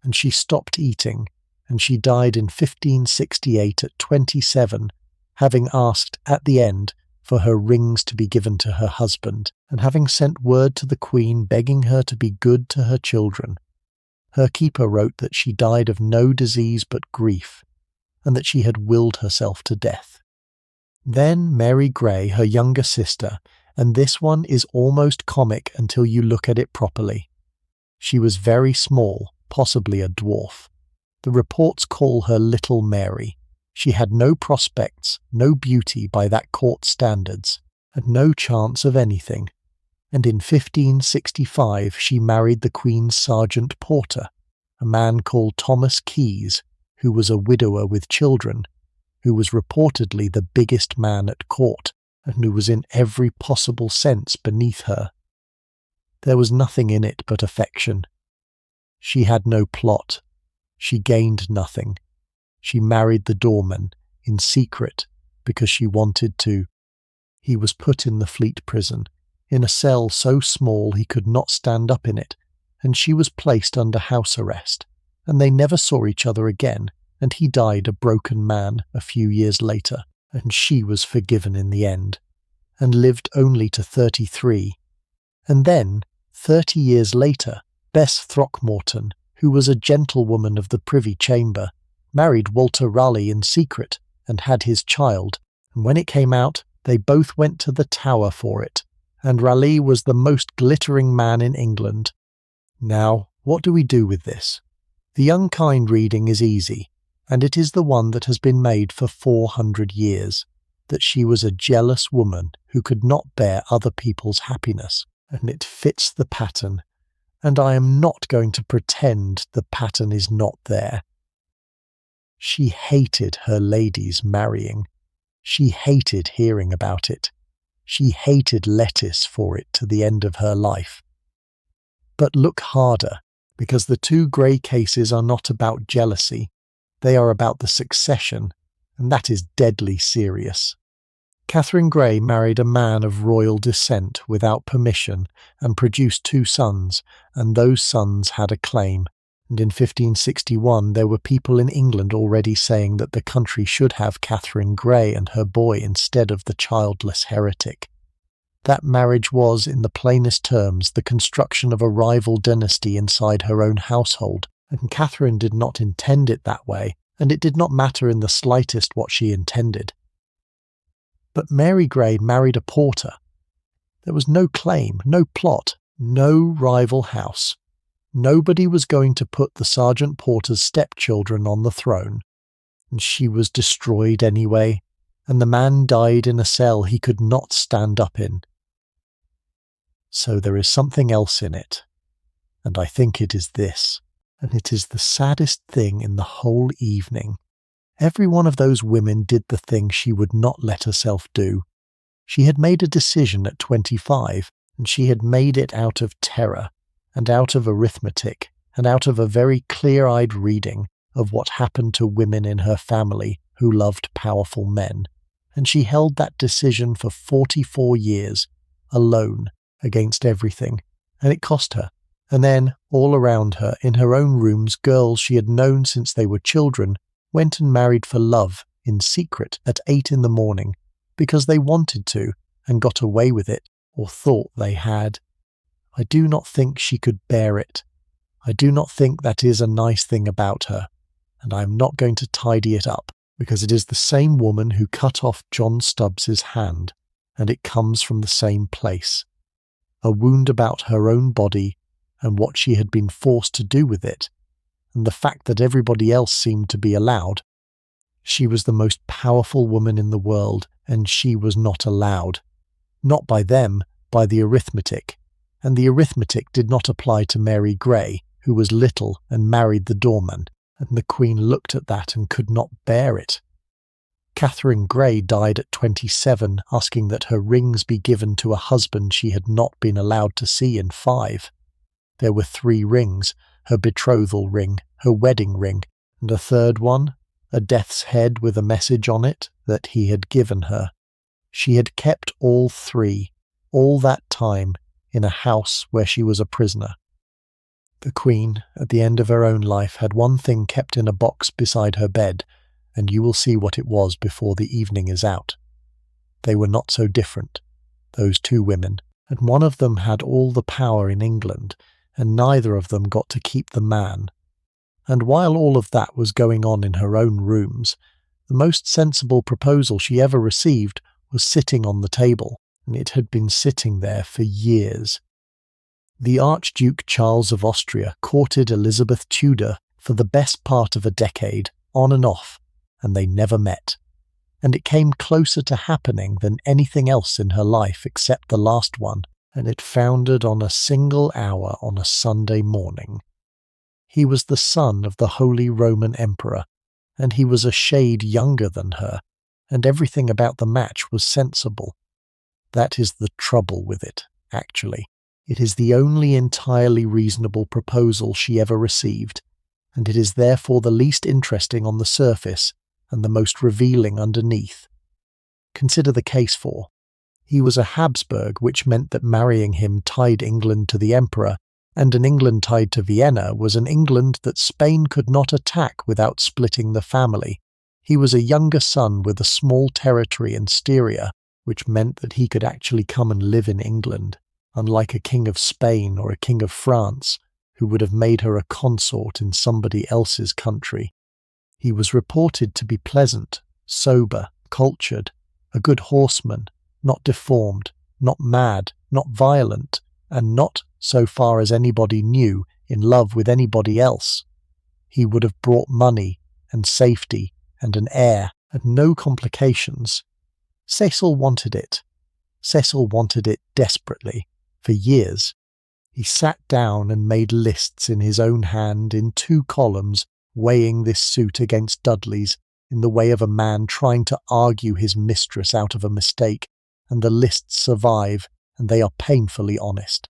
and she stopped eating, and she died in 1568 at 27, having asked at the end for her rings to be given to her husband, and having sent word to the Queen begging her to be good to her children. Her keeper wrote that she died of no disease but grief, and that she had willed herself to death. Then Mary Grey, her younger sister, and this one is almost comic until you look at it properly. She was very small, possibly a dwarf. The reports call her Little Mary. She had no prospects, no beauty by that court standards, and no chance of anything. And in 1565 she married the Queen's sergeant porter, a man called Thomas Keyes, who was a widower with children, who was reportedly the biggest man at court, and who was in every possible sense beneath her. There was nothing in it but affection. She had no plot. She gained nothing. She married the doorman, in secret, because she wanted to. He was put in the Fleet prison, in a cell so small he could not stand up in it, and she was placed under house arrest, and they never saw each other again, and he died a broken man a few years later, and she was forgiven in the end, and lived only to 33. And then, 30 years later, Bess Throckmorton, who was a gentlewoman of the Privy Chamber, married Walter Raleigh in secret, and had his child, and when it came out, they both went to the Tower for it, and Raleigh was the most glittering man in England. Now, what do we do with this? The unkind reading is easy, and it is the one that has been made for 400 years, that she was a jealous woman who could not bear other people's happiness, and it fits the pattern, and I am not going to pretend the pattern is not there. She hated her ladies marrying. She hated hearing about it. She hated lettuce for it to the end of her life. But look harder, because the two Grey cases are not about jealousy. They are about the succession, and that is deadly serious. Catherine Grey married a man of royal descent without permission and produced 2 sons, and those sons had a claim. And in 1561 there were people in England already saying that the country should have Catherine Grey and her boy instead of the childless heretic. That marriage was, in the plainest terms, the construction of a rival dynasty inside her own household, and Catherine did not intend it that way, and it did not matter in the slightest what she intended. But Mary Grey married a porter. There was no claim, no plot, no rival house. Nobody was going to put the Sergeant Porter's stepchildren on the throne, and she was destroyed anyway, and the man died in a cell he could not stand up in. So there is something else in it, and I think it is this, and it is the saddest thing in the whole evening. Every one of those women did the thing she would not let herself do. She had made a decision at 25, and she had made it out of terror, and out of arithmetic, and out of a very clear-eyed reading of what happened to women in her family who loved powerful men, and she held that decision for 44 years, alone, against everything, and it cost her, And then, all around her, in her own rooms, girls she had known since they were children went and married for love, in secret, at 8 in the morning, because they wanted to, and got away with it, or thought they had. I do not think she could bear it. I do not think that is a nice thing about her, and I am not going to tidy it up, because it is the same woman who cut off John Stubbs's hand, and it comes from the same place. A wound about her own body, and what she had been forced to do with it, and the fact that everybody else seemed to be allowed. She was the most powerful woman in the world, and she was not allowed. Not by them, by the arithmetic. And the arithmetic did not apply to Mary Grey, who was little and married the doorman, and the Queen looked at that and could not bear it. Catherine Grey died at 27, asking that her rings be given to a husband she had not been allowed to see in 5. There were 3 rings, her betrothal ring, her wedding ring, and a third one, a death's head with a message on it that he had given her. She had kept all 3, all that time, in a house where she was a prisoner. The Queen, at the end of her own life, had one thing kept in a box beside her bed, and you will see what it was before the evening is out. They were not so different, those 2 women, and one of them had all the power in England, and neither of them got to keep the man. And while all of that was going on in her own rooms, the most sensible proposal she ever received was sitting on the table, and it had been sitting there for years. The Archduke Charles of Austria courted Elizabeth Tudor for the best part of a decade, on and off, and they never met. And it came closer to happening than anything else in her life except the last one, and it foundered on a single hour on a Sunday morning. He was the son of the Holy Roman Emperor, and he was a shade younger than her, and everything about the match was sensible. That is the trouble with it, actually. It is the only entirely reasonable proposal she ever received, and it is therefore the least interesting on the surface and the most revealing underneath. Consider the case for. He was a Habsburg, which meant that marrying him tied England to the Emperor, and an England tied to Vienna was an England that Spain could not attack without splitting the family. He was a younger son with a small territory in Styria, which meant that he could actually come and live in England, unlike a king of Spain or a king of France, who would have made her a consort in somebody else's country. He was reported to be pleasant, sober, cultured, a good horseman, not deformed, not mad, not violent, and not, so far as anybody knew, in love with anybody else. He would have brought money and safety and an heir and no complications. Cecil wanted it. Cecil wanted it desperately, for years. He sat down and made lists in his own hand in 2 columns, weighing this suit against Dudley's in the way of a man trying to argue his mistress out of a mistake, and the lists survive, and they are painfully honest.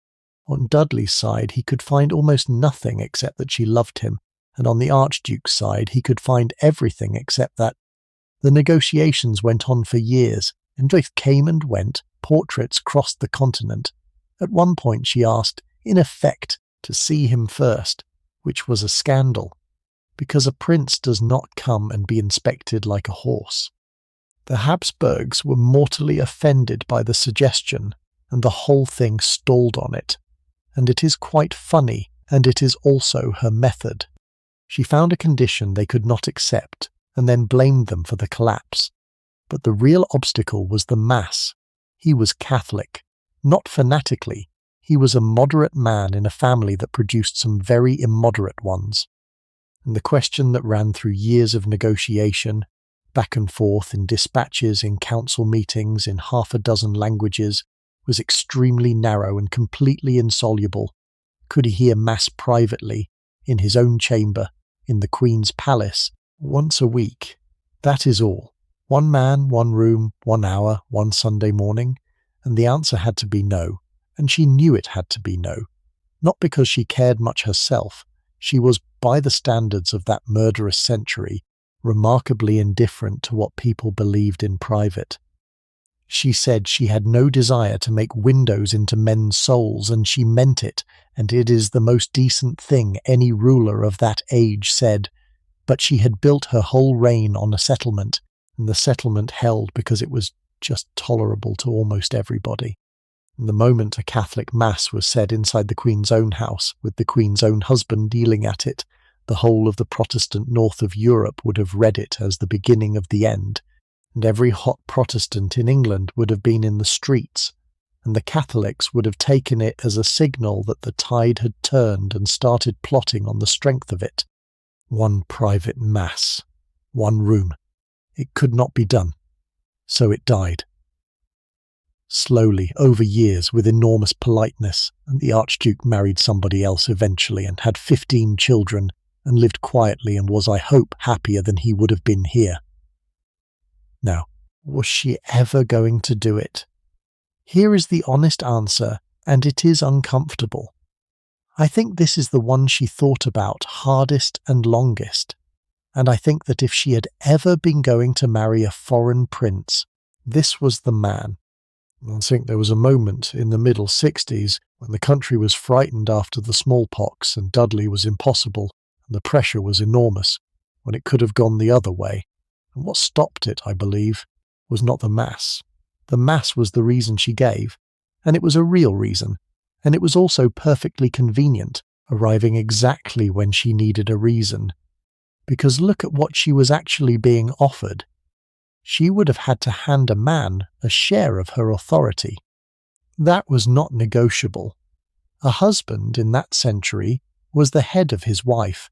On Dudley's side he could find almost nothing except that she loved him, and on the Archduke's side he could find everything except that. The negotiations went on for years, and both came and went, portraits crossed the continent. At one point she asked, in effect, to see him first, which was a scandal, because a prince does not come and be inspected like a horse. The Habsburgs were mortally offended by the suggestion, and the whole thing stalled on it. And it is quite funny, and it is also her method. She found a condition they could not accept, and then blamed them for the collapse. But the real obstacle was the mass. He was Catholic. Not fanatically. He was a moderate man in a family that produced some very immoderate ones. And the question that ran through years of negotiation, back and forth in dispatches, in council meetings, in 6 languages, was extremely narrow and completely insoluble. Could he hear Mass privately, in his own chamber, in the Queen's palace, once a week? That is all. 1 man, 1 room, 1 hour, 1 Sunday morning, and the answer had to be no, and she knew it had to be no. Not because she cared much herself. She was, by the standards of that murderous century, remarkably indifferent to what people believed in private. She said she had no desire to make windows into men's souls, and she meant it, and it is the most decent thing any ruler of that age said. But she had built her whole reign on a settlement, and the settlement held because it was just tolerable to almost everybody. And the moment a Catholic Mass was said inside the Queen's own house, with the Queen's own husband kneeling at it, the whole of the Protestant north of Europe would have read it as the beginning of the end, and every hot Protestant in England would have been in the streets, and the Catholics would have taken it as a signal that the tide had turned and started plotting on the strength of it. One private Mass, one room. It could not be done. So it died. Slowly, over years, with enormous politeness, and the Archduke married somebody else eventually and had 15 children and lived quietly and was, I hope, happier than he would have been here. Now, was she ever going to do it? Here is the honest answer, and it is uncomfortable. I think this is the one she thought about hardest and longest, and I think that if she had ever been going to marry a foreign prince, this was the man. I think there was a moment in the middle 60s when the country was frightened after the smallpox and Dudley was impossible, and the pressure was enormous, when it could have gone the other way. And what stopped it, I believe, was not the Mass. The Mass was the reason she gave, and it was a real reason, and it was also perfectly convenient, arriving exactly when she needed a reason. Because look at what she was actually being offered. She would have had to hand a man a share of her authority. That was not negotiable. A husband in that century was the head of his wife,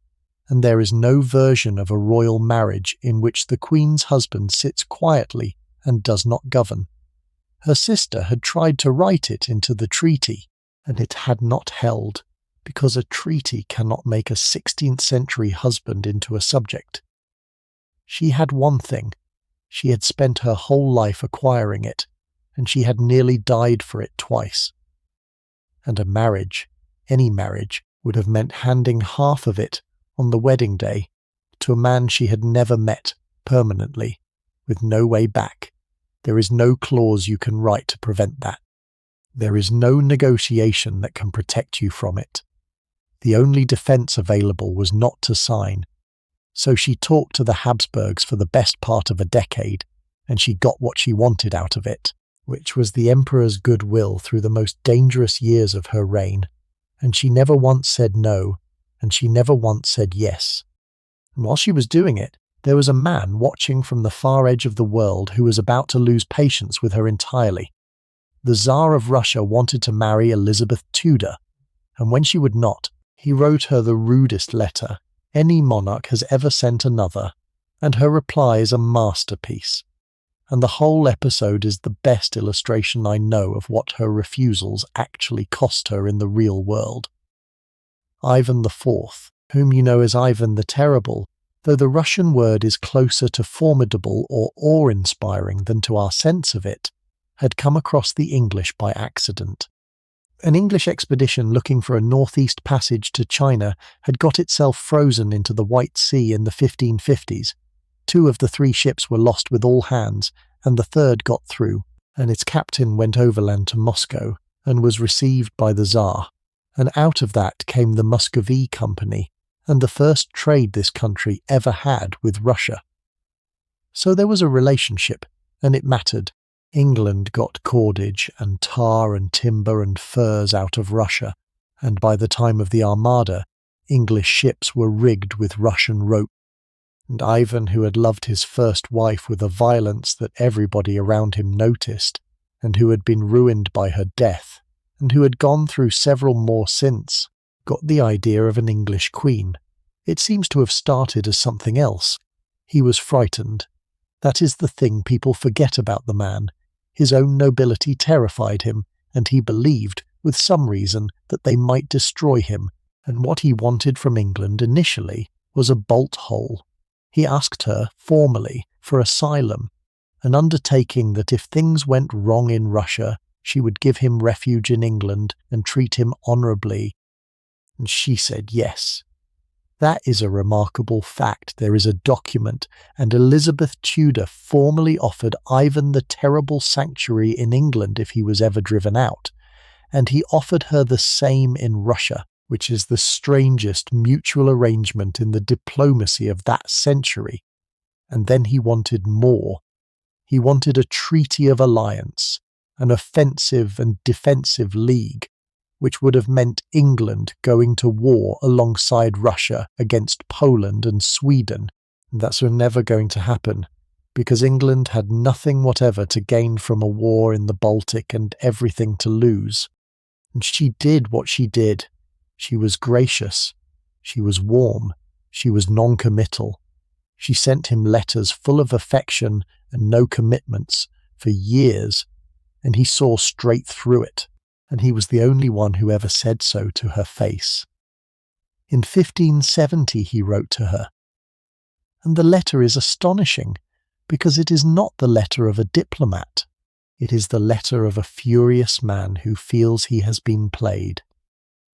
and there is no version of a royal marriage in which the Queen's husband sits quietly and does not govern. Her sister had tried to write it into the treaty, and it had not held, because a treaty cannot make a 16th century husband into a subject. She had one thing. She had spent her whole life acquiring it, and she had nearly died for it twice. And a marriage, any marriage, would have meant handing half of it on the wedding day to a man she had never met permanently, with no way back. There is no clause you can write to prevent that. There is no negotiation that can protect you from it. The only defence available was not to sign. So she talked to the Habsburgs for the best part of a decade, and she got what she wanted out of it, which was the Emperor's goodwill through the most dangerous years of her reign, and she never once said no, and she never once said yes. And while she was doing it, there was a man watching from the far edge of the world who was about to lose patience with her entirely. The Tsar of Russia wanted to marry Elizabeth Tudor, and when she would not, he wrote her the rudest letter any monarch has ever sent another, and her reply is a masterpiece. And the whole episode is the best illustration I know of what her refusals actually cost her in the real world. Ivan IV, whom you know as Ivan the Terrible, though the Russian word is closer to formidable or awe-inspiring than to our sense of it, had come across the English by accident. An English expedition looking for a northeast passage to China had got itself frozen into the White Sea in the 1550s. 2 of the 3 ships were lost with all hands, and the third got through, and its captain went overland to Moscow and was received by the Tsar. And out of that came the Muscovy Company, and the first trade this country ever had with Russia. So there was a relationship, and it mattered. England got cordage and tar and timber and furs out of Russia, and by the time of the Armada, English ships were rigged with Russian rope. And Ivan, who had loved his first wife with a violence that everybody around him noticed, and who had been ruined by her death, and who had gone through several more since, got the idea of an English queen. It seems to have started as something else. He was frightened. That is the thing people forget about the man. His own nobility terrified him, and he believed, with some reason, that they might destroy him, and what he wanted from England initially was a bolt hole. He asked her, formally, for asylum, an undertaking that if things went wrong in Russia, she would give him refuge in England and treat him honourably. And she said yes. That is a remarkable fact. There is a document, and Elizabeth Tudor formally offered Ivan the Terrible sanctuary in England if he was ever driven out, and he offered her the same in Russia, which is the strangest mutual arrangement in the diplomacy of that century. And then he wanted more. He wanted a treaty of alliance, an offensive and defensive league, which would have meant England going to war alongside Russia against Poland and Sweden. That's never going to happen, because England had nothing whatever to gain from a war in the Baltic and everything to lose. And she did what she did. She was gracious. She was warm. She was non-committal. She sent him letters full of affection and no commitments for years, and he saw straight through it. And he was the only one who ever said so to her face. In 1570 he wrote to her. And the letter is astonishing, because it is not the letter of a diplomat. It is the letter of a furious man who feels he has been played.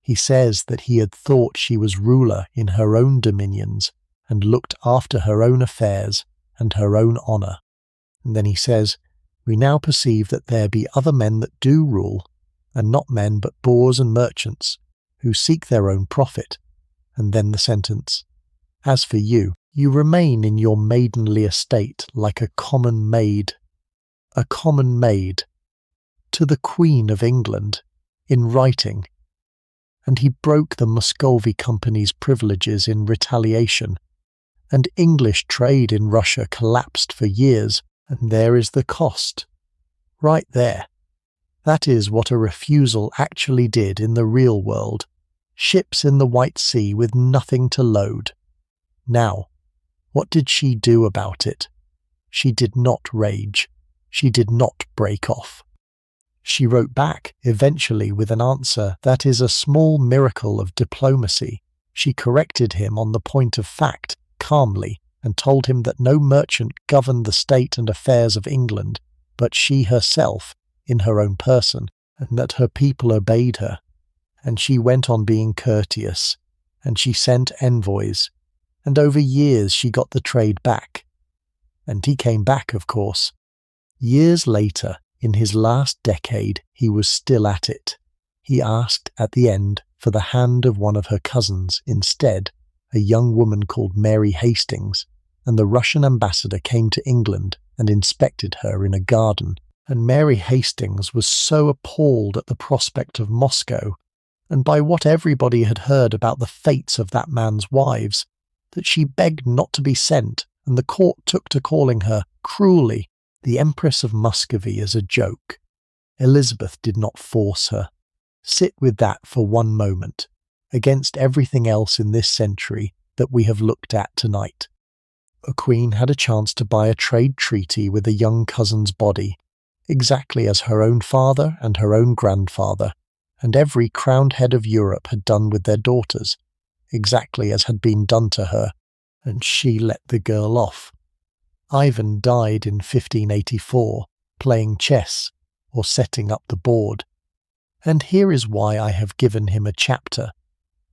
He says that he had thought she was ruler in her own dominions and looked after her own affairs and her own honour. And then he says, "We now perceive that there be other men that do rule, and not men but boors and merchants, who seek their own profit." And then the sentence, "As for you, you remain in your maidenly estate like a common maid to the Queen of England, in writing." And he broke the Muscovy Company's privileges in retaliation, and English trade in Russia collapsed for years, and there is the cost. Right there. That is what a refusal actually did in the real world. Ships in the White Sea with nothing to load. Now, what did she do about it? She did not rage. She did not break off. She wrote back, eventually, with an answer that is a small miracle of diplomacy. She corrected him on the point of fact, calmly, and told him that no merchant governed the state and affairs of England, but she herself, in her own person, and that her people obeyed her. And she went on being courteous, and she sent envoys, and over years she got the trade back. And he came back, of course. Years later, in his last decade, he was still at it. He asked at the end for the hand of one of her cousins instead, a young woman called Mary Hastings, and the Russian ambassador came to England and inspected her in a garden. And Mary Hastings was so appalled at the prospect of Moscow, and by what everybody had heard about the fates of that man's wives, that she begged not to be sent, and the court took to calling her, cruelly, the Empress of Muscovy as a joke. Elizabeth did not force her. Sit with that for one moment, against everything else in this century that we have looked at tonight. A queen had a chance to buy a trade treaty with a young cousin's body, exactly as her own father and her own grandfather, and every crowned head of Europe had done with their daughters, exactly as had been done to her, and she let the girl off. Ivan died in 1584, playing chess, or setting up the board. And here is why I have given him a chapter,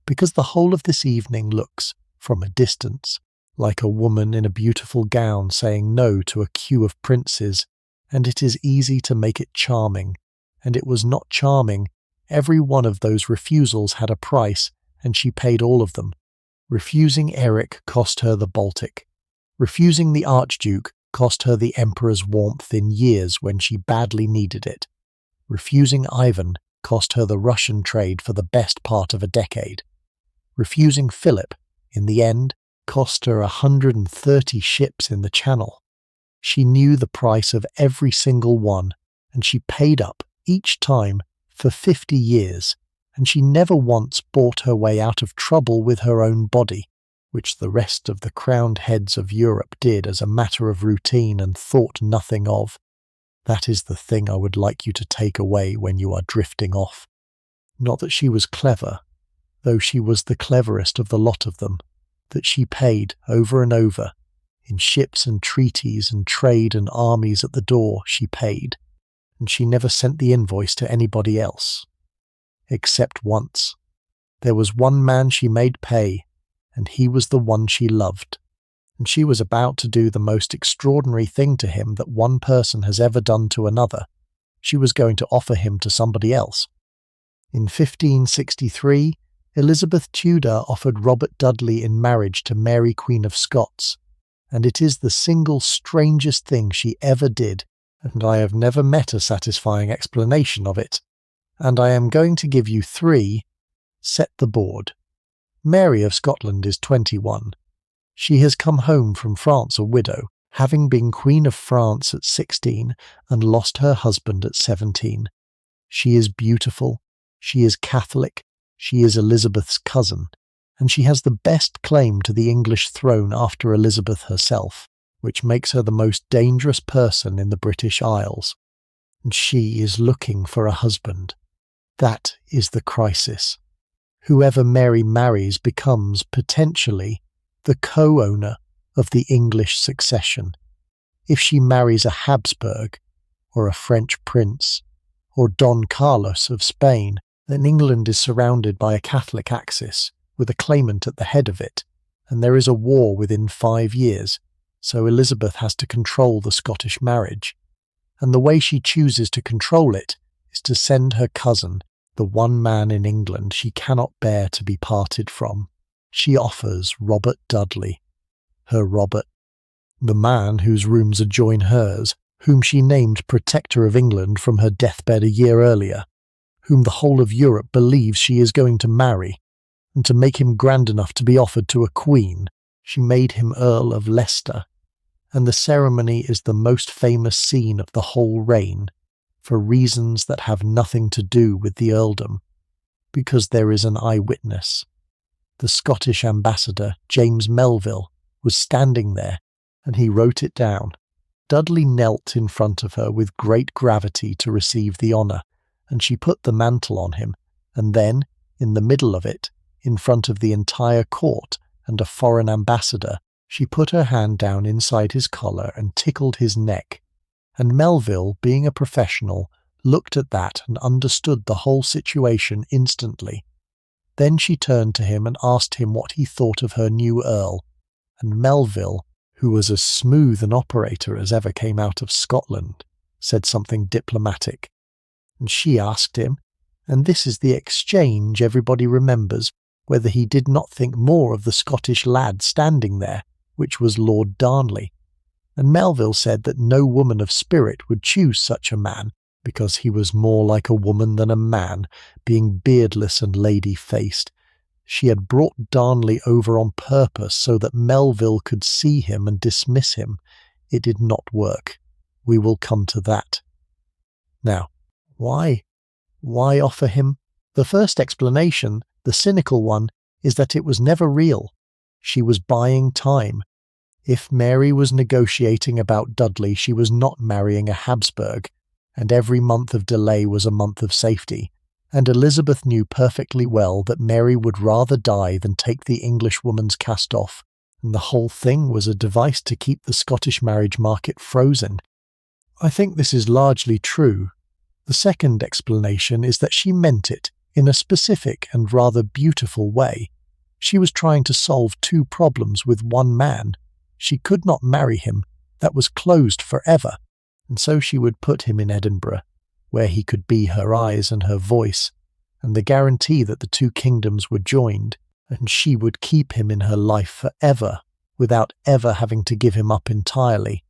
because the whole of this evening looks, from a distance, like a woman in a beautiful gown saying no to a queue of princes, and it is easy to make it charming, and it was not charming. Every one of those refusals had a price, and she paid all of them. Refusing Eric cost her the Baltic. Refusing the Archduke cost her the Emperor's warmth in years when she badly needed it. Refusing Ivan cost her the Russian trade for the best part of a decade. Refusing Philip, in the end, cost her 130 ships in the Channel. She knew the price of every single one, and she paid up each time for 50 years, and she never once bought her way out of trouble with her own body, which the rest of the crowned heads of Europe did as a matter of routine and thought nothing of. That is the thing I would like you to take away when you are drifting off. Not that she was clever, though she was the cleverest of the lot of them, that she paid over and over, in ships and treaties and trade and armies at the door she paid, and she never sent the invoice to anybody else. Except once. There was one man she made pay, and he was the one she loved. And she was about to do the most extraordinary thing to him that one person has ever done to another. She was going to offer him to somebody else. In 1563, Elizabeth Tudor offered Robert Dudley in marriage to Mary, Queen of Scots, and it is the single strangest thing she ever did, and I have never met a satisfying explanation of it. And I am going to give you 3. Set the board. Mary of Scotland is 21. She has come home from France a widow, having been Queen of France at 16 and lost her husband at 17. She is beautiful, she is Catholic, she is Elizabeth's cousin, and she has the best claim to the English throne after Elizabeth herself, which makes her the most dangerous person in the British Isles. And she is looking for a husband. That is the crisis. Whoever Mary marries becomes, potentially, the co-owner of the English succession. If she marries a Habsburg, or a French prince, or Don Carlos of Spain, then England is surrounded by a Catholic axis, with a claimant at the head of it, and there is a war within 5 years, so Elizabeth has to control the Scottish marriage. And the way she chooses to control it is to send her cousin, the one man in England she cannot bear to be parted from. She offers Robert Dudley, her Robert, the man whose rooms adjoin hers, whom she named Protector of England from her deathbed a year earlier, whom the whole of Europe believes she is going to marry, and to make him grand enough to be offered to a queen, she made him Earl of Leicester, and the ceremony is the most famous scene of the whole reign, for reasons that have nothing to do with the earldom, because there is an eyewitness. The Scottish ambassador, James Melville, was standing there, and he wrote it down. Dudley knelt in front of her with great gravity to receive the honour, and she put the mantle on him, and then, in the middle of it, in front of the entire court and a foreign ambassador, she put her hand down inside his collar and tickled his neck. And Melville, being a professional, looked at that and understood the whole situation instantly. Then she turned to him and asked him what he thought of her new earl, and Melville, who was as smooth an operator as ever came out of Scotland, said something diplomatic. And she asked him, and this is the exchange everybody remembers, whether he did not think more of the Scottish lad standing there, which was Lord Darnley. And Melville said that no woman of spirit would choose such a man, because he was more like a woman than a man, being beardless and lady-faced. She had brought Darnley over on purpose so that Melville could see him and dismiss him. It did not work. We will come to that. Now, why? Why offer him? The first explanation, the cynical one, is that it was never real. She was buying time. If Mary was negotiating about Dudley, she was not marrying a Habsburg, and every month of delay was a month of safety, and Elizabeth knew perfectly well that Mary would rather die than take the Englishwoman's cast off, and the whole thing was a device to keep the Scottish marriage market frozen. I think this is largely true. The second explanation is that she meant it in a specific and rather beautiful way. She was trying to solve 2 problems with one man. She could not marry him, that was closed forever, and so she would put him in Edinburgh, where he could be her eyes and her voice, and the guarantee that the 2 kingdoms were joined, and she would keep him in her life forever, without ever having to give him up entirely.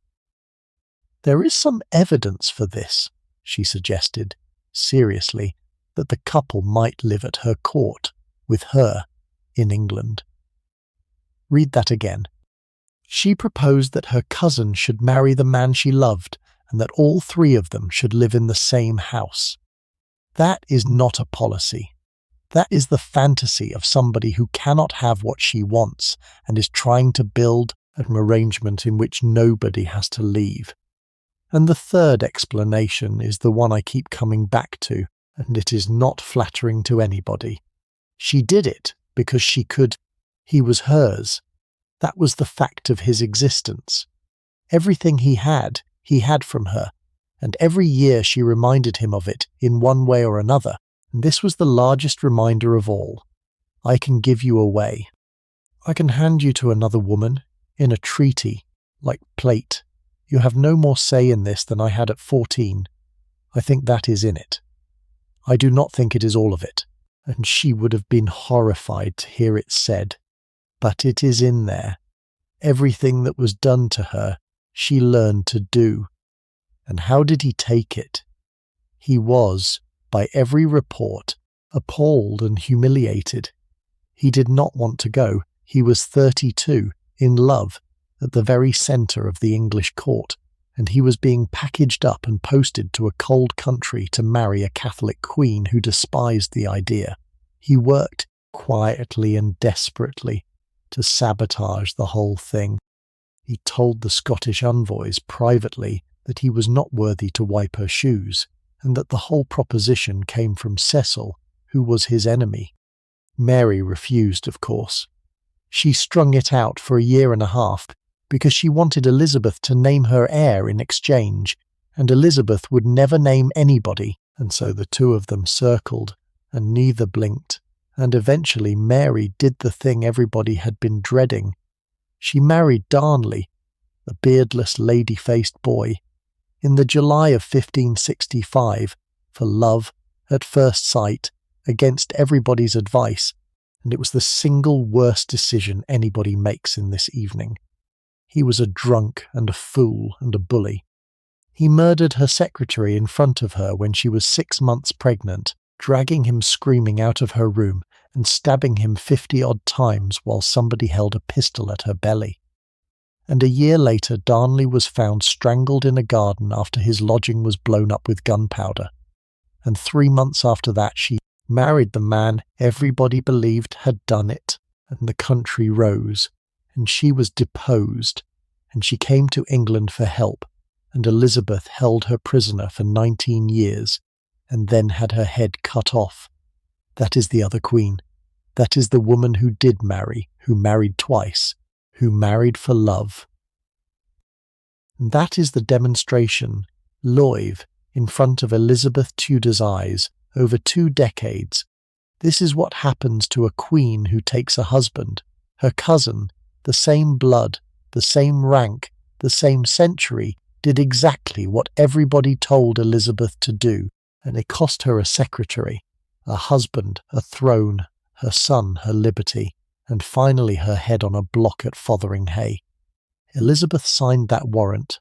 There is some evidence for this, she suggested, seriously, that the couple might live at her court, with her, in England. Read that again. She proposed that her cousin should marry the man she loved, and that all 3 of them should live in the same house. That is not a policy. That is the fantasy of somebody who cannot have what she wants and is trying to build an arrangement in which nobody has to leave. And the third explanation is the one I keep coming back to, and it is not flattering to anybody. She did it because she could. He was hers. That was the fact of his existence. Everything he had from her, and every year she reminded him of it in one way or another, and this was the largest reminder of all. I can give you away. I can hand you to another woman, in a treaty, like plate. You have no more say in this than I had at 14. I think that is in it. I do not think it is all of it, and she would have been horrified to hear it said. But it is in there. Everything that was done to her, she learned to do. And how did he take it? He was, by every report, appalled and humiliated. He did not want to go. He was 32, in love, at the very centre of the English court, and he was being packaged up and posted to a cold country to marry a Catholic queen who despised the idea. He worked quietly and desperately to sabotage the whole thing. He told the Scottish envoys privately that he was not worthy to wipe her shoes, and that the whole proposition came from Cecil, who was his enemy. Mary refused, of course. She strung it out for a year and a half because she wanted Elizabeth to name her heir in exchange, and Elizabeth would never name anybody, and so the two of them circled, and neither blinked, and eventually Mary did the thing everybody had been dreading. She married Darnley, the beardless, lady-faced boy, in the July of 1565, for love, at first sight, against everybody's advice, and it was the single worst decision anybody makes in this evening. He was a drunk and a fool and a bully. He murdered her secretary in front of her when she was 6 months pregnant, dragging him screaming out of her room and stabbing him 50-odd times while somebody held a pistol at her belly. And a year later Darnley was found strangled in a garden after his lodging was blown up with gunpowder. And 3 months after that she married the man everybody believed had done it, and the country rose, and she was deposed, and she came to England for help, and Elizabeth held her prisoner for 19 years, and then had her head cut off. That is the other queen. That is the woman who did marry, who married twice, who married for love. And that is the demonstration, live, in front of Elizabeth Tudor's eyes, over 2 decades. This is what happens to a queen who takes a husband, her cousin, the same blood, the same rank, the same century, did exactly what everybody told Elizabeth to do, and it cost her a secretary, a husband, a throne, her son, her liberty, and finally her head on a block at Fotheringhay. Elizabeth signed that warrant,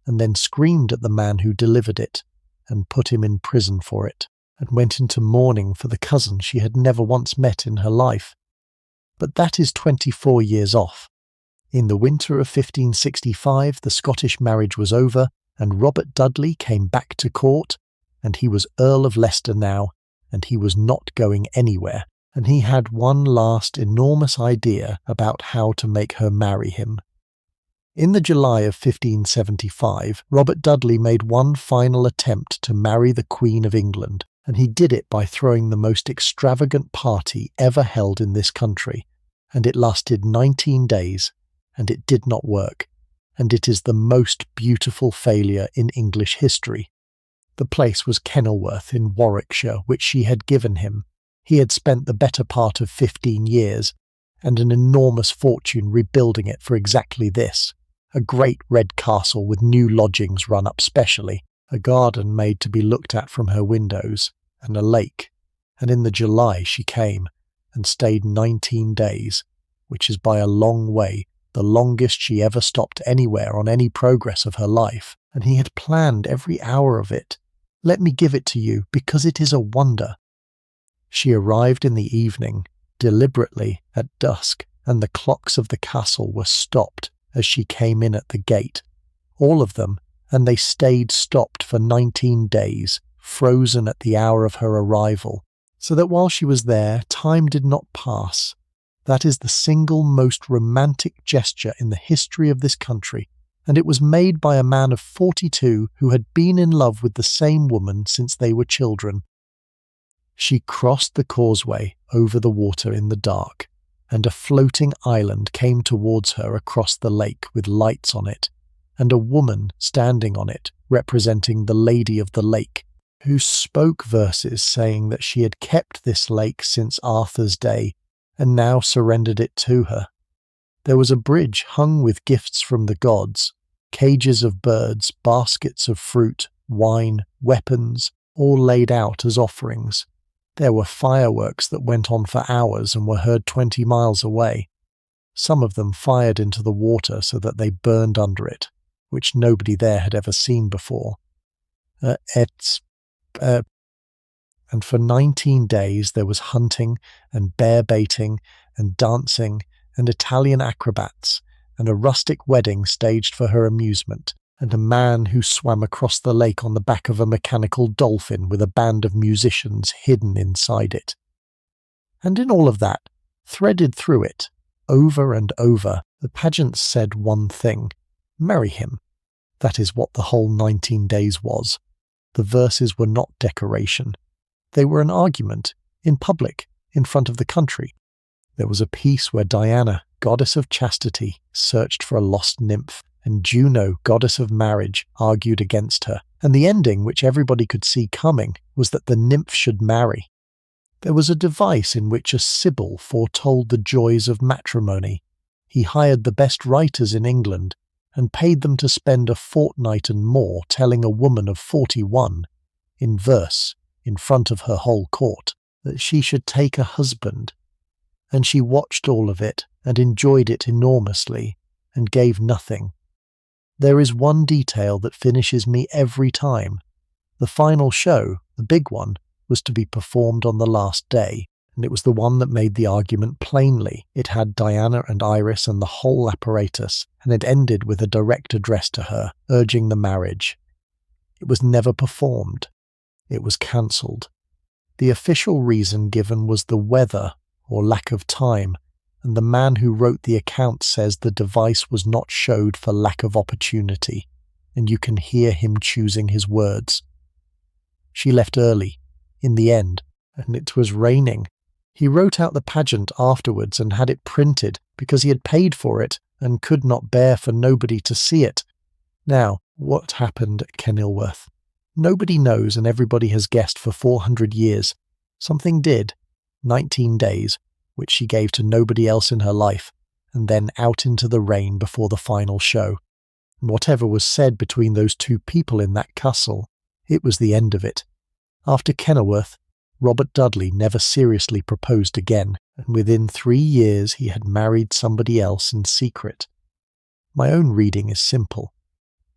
and then screamed at the man who delivered it, and put him in prison for it, and went into mourning for the cousin she had never once met in her life. But that is 24 years off. In the winter of 1565 the Scottish marriage was over, and Robert Dudley came back to court, and he was Earl of Leicester now, and he was not going anywhere, and he had one last enormous idea about how to make her marry him. In the July of 1575, Robert Dudley made one final attempt to marry the Queen of England, and he did it by throwing the most extravagant party ever held in this country, and it lasted 19 days, and it did not work, and it is the most beautiful failure in English history. The place was Kenilworth in Warwickshire, which she had given him. He had spent the better part of 15 years, and an enormous fortune rebuilding it for exactly this. A great red castle with new lodgings run up specially, a garden made to be looked at from her windows, and a lake. And in the July she came, and stayed 19 days, which is by a long way the longest she ever stopped anywhere on any progress of her life, and he had planned every hour of it. Let me give it to you, because it is a wonder. She arrived in the evening, deliberately, at dusk, and the clocks of the castle were stopped as she came in at the gate. All of them, and they stayed stopped for 19 days, frozen at the hour of her arrival, so that while she was there, time did not pass. That is the single most romantic gesture in the history of this country, and it was made by a man of 42 who had been in love with the same woman since they were children. She crossed the causeway over the water in the dark, and a floating island came towards her across the lake with lights on it, and a woman standing on it representing the Lady of the Lake, who spoke verses saying that she had kept this lake since Arthur's day, and now surrendered it to her, There was a bridge hung with gifts from the gods, cages of birds, baskets of fruit, wine, weapons, all laid out as offerings. There were fireworks that went on for hours and were heard 20 miles away. Some of them fired into the water so that they burned under it, which nobody there had ever seen before. And for 19 days there was hunting and bear baiting and dancing and Italian acrobats and a rustic wedding staged for her amusement and a man who swam across the lake on the back of a mechanical dolphin with a band of musicians hidden inside it. And in all of that, threaded through it, over and over, the pageant said one thing: marry him. That is what the whole 19 days was. The verses were not decoration. They were an argument, in public, in front of the country. There was a piece where Diana, goddess of chastity, searched for a lost nymph, and Juno, goddess of marriage, argued against her, and the ending, which everybody could see coming, was that the nymph should marry. There was a device in which a sibyl foretold the joys of matrimony. He hired the best writers in England, and paid them to spend a fortnight and more telling a woman of 41, in verse, in front of her whole court, that she should take a husband. And she watched all of it, and enjoyed it enormously, and gave nothing. There is one detail that finishes me every time. The final show, the big one, was to be performed on the last day, and it was the one that made the argument plainly. It had Diana and Iris and the whole apparatus, and it ended with a direct address to her, urging the marriage. It was never performed. It was cancelled. The official reason given was the weather, or lack of time, and the man who wrote the account says the device was not showed for lack of opportunity, and you can hear him choosing his words. She left early, in the end, and it was raining. He wrote out the pageant afterwards and had it printed because he had paid for it and could not bear for nobody to see it. Now, what happened at Kenilworth? Nobody knows, and everybody has guessed for 400 years. Something did, 19 days, which she gave to nobody else in her life, and then out into the rain before the final show. And whatever was said between those two people in that castle, it was the end of it. After Kenilworth, Robert Dudley never seriously proposed again, and within 3 years he had married somebody else in secret. My own reading is simple.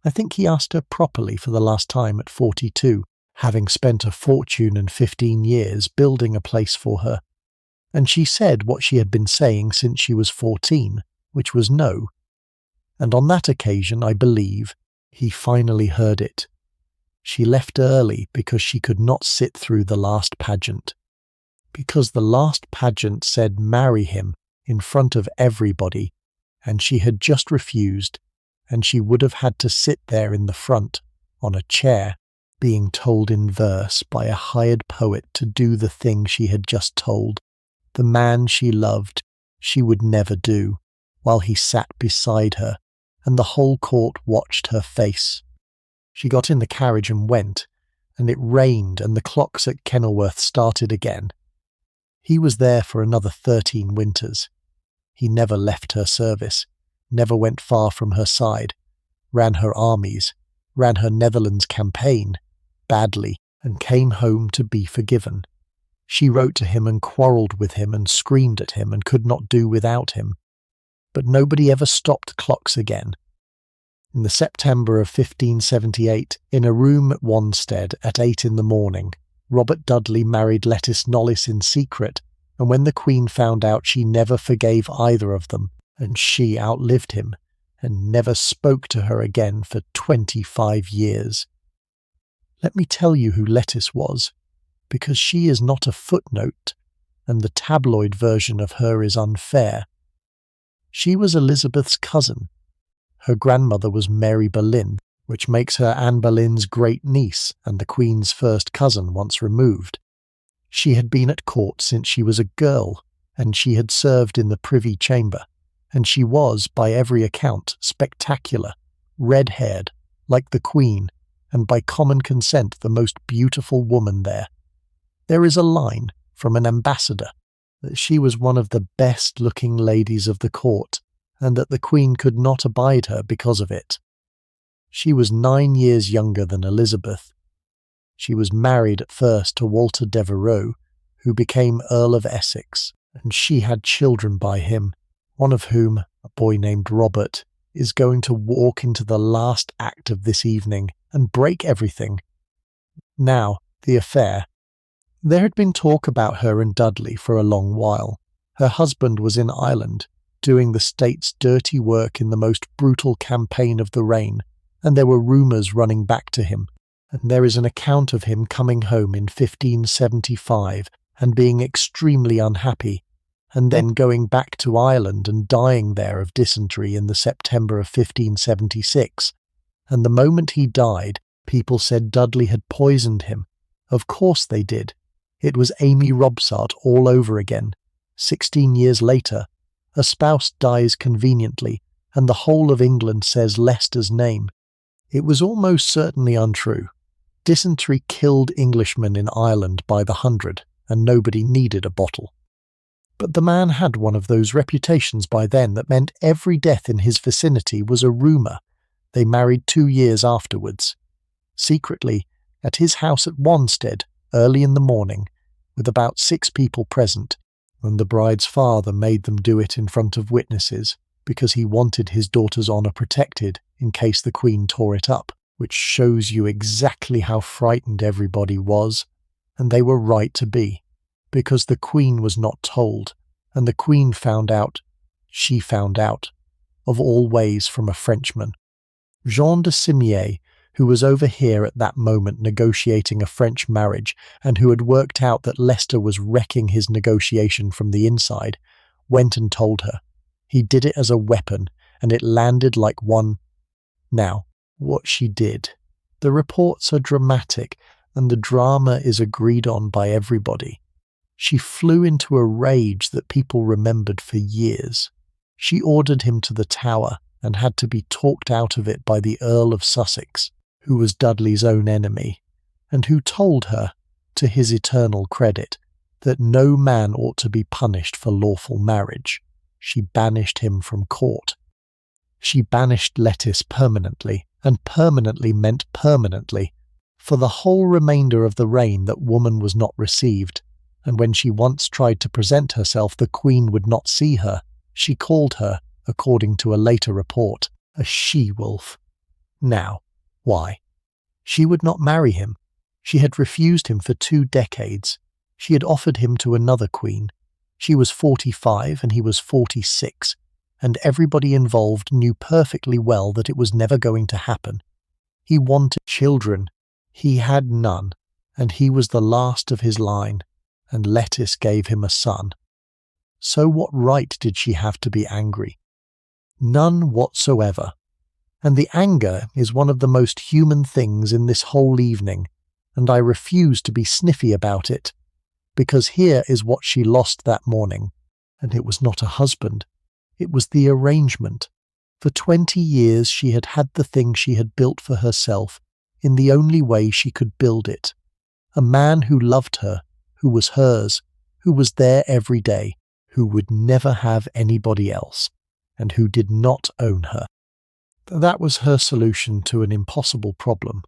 I think he asked her properly for the last time at 42, having spent a fortune and 15 years building a place for her. And she said what she had been saying since she was 14, which was no. And on that occasion, I believe, he finally heard it. She left early because she could not sit through the last pageant. Because the last pageant said marry him in front of everybody, and she had just refused, and she would have had to sit there in the front, on a chair, being told in verse by a hired poet to do the thing she had just told. The man she loved, she would never do, while he sat beside her, and the whole court watched her face. She got in the carriage and went, and it rained, and the clocks at Kenilworth started again. He was there for another 13 winters. He never left her service, never went far from her side, ran her armies, ran her Netherlands campaign, badly, and came home to be forgiven. She wrote to him and quarrelled with him and screamed at him and could not do without him. But nobody ever stopped clocks again. In the September of 1578, in a room at Wanstead at 8 in the morning, Robert Dudley married Lettice Knollys in secret, and when the Queen found out, she never forgave either of them, and she outlived him, and never spoke to her again for 25 years. Let me tell you who Lettice was, because she is not a footnote, and the tabloid version of her is unfair. She was Elizabeth's cousin. Her grandmother was Mary Boleyn, which makes her Anne Boleyn's great niece and the Queen's first cousin once removed. She had been at court since she was a girl, and she had served in the Privy Chamber, and she was, by every account, spectacular, red-haired, like the Queen, and by common consent the most beautiful woman there. There is a line from an ambassador that she was one of the best-looking ladies of the court, and that the Queen could not abide her because of it. She was 9 years younger than Elizabeth. She was married at first to Walter Devereux, who became Earl of Essex, and she had children by him, one of whom, a boy named Robert, is going to walk into the last act of this evening and break everything. Now, the affair. There had been talk about her and Dudley for a long while. Her husband was in Ireland, doing the state's dirty work in the most brutal campaign of the reign, and there were rumours running back to him, and there is an account of him coming home in 1575 and being extremely unhappy, and then going back to Ireland and dying there of dysentery in the September of 1576. And the moment he died, people said Dudley had poisoned him. Of course they did. It was Amy Robsart all over again. 16 years later, a spouse dies conveniently, and the whole of England says Leicester's name. It was almost certainly untrue. Dysentery killed Englishmen in Ireland by the 100, and nobody needed a bottle. But the man had one of those reputations by then that meant every death in his vicinity was a rumour. They married 2 years afterwards. Secretly, at his house at Wanstead, early in the morning, with about 6 people present, and the bride's father made them do it in front of witnesses, because he wanted his daughter's honour protected in case the Queen tore it up, which shows you exactly how frightened everybody was, and they were right to be, because the Queen was not told, and the Queen found out, she found out, of all ways from a Frenchman. Jean de Simier, who was over here at that moment negotiating a French marriage, and who had worked out that Leicester was wrecking his negotiation from the inside, went and told her. He did it as a weapon, and it landed like one. Now, what she did. The reports are dramatic, and the drama is agreed on by everybody. She flew into a rage that people remembered for years. She ordered him to the Tower and had to be talked out of it by the Earl of Sussex, who was Dudley's own enemy, and who told her, to his eternal credit, that no man ought to be punished for lawful marriage. She banished him from court. She banished Lettice permanently, and permanently meant permanently. For the whole remainder of the reign that woman was not received, and when she once tried to present herself the Queen would not see her. She called her, according to a later report, a she-wolf. Now, why? She would not marry him. She had refused him for 2 decades. She had offered him to another queen. She was 45 and he was 46, and everybody involved knew perfectly well that it was never going to happen. He wanted children. He had none, and he was the last of his line, and Lettice gave him a son. So what right did she have to be angry? None whatsoever. And the anger is one of the most human things in this whole evening, and I refuse to be sniffy about it, because here is what she lost that morning, and it was not a husband. It was the arrangement. For 20 years she had had the thing she had built for herself in the only way she could build it. A man who loved her, who was hers, who was there every day, who would never have anybody else, and who did not own her. That was her solution to an impossible problem.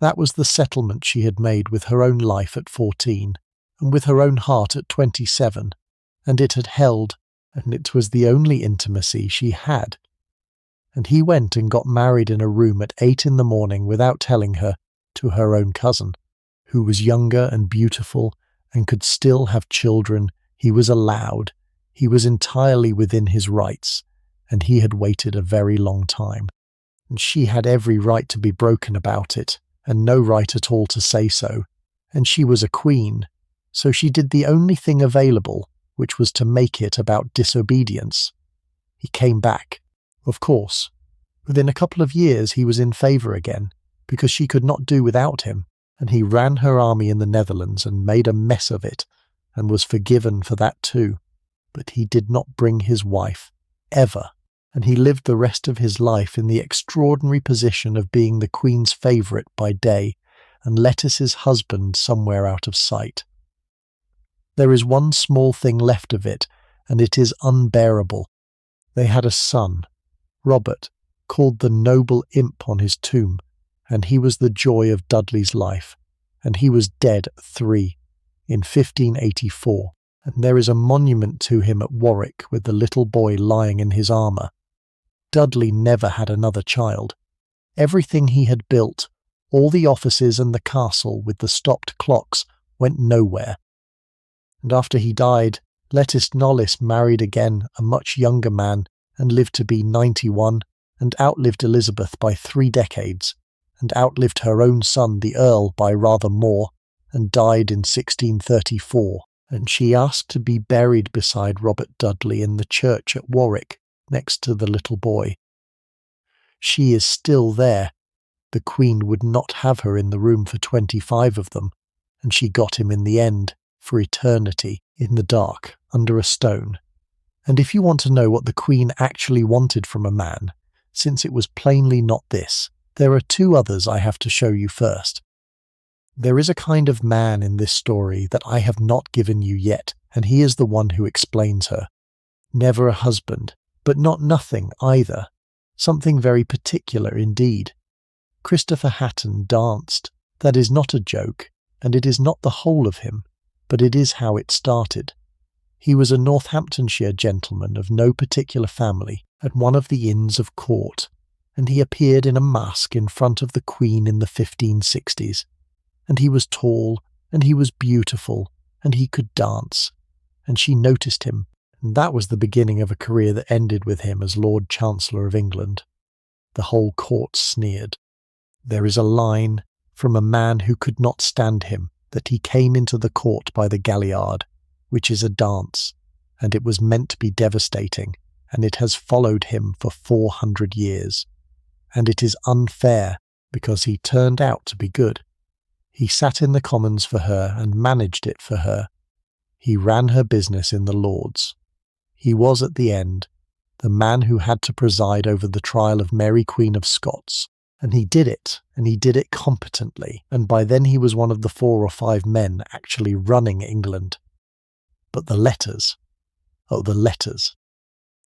That was the settlement she had made with her own life at 14, and with her own heart at 27, and it had held, and it was the only intimacy she had. And he went and got married in a room at 8 in the morning without telling her, to her own cousin, who was younger and beautiful and could still have children. He was allowed. He was entirely within his rights, and he had waited a very long time. And she had every right to be broken about it, and no right at all to say so. And she was a queen, so she did the only thing available, which was to make it about disobedience. He came back. Of course, within a couple of years he was in favour again, because she could not do without him, and he ran her army in the Netherlands and made a mess of it, and was forgiven for that too. But he did not bring his wife, ever, and he lived the rest of his life in the extraordinary position of being the Queen's favourite by day, and Lettice's husband somewhere out of sight. There is one small thing left of it, and it is unbearable. They had a son, Robert, called the Noble Imp on his tomb, and he was the joy of Dudley's life, and he was dead at 3 in 1584, and there is a monument to him at Warwick with the little boy lying in his armour. Dudley never had another child. Everything he had built, all the offices and the castle with the stopped clocks, went nowhere. And after he died, Lettice Knollys married again a much younger man and lived to be 91, and outlived Elizabeth by 3 decades, and outlived her own son the Earl by rather more, and died in 1634, and she asked to be buried beside Robert Dudley in the church at Warwick, next to the little boy. She is still there. The Queen would not have her in the room for 25 of them, and she got him in the end, for eternity, in the dark, under a stone. And if you want to know what the Queen actually wanted from a man, since it was plainly not this, there are 2 others I have to show you first. There is a kind of man in this story that I have not given you yet, and he is the one who explains her. Never a husband, but not nothing either. Something very particular indeed. Christopher Hatton danced. That is not a joke, and it is not the whole of him, but it is how it started. He was a Northamptonshire gentleman of no particular family at one of the Inns of Court, and he appeared in a mask in front of the Queen in the 1560s. And he was tall, and he was beautiful, and he could dance, and she noticed him, and that was the beginning of a career that ended with him as Lord Chancellor of England. The whole court sneered. There is a line from a man who could not stand him that he came into the court by the galliard, which is a dance, and it was meant to be devastating, and it has followed him for 400 years. And it is unfair, because he turned out to be good. He sat in the Commons for her and managed it for her. He ran her business in the Lords. He was at the end the man who had to preside over the trial of Mary Queen of Scots, and he did it competently, and by then he was one of the 4 or 5 men actually running England. But the letters. Oh, the letters.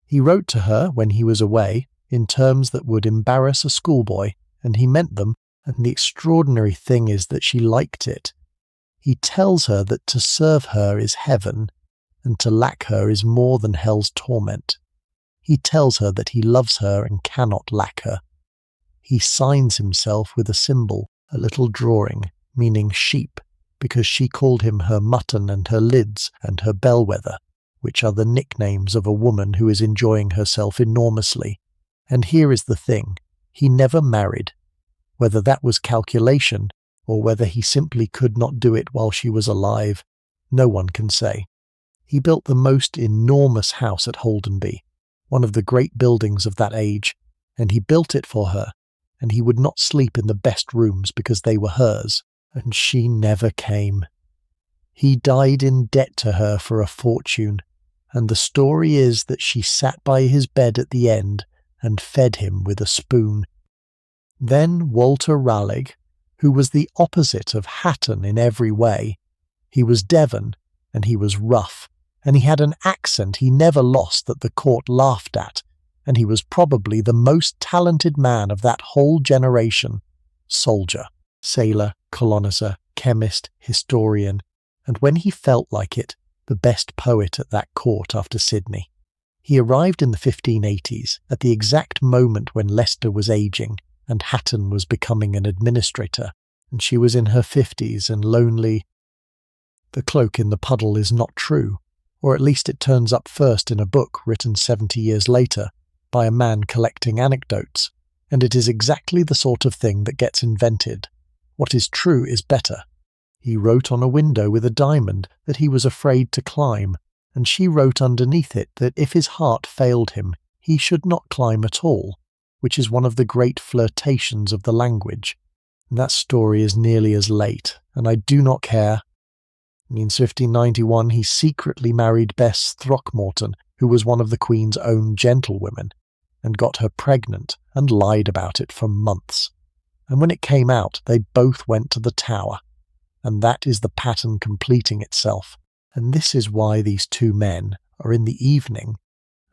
He wrote to her when he was away in terms that would embarrass a schoolboy, and he meant them, and the extraordinary thing is that she liked it. He tells her that to serve her is heaven, and to lack her is more than hell's torment. He tells her that he loves her and cannot lack her. He signs himself with a symbol, a little drawing, meaning sheep, because she called him her mutton and her lids and her bellwether, which are the nicknames of a woman who is enjoying herself enormously. And here is the thing, he never married. Whether that was calculation, or whether he simply could not do it while she was alive, no one can say. He built the most enormous house at Holdenby, one of the great buildings of that age, and he built it for her, and he would not sleep in the best rooms because they were hers, and she never came. He died in debt to her for a fortune, and the story is that she sat by his bed at the end and fed him with a spoon. Then Walter Raleigh, who was the opposite of Hatton in every way. He was Devon, and he was rough, and he had an accent he never lost that the court laughed at, and he was probably the most talented man of that whole generation. Soldier, sailor, colonizer, chemist, historian, and when he felt like it, the best poet at that court after Sidney. He arrived in the 1580s, at the exact moment when Leicester was aging, and Hatton was becoming an administrator, and she was in her 50s and lonely. The cloak in the puddle is not true, or at least it turns up first in a book written 70 years later by a man collecting anecdotes, and it is exactly the sort of thing that gets invented. What is true is better. He wrote on a window with a diamond that he was afraid to climb, and she wrote underneath it that if his heart failed him, he should not climb at all, which is one of the great flirtations of the language. And that story is nearly as late, and I do not care. In 1591 he secretly married Bess Throckmorton, who was one of the Queen's own gentlewomen, and got her pregnant and lied about it for months. And when it came out, they both went to the Tower. And that is the pattern completing itself. And this is why these 2 men are in the evening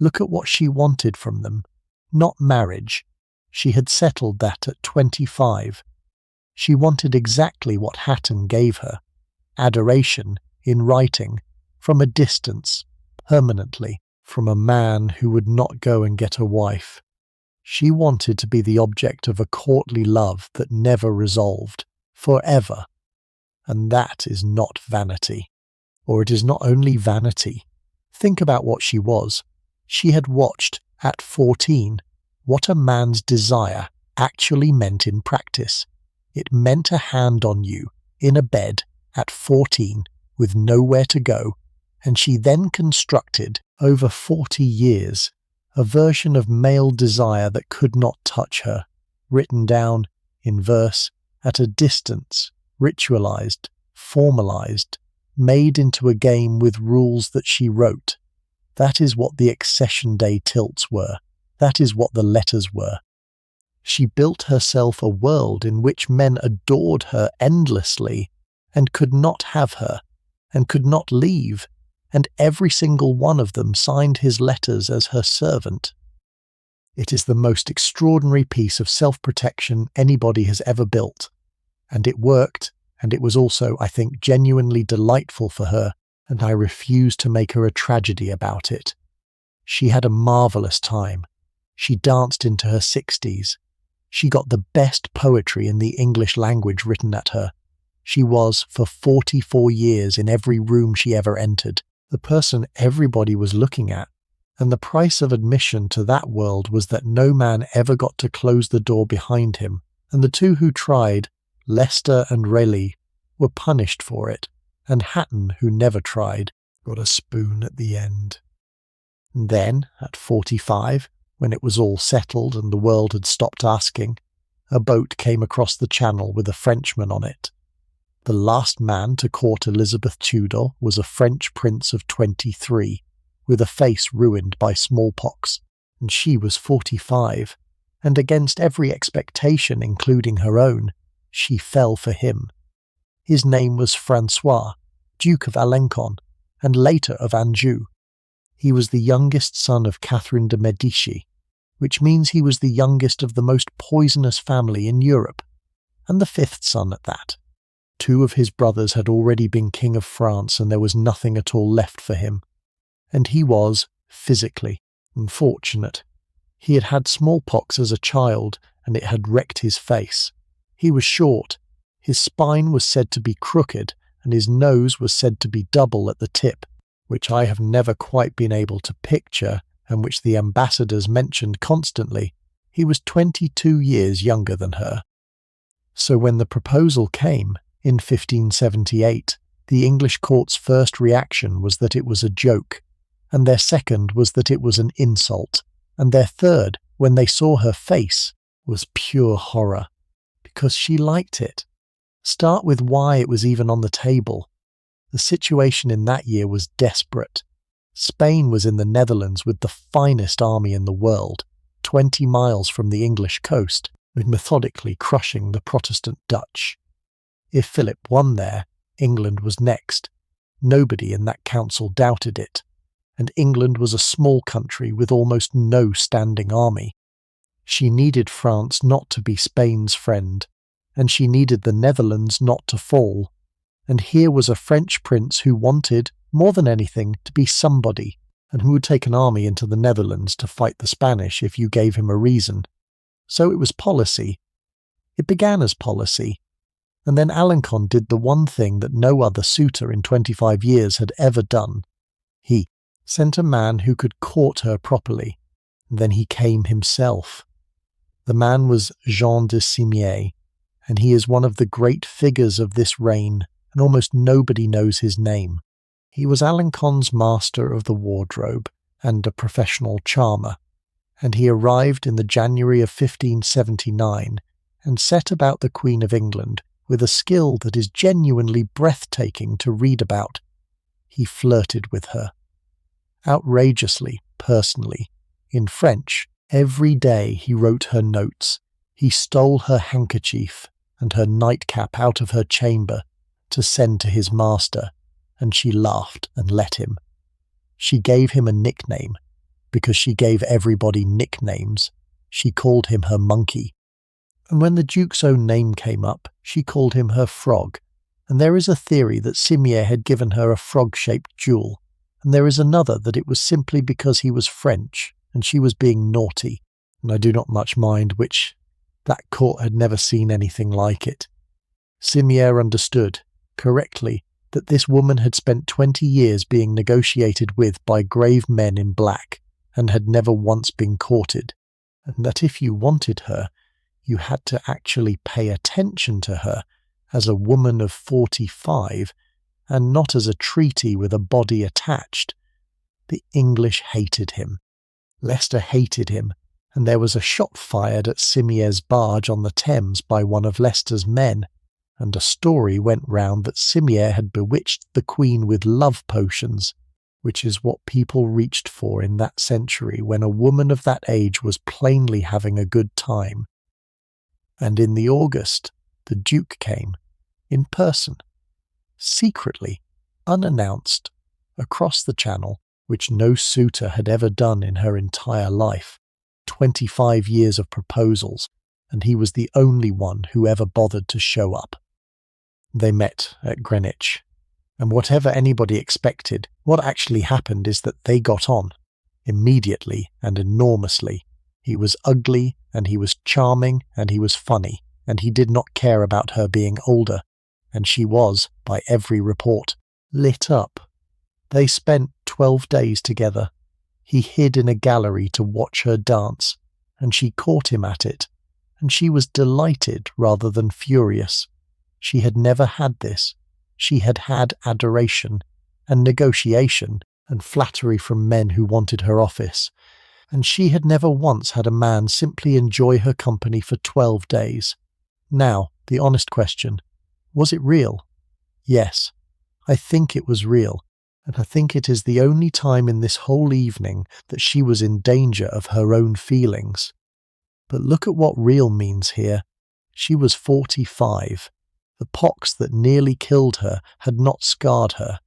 Look at what she wanted from them. Not marriage. She had settled that at 25. She wanted exactly what Hatton gave her. Adoration, in writing, from a distance, permanently, from a man who would not go and get a wife. She wanted to be the object of a courtly love that never resolved, forever. And that is not vanity. Or it is not only vanity. Think about what she was. She had watched, at 14, what a man's desire actually meant in practice. It meant a hand on you, in a bed, at 14, with nowhere to go, and she then constructed, over 40 years, a version of male desire that could not touch her, written down, in verse, at a distance, ritualized, formalized, made into a game with rules that she wrote. That is what the accession day tilts were. That is what the letters were. She built herself a world in which men adored her endlessly and could not have her, and could not leave, and every single one of them signed his letters as her servant. It is the most extraordinary piece of self-protection anybody has ever built, and it worked, and it was also, I think, genuinely delightful for her, and I refuse to make her a tragedy about it. She had a marvellous time. She danced into her 60s. She got the best poetry in the English language written at her. She was, for 44 years in every room she ever entered, the person everybody was looking at, and the price of admission to that world was that no man ever got to close the door behind him, and the two who tried, Leicester and Raleigh, were punished for it, and Hatton, who never tried, got a spoon at the end. And then, at 45, when it was all settled and the world had stopped asking, a boat came across the channel with a Frenchman on it. The last man to court Elizabeth Tudor was a French prince of 23, with a face ruined by smallpox, and she was 45, and against every expectation, including her own, she fell for him. His name was Francois, Duke of Alencon, and later of Anjou. He was the youngest son of Catherine de' Medici, which means he was the youngest of the most poisonous family in Europe, and the fifth son at that. 2 of his brothers had already been King of France, and there was nothing at all left for him. And he was, physically, unfortunate. He had had smallpox as a child, and it had wrecked his face. He was short. His spine was said to be crooked, and his nose was said to be double at the tip, which I have never quite been able to picture, and which the ambassadors mentioned constantly. He was 22 years younger than her. So when the proposal came, in 1578, the English court's first reaction was that it was a joke, and their second was that it was an insult, and their third, when they saw her face, was pure horror, because she liked it. Start with why it was even on the table. The situation in that year was desperate. Spain was in the Netherlands with the finest army in the world, 20 miles from the English coast, methodically crushing the Protestant Dutch. If Philip won there, England was next. Nobody in that council doubted it. And England was a small country with almost no standing army. She needed France not to be Spain's friend, and she needed the Netherlands not to fall. And here was a French prince who wanted, more than anything, to be somebody, and who would take an army into the Netherlands to fight the Spanish if you gave him a reason. So it was policy. It began as policy. And then Alencon did the one thing that no other suitor in 25 years had ever done. He sent a man who could court her properly, and then he came himself. The man was Jean de Simier, and he is one of the great figures of this reign, and almost nobody knows his name. He was Alencon's master of the wardrobe and a professional charmer, and he arrived in the January of 1579 and set about the Queen of England with a skill that is genuinely breathtaking to read about. He flirted with her. Outrageously, personally. In French, every day he wrote her notes. He stole her handkerchief and her nightcap out of her chamber to send to his master, and she laughed and let him. She gave him a nickname, because she gave everybody nicknames. She called him her monkey. And when the Duke's own name came up, she called him her frog. And there is a theory that Simier had given her a frog-shaped jewel, and there is another that it was simply because he was French and she was being naughty, and I do not much mind which. That court had never seen anything like it. Simier understood, correctly, that this woman had spent 20 years being negotiated with by grave men in black, and had never once been courted, and that if you wanted her, you had to actually pay attention to her as a woman of 45, and not as a treaty with a body attached. The English hated him. Leicester hated him, and there was a shot fired at Simier's barge on the Thames by one of Leicester's men, and a story went round that Simier had bewitched the Queen with love potions, which is what people reached for in that century when a woman of that age was plainly having a good time. And in the August, the Duke came, in person, secretly, unannounced, across the Channel, which no suitor had ever done in her entire life. 25 years of proposals, and he was the only one who ever bothered to show up. They met at Greenwich, and whatever anybody expected, what actually happened is that they got on, immediately and enormously. He was ugly, and he was charming, and he was funny, and he did not care about her being older, and she was, by every report, lit up. They spent 12 days together. He hid in a gallery to watch her dance, and she caught him at it, and she was delighted rather than furious. She had never had this. She had had adoration, and negotiation, and flattery from men who wanted her office, and she had never once had a man simply enjoy her company for 12 days. Now, the honest question, was it real? Yes, I think it was real. And I think it is the only time in this whole evening that she was in danger of her own feelings. But look at what real means here. She was 45. The pox that nearly killed her had not scarred her,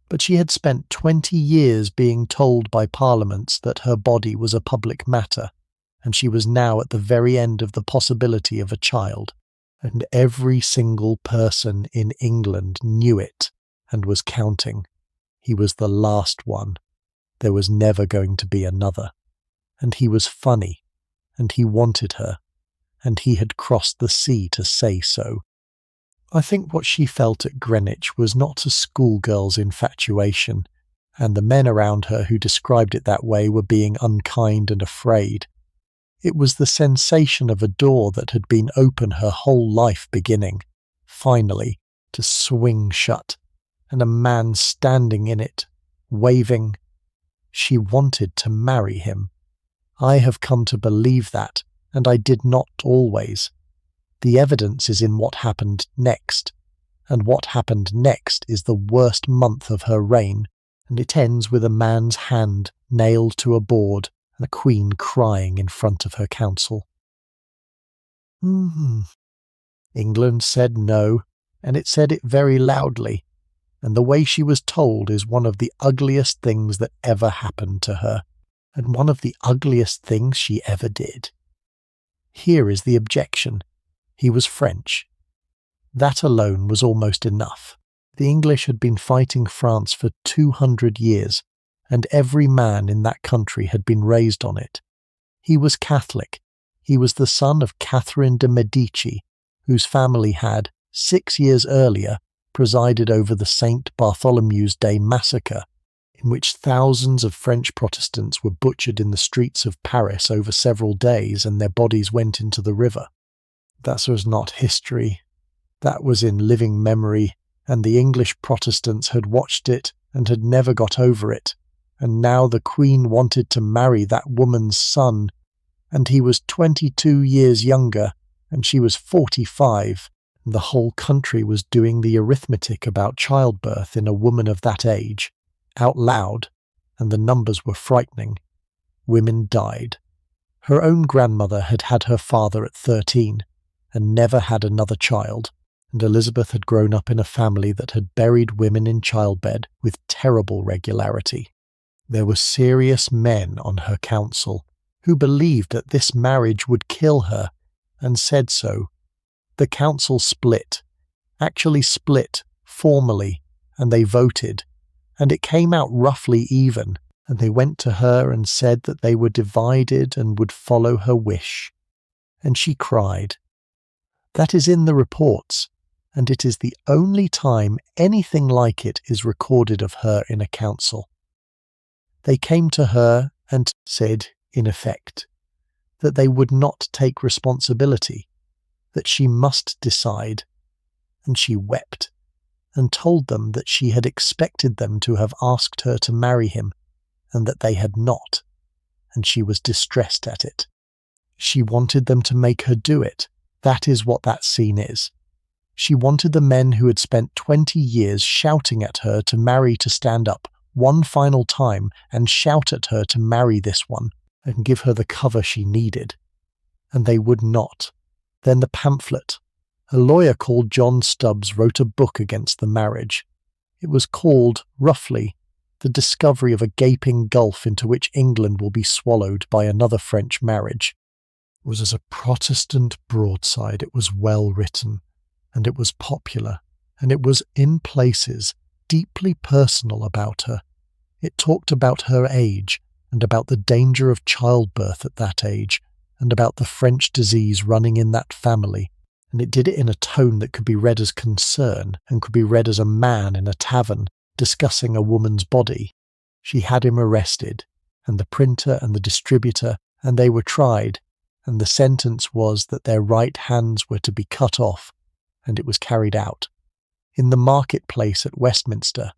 but she had spent 20 years being told by parliaments that her body was a public matter, and she was now at the very end of the possibility of a child, and every single person in England knew it and was counting. He was the last one. There was never going to be another. And he was funny, and he wanted her, and he had crossed the sea to say so. I think what she felt at Greenwich was not a schoolgirl's infatuation, and the men around her who described it that way were being unkind and afraid. It was the sensation of a door that had been open her whole life beginning, finally, to swing shut, and a man standing in it, waving. She wanted to marry him. I have come to believe that, and I did not always. The evidence is in what happened next, and what happened next is the worst month of her reign, and it ends with a man's hand nailed to a board and a queen crying in front of her council. England said no, and it said it very loudly, and the way she was told is one of the ugliest things that ever happened to her, and one of the ugliest things she ever did. Here is the objection. He was French. That alone was almost enough. The English had been fighting France for 200 years, and every man in that country had been raised on it. He was Catholic. He was the son of Catherine de' Medici, whose family had, 6 years earlier, presided over the St. Bartholomew's Day massacre, in which thousands of French Protestants were butchered in the streets of Paris over several days and their bodies went into the river. That was not history. That was in living memory, and the English Protestants had watched it and had never got over it, and now the Queen wanted to marry that woman's son, and he was 22 years younger, and she was 45, and the whole country was doing the arithmetic about childbirth in a woman of that age, out loud, and the numbers were frightening. Women died. Her own grandmother had had her father at 13, and never had another child, and Elizabeth had grown up in a family that had buried women in childbed with terrible regularity. There were serious men on her council who believed that this marriage would kill her and said so. The council actually split formally, and they voted, and it came out roughly even, and they went to her and said that they were divided and would follow her wish. And she cried. That is in the reports, and it is the only time anything like it is recorded of her in a council. They came to her and said, in effect, that they would not take responsibility, that she must decide, and she wept, and told them that she had expected them to have asked her to marry him, and that they had not, and she was distressed at it. She wanted them to make her do it. That is what that scene is. She wanted the men who had spent 20 years shouting at her to marry to stand up one final time and shout at her to marry this one and give her the cover she needed. And they would not. Then the pamphlet. A lawyer called John Stubbs wrote a book against the marriage. It was called, roughly, The Discovery of a Gaping Gulf into which England will be swallowed by another French marriage. It was as a Protestant broadside. It was well written, and it was popular, and it was, in places, deeply personal about her. It talked about her age, and about the danger of childbirth at that age, and about the French disease running in that family, and it did it in a tone that could be read as concern, and could be read as a man in a tavern discussing a woman's body. She had him arrested, and the printer and the distributor, and they were tried, and the sentence was that their right hands were to be cut off, and it was carried out. In the marketplace at Westminster,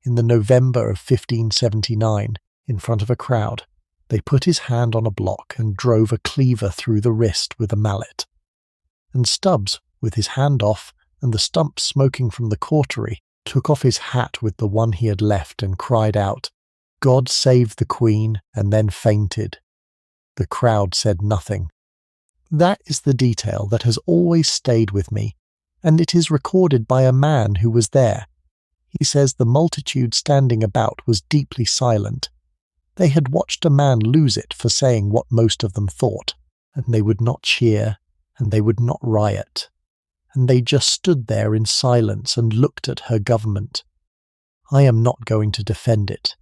in the November of 1579, in front of a crowd, they put his hand on a block and drove a cleaver through the wrist with a mallet. And Stubbs, with his hand off and the stump smoking from the cautery, took off his hat with the one he had left and cried out, "God save the Queen," and then fainted. The crowd said nothing. That is the detail that has always stayed with me, and it is recorded by a man who was there. He says the multitude standing about was deeply silent. They had watched a man lose it for saying what most of them thought, and they would not cheer, and they would not riot, and they just stood there in silence and looked at her government. I am not going to defend it.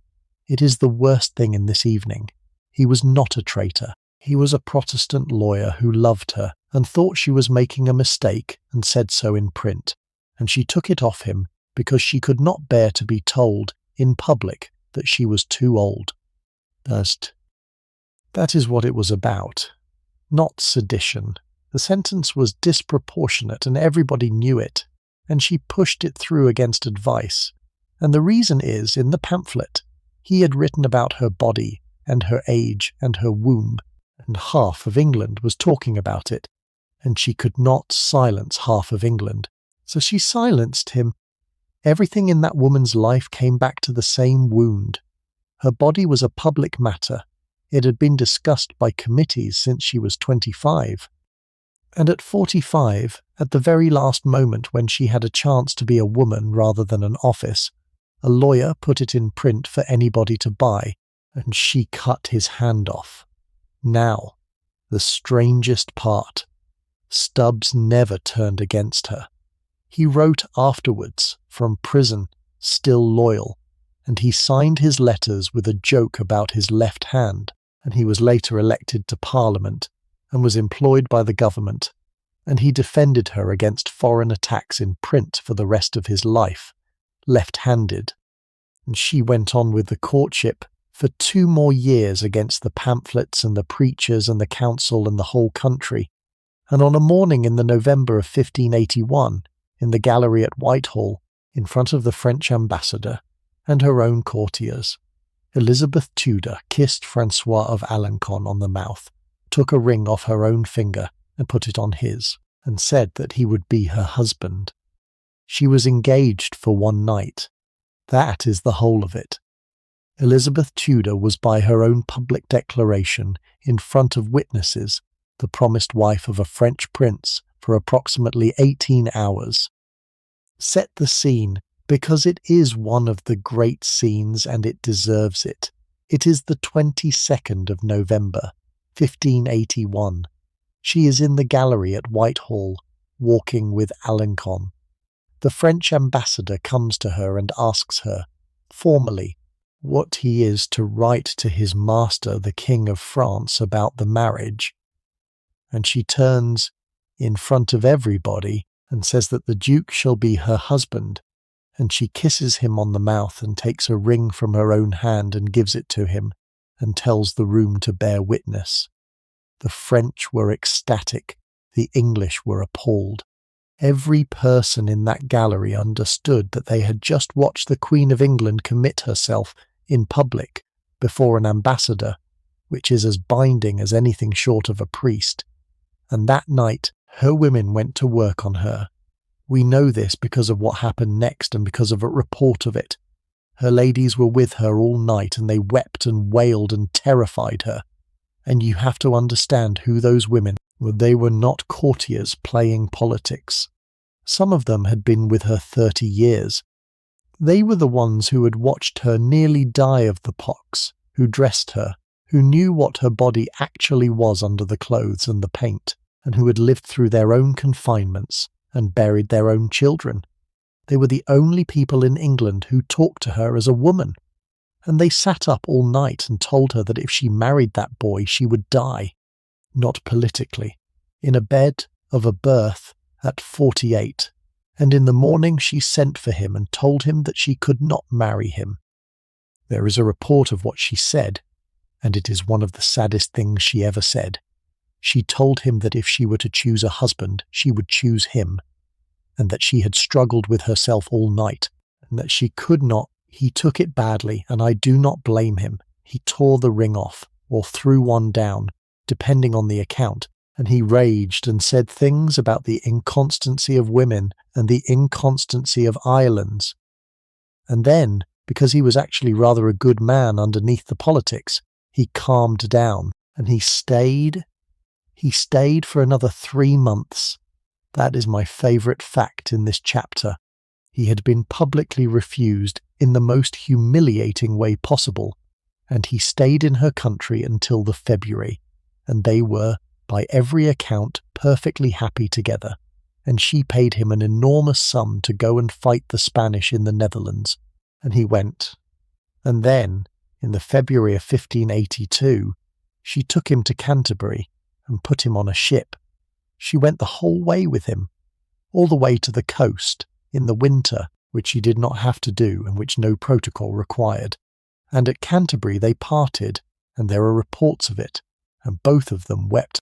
It is the worst thing in this evening. He was not a traitor. He was a Protestant lawyer who loved her and thought she was making a mistake and said so in print, and she took it off him because she could not bear to be told in public that she was too old. That is what it was about. Not sedition. The sentence was disproportionate and everybody knew it, and she pushed it through against advice. And the reason is, in the pamphlet, he had written about her body and her age and her womb, and half of England was talking about it, and she could not silence half of England. So she silenced him. Everything in that woman's life came back to the same wound. Her body was a public matter. It had been discussed by committees since she was 25. And at 45, at the very last moment when she had a chance to be a woman rather than an office, a lawyer put it in print for anybody to buy, and she cut his hand off. Now, the strangest part. Stubbs never turned against her. He wrote afterwards, from prison, still loyal, and he signed his letters with a joke about his left hand, and he was later elected to Parliament, and was employed by the government, and he defended her against foreign attacks in print for the rest of his life, left-handed. And she went on with the courtship for 2 more years against the pamphlets and the preachers and the council and the whole country, and on a morning in the November of 1581, in the gallery at Whitehall, in front of the French ambassador and her own courtiers, Elizabeth Tudor kissed Francois of Alencon on the mouth, took a ring off her own finger and put it on his, and said that he would be her husband. She was engaged for 1 night. That is the whole of it. Elizabeth Tudor was by her own public declaration, in front of witnesses, the promised wife of a French prince for approximately 18 hours. Set the scene, because it is one of the great scenes and it deserves it. It is the 22nd of November, 1581. She is in the gallery at Whitehall, walking with Alencon. The French ambassador comes to her and asks her, formally, what he is to write to his master, the King of France, about the marriage. And she turns in front of everybody and says that the Duke shall be her husband, and she kisses him on the mouth and takes a ring from her own hand and gives it to him, and tells the room to bear witness. The French were ecstatic, the English were appalled. Every person in that gallery understood that they had just watched the Queen of England commit herself in public before an ambassador, which is as binding as anything short of a priest. And that night, her women went to work on her. We know this because of what happened next and because of a report of it. Her ladies were with her all night and they wept and wailed and terrified her. And you have to understand who those women were. They were not courtiers playing politics. Some of them had been with her 30 years. They were the ones who had watched her nearly die of the pox, who dressed her, who knew what her body actually was under the clothes and the paint, and who had lived through their own confinements and buried their own children. They were the only people in England who talked to her as a woman, and they sat up all night and told her that if she married that boy she would die, not politically, in a bed of a birth at 48, and in the morning she sent for him and told him that she could not marry him. There is a report of what she said, and it is one of the saddest things she ever said. She told him that if she were to choose a husband, she would choose him, and that she had struggled with herself all night, and that she could not. He took it badly, and I do not blame him. He tore the ring off, or threw one down, depending on the account, and he raged and said things about the inconstancy of women and the inconstancy of islands. And then, because he was actually rather a good man underneath the politics, he calmed down, and he stayed. He stayed for another 3 months. That is my favourite fact in this chapter. He had been publicly refused in the most humiliating way possible, and he stayed in her country until the February, and they were, by every account, perfectly happy together, and she paid him an enormous sum to go and fight the Spanish in the Netherlands, and he went. And then, in the February of 1582, she took him to Canterbury and put him on a ship. She went the whole way with him, all the way to the coast, in the winter, which she did not have to do and which no protocol required. And at Canterbury they parted, and there are reports of it, and both of them wept.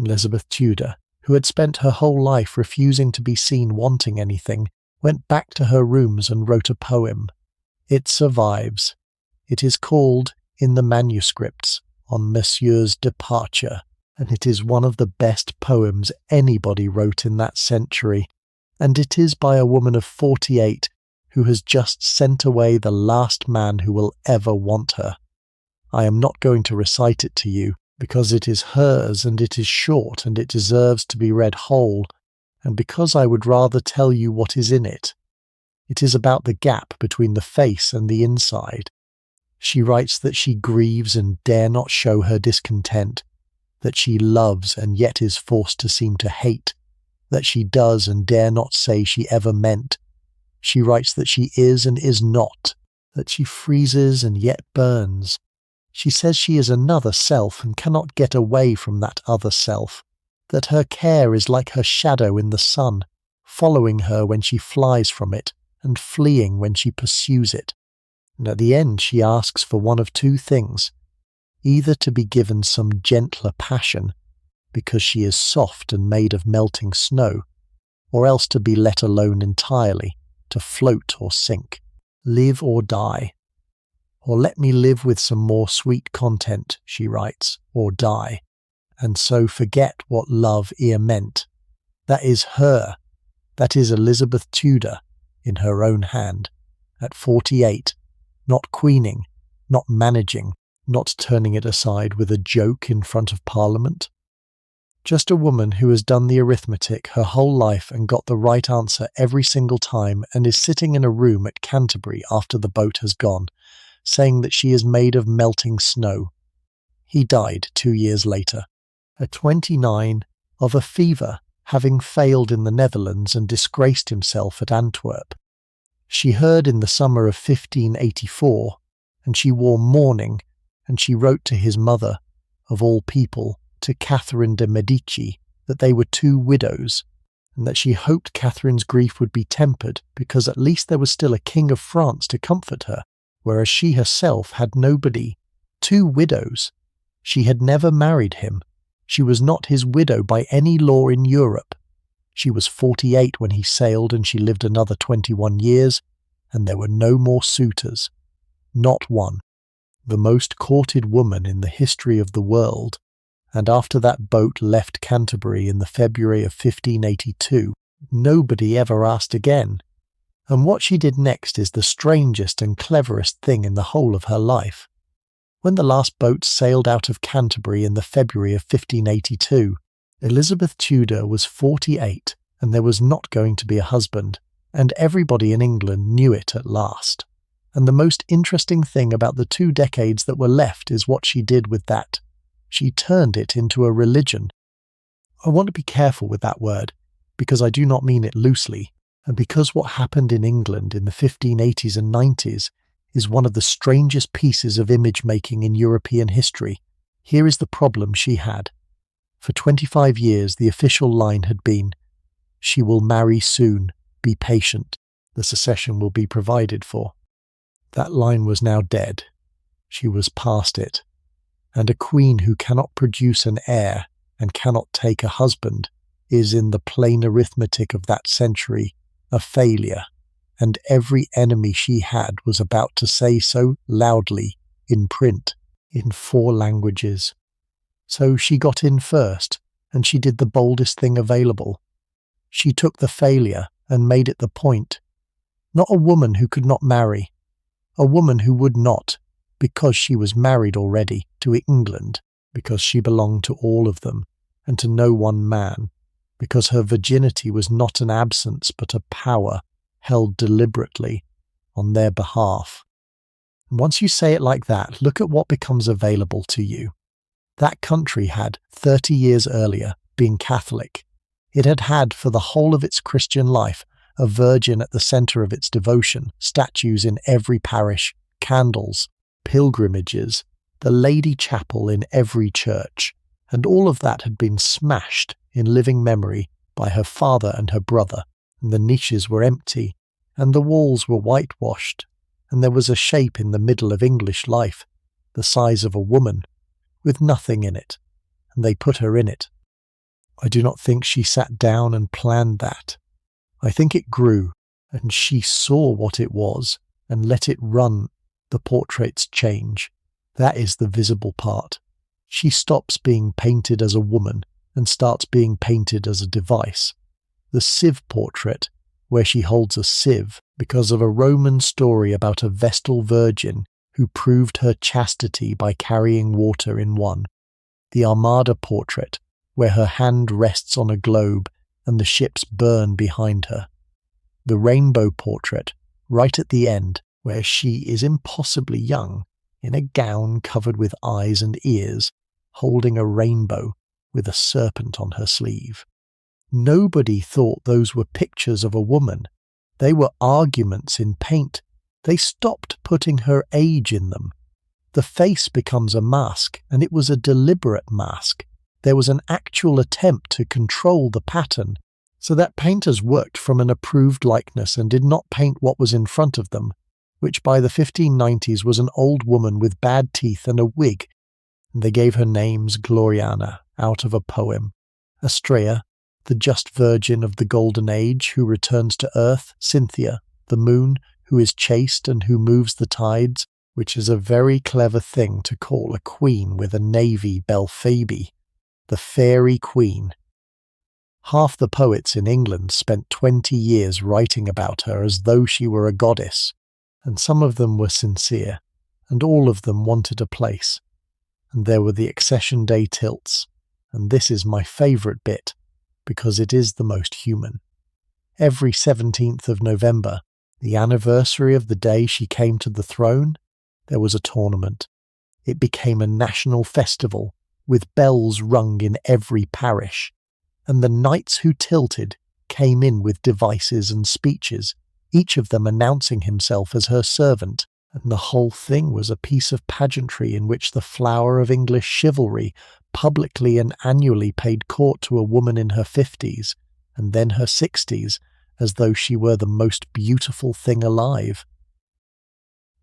Elizabeth Tudor, who had spent her whole life refusing to be seen wanting anything, went back to her rooms and wrote a poem. It survives. It is called, in the manuscripts, On Monsieur's Departure, and it is one of the best poems anybody wrote in that century, and it is by a woman of 48 who has just sent away the last man who will ever want her. I am not going to recite it to you, because it is hers and it is short and it deserves to be read whole, and because I would rather tell you what is in it. It is about the gap between the face and the inside. She writes that she grieves and dare not show her discontent, that she loves and yet is forced to seem to hate, that she does and dare not say she ever meant. She writes that she is and is not, that she freezes and yet burns. She says she is another self and cannot get away from that other self, that her care is like her shadow in the sun, following her when she flies from it and fleeing when she pursues it. And at the end she asks for one of two things, either to be given some gentler passion, because she is soft and made of melting snow, or else to be let alone entirely, to float or sink, live or die. Or let me live with some more sweet content, she writes, or die, and so forget what love e'er meant. That is her, that is Elizabeth Tudor, in her own hand, at 48, not queening, not managing, not turning it aside with a joke in front of Parliament. Just a woman who has done the arithmetic her whole life and got the right answer every single time and is sitting in a room at Canterbury after the boat has gone, saying that she is made of melting snow. He died 2 years later, at 29, of a fever, having failed in the Netherlands and disgraced himself at Antwerp. She heard in the summer of 1584, and she wore mourning, and she wrote to his mother, of all people, to Catherine de' Medici, that they were 2 widows, and that she hoped Catherine's grief would be tempered because at least there was still a king of France to comfort her, whereas she herself had nobody. 2 widows. She had never married him. She was not his widow by any law in Europe. She was 48 when he sailed, and she lived another 21 years, and there were no more suitors. Not one. The most courted woman in the history of the world, and after that boat left Canterbury in the February of 1582, nobody ever asked again. And what she did next is the strangest and cleverest thing in the whole of her life. When the last boat sailed out of Canterbury in the February of 1582, Elizabeth Tudor was 48, and there was not going to be a husband, and everybody in England knew it at last. And the most interesting thing about the 2 decades that were left is what she did with that. She turned it into a religion. I want to be careful with that word, because I do not mean it loosely, and because what happened in England in the 1580s and 90s is one of the strangest pieces of image-making in European history. Here is the problem she had. For 25 years the official line had been, "She will marry soon, be patient, the succession will be provided for." That line was now dead. She was past it. And a queen who cannot produce an heir and cannot take a husband is, in the plain arithmetic of that century, a failure, and every enemy she had was about to say so loudly, in print, in 4 languages. So she got in first, and she did the boldest thing available. She took the failure and made it the point. Not a woman who could not marry, a woman who would not, because she was married already to England, because she belonged to all of them, and to no one man, because her virginity was not an absence but a power held deliberately on their behalf. And once you say it like that, look at what becomes available to you. That country had, 30 years earlier, been Catholic. It had had, for the whole of its Christian life, a virgin at the centre of its devotion, statues in every parish, candles, pilgrimages, the Lady Chapel in every church, and all of that had been smashed in living memory by her father and her brother, and the niches were empty, and the walls were whitewashed, and there was a shape in the middle of English life, the size of a woman, with nothing in it, and they put her in it. I do not think she sat down and planned that. I think it grew, and she saw what it was, and let it run. The portraits change. That is the visible part. She stops being painted as a woman and starts being painted as a device. The sieve portrait, where she holds a sieve because of a Roman story about a Vestal Virgin who proved her chastity by carrying water in one. The Armada portrait, where her hand rests on a globe and the ships burn behind her. The rainbow portrait, right at the end, where she is impossibly young, in a gown covered with eyes and ears, holding a rainbow with a serpent on her sleeve. Nobody thought those were pictures of a woman. They were arguments in paint. They stopped putting her age in them. The face becomes a mask, and it was a deliberate mask. There was an actual attempt to control the pattern, so that painters worked from an approved likeness and did not paint what was in front of them, which by the 1590s was an old woman with bad teeth and a wig, and they gave her names Gloriana out of a poem. Astrea, the just virgin of the golden age who returns to earth, Cynthia, the moon, who is chaste and who moves the tides, which is a very clever thing to call a queen with a navy Belphoebe, the fairy queen. Half the poets in England spent 20 years writing about her as though she were a goddess, and some of them were sincere, and all of them wanted a place. And there were the accession day tilts, and this is my favourite bit, because it is the most human. Every 17th of November, the anniversary of the day she came to the throne, there was a tournament. It became a national festival, with bells rung in every parish, and the knights who tilted came in with devices and speeches, each of them announcing himself as her servant, and the whole thing was a piece of pageantry in which the flower of English chivalry publicly and annually paid court to a woman in her 50s, and then her 60s, as though she were the most beautiful thing alive.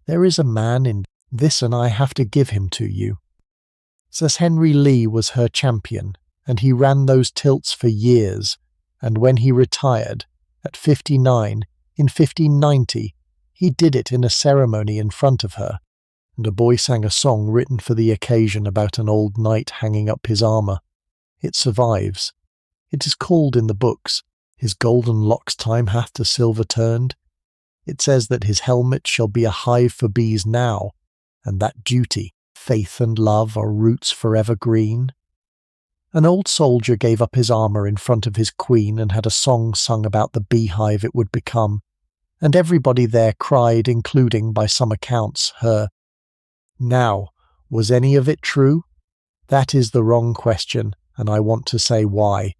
There is a man in this, and I have to give him to you. Sir Henry Lee was her champion, and he ran those tilts for years, and when he retired, at 59, in 1590, he did it in a ceremony in front of her, and a boy sang a song written for the occasion about an old knight hanging up his armour. It survives. It is called in the books, "His golden locks time hath to silver turned." It says that his helmet shall be a hive for bees now, and that duty, faith and love are roots forever green. An old soldier gave up his armour in front of his queen and had a song sung about the beehive it would become, and everybody there cried, including, by some accounts, her. Now, was any of it true? That is the wrong question, and I want to say why.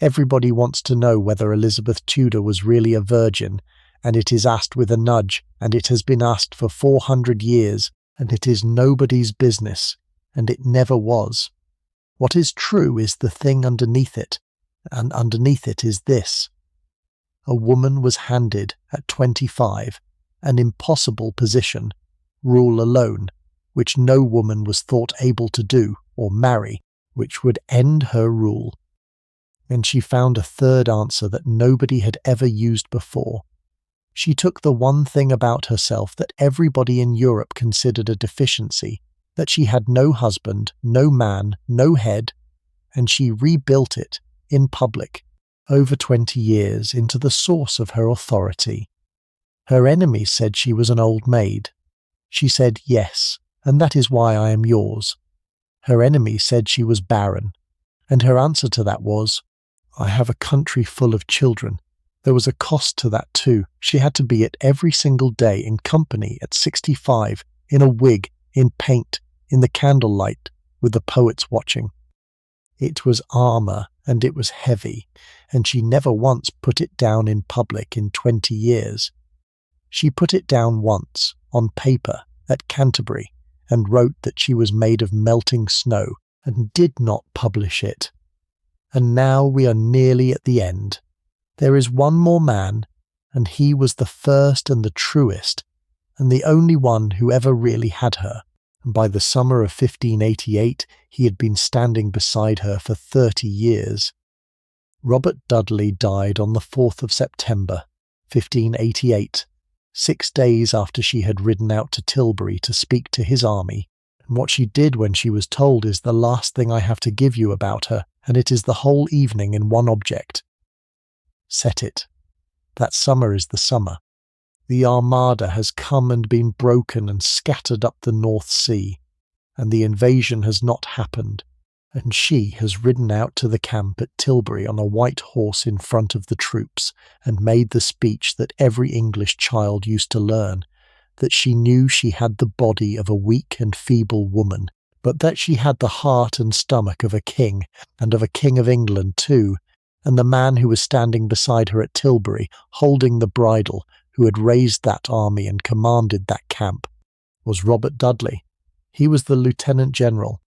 Everybody wants to know whether Elizabeth Tudor was really a virgin, and it is asked with a nudge, and it has been asked for 400 years, and it is nobody's business, and it never was. What is true is the thing underneath it, and underneath it is this. A woman was handed, at 25, an impossible position, rule alone, which no woman was thought able to do, or marry, which would end her rule. And she found a third answer that nobody had ever used before. She took the one thing about herself that everybody in Europe considered a deficiency, that she had no husband, no man, no head, and she rebuilt it, in public, over 20 years, into the source of her authority. Her enemies said she was an old maid. She said, "Yes, and that is why I am yours." Her enemies said she was barren, and her answer to that was, "I have a country full of children." There was a cost to that too. She had to be at every single day in company at 65, in a wig, in paint, in the candlelight, with the poets watching. It was armour, and it was heavy, and she never once put it down in public in 20 years. She put it down once, on paper, at Canterbury, and wrote that she was made of melting snow, and did not publish it. And now we are nearly at the end. There is one more man, and he was the first and the truest, and the only one who ever really had her, and by the summer of 1588 he had been standing beside her for 30 years. Robert Dudley died on the 4th of September, 1588, 6 days after she had ridden out to Tilbury to speak to his army, and what she did when she was told is the last thing I have to give you about her, and it is the whole evening in one object. Set it. That summer is the summer. The Armada has come and been broken and scattered up the North Sea, and the invasion has not happened, and she has ridden out to the camp at Tilbury on a white horse in front of the troops, and made the speech that every English child used to learn, that she knew she had the body of a weak and feeble woman, but that she had the heart and stomach of a king, and of a king of England too, and the man who was standing beside her at Tilbury, holding the bridle, who had raised that army and commanded that camp, was Robert Dudley. He was the Lieutenant General.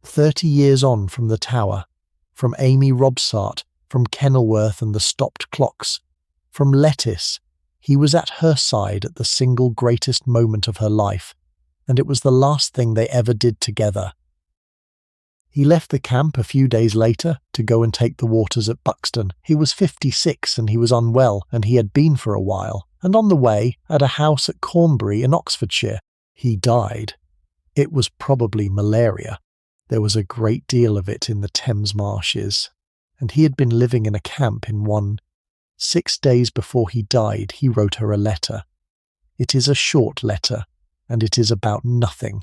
30 years on from the Tower, from Amy Robsart, from Kenilworth and the stopped clocks, from Lettuce, he was at her side at the single greatest moment of her life, and it was the last thing they ever did together. He left the camp a few days later to go and take the waters at Buxton. He was 56 and he was unwell, and he had been for a while, and on the way, at a house at Cornbury in Oxfordshire, he died. It was probably malaria. There was a great deal of it in the Thames marshes, and he had been living in a camp in one. 6 days before he died, he wrote her a letter. It is a short letter, and it is about nothing.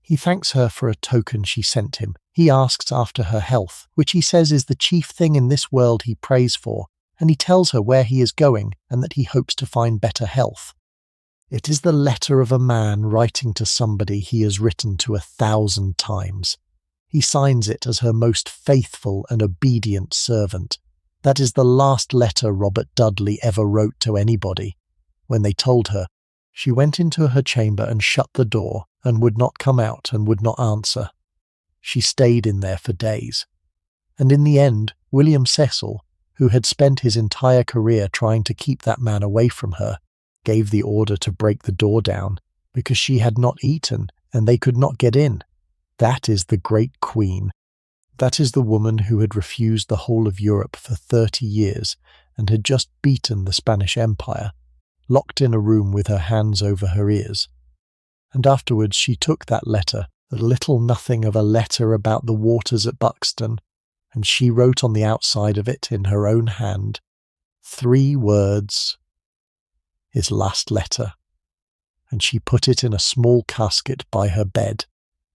He thanks her for a token she sent him. He asks after her health, which he says is the chief thing in this world he prays for, and he tells her where he is going and that he hopes to find better health. It is the letter of a man writing to somebody he has written to 1,000 times. He signs it as her most faithful and obedient servant. That is the last letter Robert Dudley ever wrote to anybody. When they told her, she went into her chamber and shut the door and would not come out and would not answer. She stayed in there for days. And in the end, William Cecil, who had spent his entire career trying to keep that man away from her, gave the order to break the door down because she had not eaten and they could not get in. That is the great queen. That is the woman who had refused the whole of Europe for 30 years and had just beaten the Spanish Empire, locked in a room with her hands over her ears. And afterwards she took that letter, the little nothing of a letter about the waters at Buxton, and she wrote on the outside of it in her own hand 3 words, his last letter, and she put it in a small casket by her bed,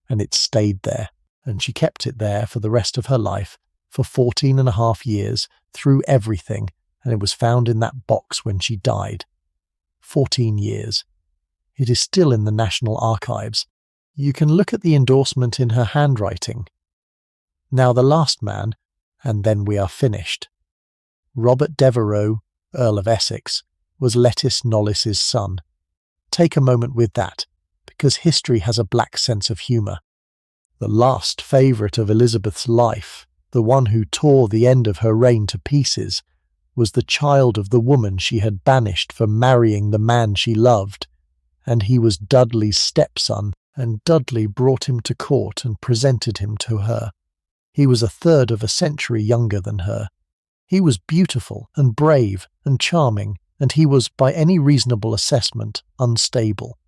and it stayed there, and she kept it there for the rest of her life, for 14.5 years, through everything, and it was found in that box when she died. 14 years. It is still in the National Archives. You can look at the endorsement in her handwriting. Now the last man, and then we are finished. Robert Devereux, Earl of Essex, was Lettice Knollys's son. Take a moment with that, because history has a black sense of humour. The last favourite of Elizabeth's life, the one who tore the end of her reign to pieces, was the child of the woman she had banished for marrying the man she loved, and he was Dudley's stepson, and Dudley brought him to court and presented him to her. He was 1/3 of a century younger than her. He was beautiful and brave and charming, and he was, by any reasonable assessment, unstable.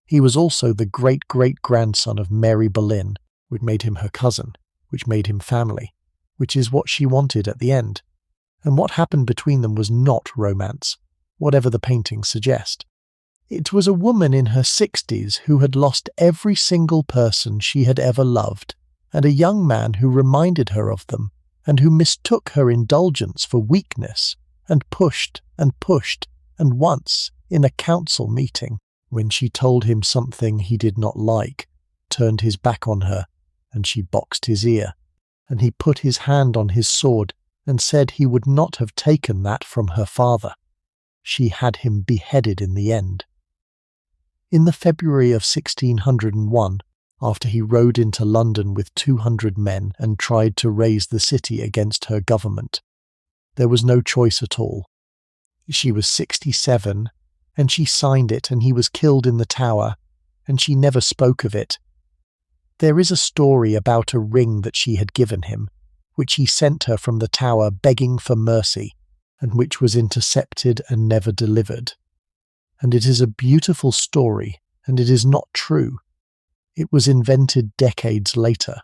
He was also the great-great-grandson of Mary Boleyn, which made him her cousin, which made him family, which is what she wanted at the end. And what happened between them was not romance, whatever the paintings suggest. It was a woman in her 60s who had lost every single person she had ever loved, and a young man who reminded her of them, and who mistook her indulgence for weakness, and pushed, and once, in a council meeting, when she told him something he did not like, turned his back on her, and she boxed his ear, and he put his hand on his sword, and said he would not have taken that from her father. She had him beheaded in the end. In the February of 1601, after he rode into London with 200 men and tried to raise the city against her government, there was no choice at all. She was 67, and she signed it, and he was killed in the Tower, and she never spoke of it. There is a story about a ring that she had given him, which he sent her from the Tower begging for mercy, and which was intercepted and never delivered. And it is a beautiful story, and it is not true. It was invented decades later.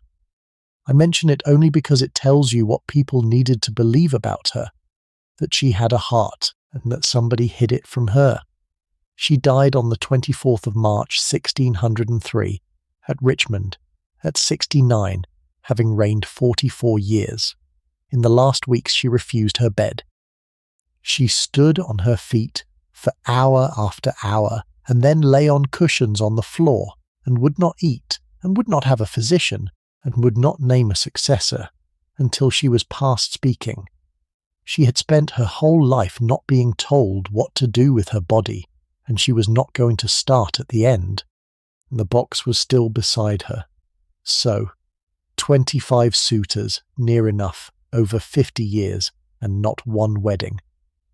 I mention it only because it tells you what people needed to believe about her, that she had a heart, and that somebody hid it from her. She died on the 24th of March 1603, at Richmond, at 69, having reigned 44 years. In the last weeks she refused her bed. She stood on her feet for hour after hour, and then lay on cushions on the floor, and would not eat, and would not have a physician, and would not name a successor, until she was past speaking. She had spent her whole life not being told what to do with her body, and she was not going to start at the end. The box was still beside her. So, 25 suitors, near enough, over 50 years, and not one wedding.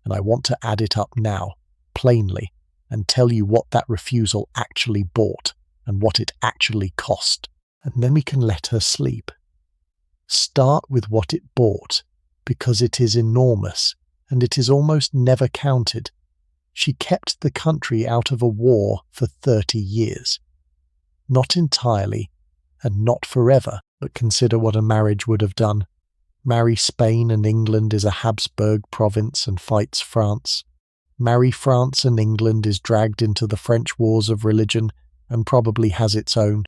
And I want to add it up now, plainly, and tell you what that refusal actually bought, and what it actually cost, and then we can let her sleep. Start with what it bought, because it is enormous, and it is almost never counted. She kept the country out of a war for 30 years. Not entirely, and not forever, but consider what a marriage would have done. Marry Spain and England is a Habsburg province and fights France. Marry France and England is dragged into the French wars of religion and probably has its own.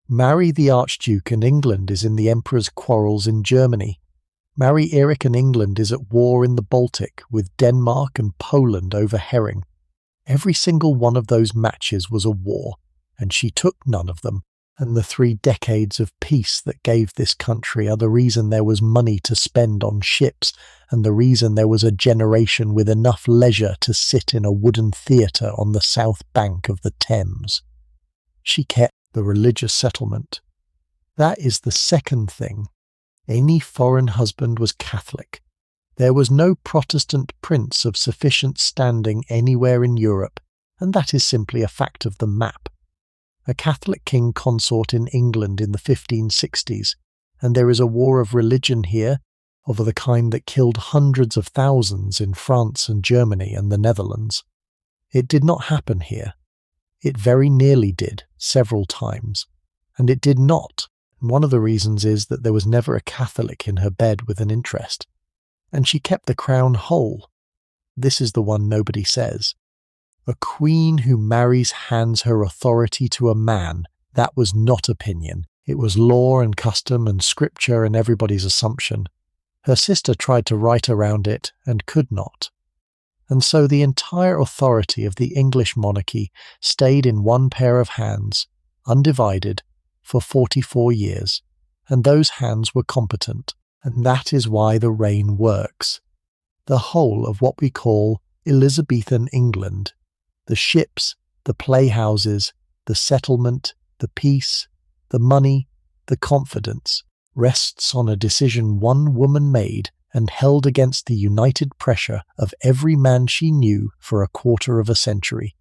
Marry the Archduke and England is in the Emperor's quarrels in Germany. Marry Eric and England is at war in the Baltic with Denmark and Poland over herring. Every single one of those matches was a war, and she took none of them. And the 3 decades of peace that gave this country are the reason there was money to spend on ships, and the reason there was a generation with enough leisure to sit in a wooden theatre on the south bank of the Thames. She kept the religious settlement. That is the second thing. Any foreign husband was Catholic. There was no Protestant prince of sufficient standing anywhere in Europe, and that is simply a fact of the map. A Catholic king consort in England in the 1560s, and there is a war of religion here, of the kind that killed hundreds of thousands in France and Germany and the Netherlands. It did not happen here. It very nearly did, several times. And it did not. And one of the reasons is that there was never a Catholic in her bed with an interest. And she kept the crown whole. This is the one nobody says. A queen who marries hands her authority to a man. That was not opinion. It was law and custom and scripture and everybody's assumption. Her sister tried to write around it and could not. And so the entire authority of the English monarchy stayed in one pair of hands, undivided, for 44 years. And those hands were competent. And that is why the reign works. The whole of what we call Elizabethan England, the ships, the playhouses, the settlement, the peace, the money, the confidence, rests on a decision one woman made and held against the united pressure of every man she knew for a quarter of a century.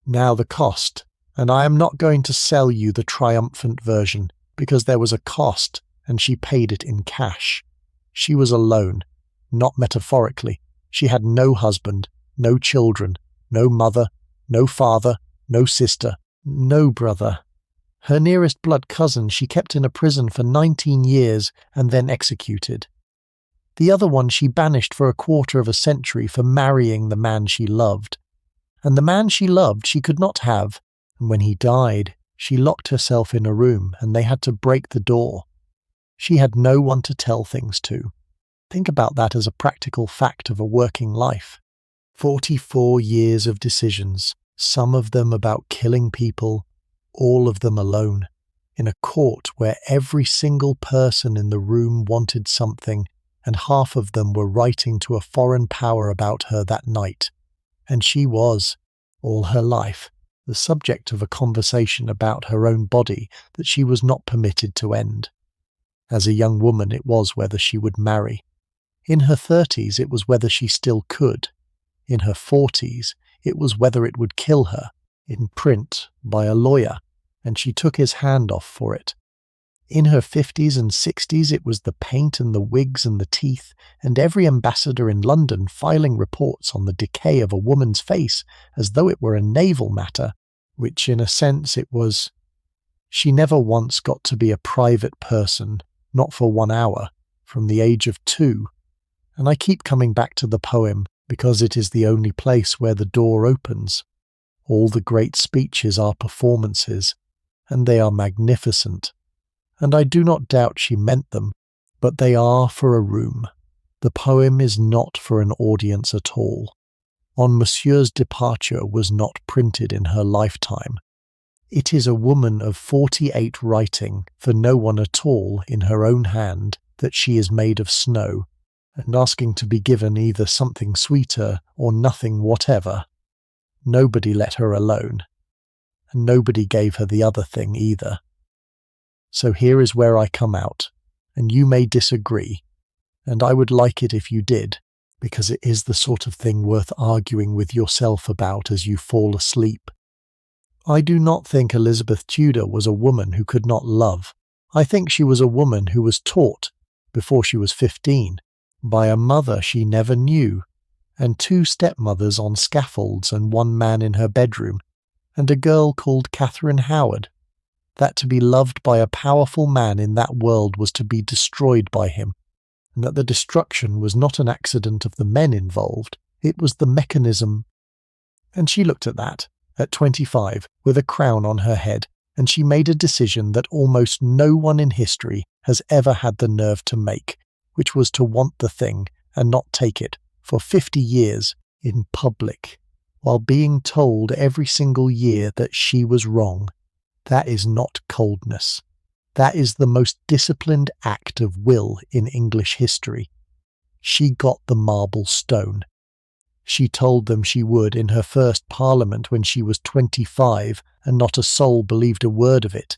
Now the cost, and I am not going to sell you the triumphant version, because there was a cost, and she paid it in cash. She was alone, not metaphorically. She had no husband, no children, no mother, no father, no sister, no brother. Her nearest blood cousin she kept in a prison for 19 years and then executed. The other one she banished for a quarter of a century for marrying the man she loved. And the man she loved she could not have, and when he died, she locked herself in a room and they had to break the door. She had no one to tell things to. Think about that as a practical fact of a working life. 44 years of decisions, some of them about killing people, all of them alone, in a court where every single person in the room wanted something, and half of them were writing to a foreign power about her that night. And she was, all her life, the subject of a conversation about her own body that she was not permitted to end. As a young woman it was whether she would marry. In her 30s it was whether she still could. In her 40s it was whether it would kill her, in print, by a lawyer, and she took his hand off for it. In her 50s and 60s it was the paint and the wigs and the teeth, and every ambassador in London filing reports on the decay of a woman's face as though it were a naval matter, which in a sense it was. She never once got to be a private person, not for 1 hour, from the age of 2. And I keep coming back to the poem because it is the only place where the door opens. All the great speeches are performances, and they are magnificent. And I do not doubt she meant them, but they are for a room. The poem is not for an audience at all. On Monsieur's departure was not printed in her lifetime. It is a woman of 48 writing for no one at all in her own hand that she is made of snow, and asking to be given either something sweeter or nothing whatever. Nobody let her alone, and nobody gave her the other thing either. So here is where I come out, and you may disagree, and I would like it if you did, because it is the sort of thing worth arguing with yourself about as you fall asleep. I do not think Elizabeth Tudor was a woman who could not love. I think she was a woman who was taught, before she was 15, by a mother she never knew, and 2 stepmothers on scaffolds and 1 man in her bedroom, and a girl called Catherine Howard, that to be loved by a powerful man in that world was to be destroyed by him, and that the destruction was not an accident of the men involved, it was the mechanism. And she looked at that, at 25, with a crown on her head, and she made a decision that almost no one in history has ever had the nerve to make, which was to want the thing and not take it for 50 years in public, while being told every single year that she was wrong. That is not coldness. That is the most disciplined act of will in English history. She got the marble stone. She told them she would in her first parliament when she was 25, and not a soul believed a word of it.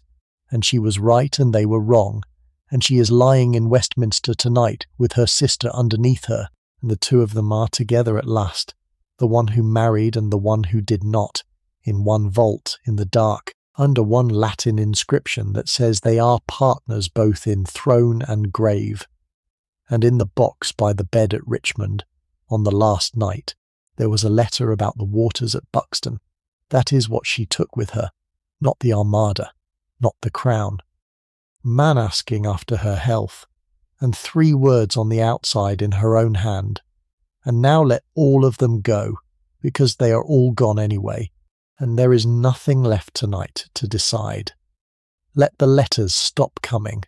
And she was right and they were wrong. And she is lying in Westminster tonight with her sister underneath her, and the two of them are together at last, the one who married and the one who did not, in one vault in the dark, under one Latin inscription that says they are partners both in throne and grave. And in the box by the bed at Richmond, on the last night, there was a letter about the waters at Buxton. That is what she took with her, not the Armada, not the crown. Man asking after her health, and 3 words on the outside in her own hand. And now let all of them go, because they are all gone anyway, and there is nothing left tonight to decide. Let the letters stop coming.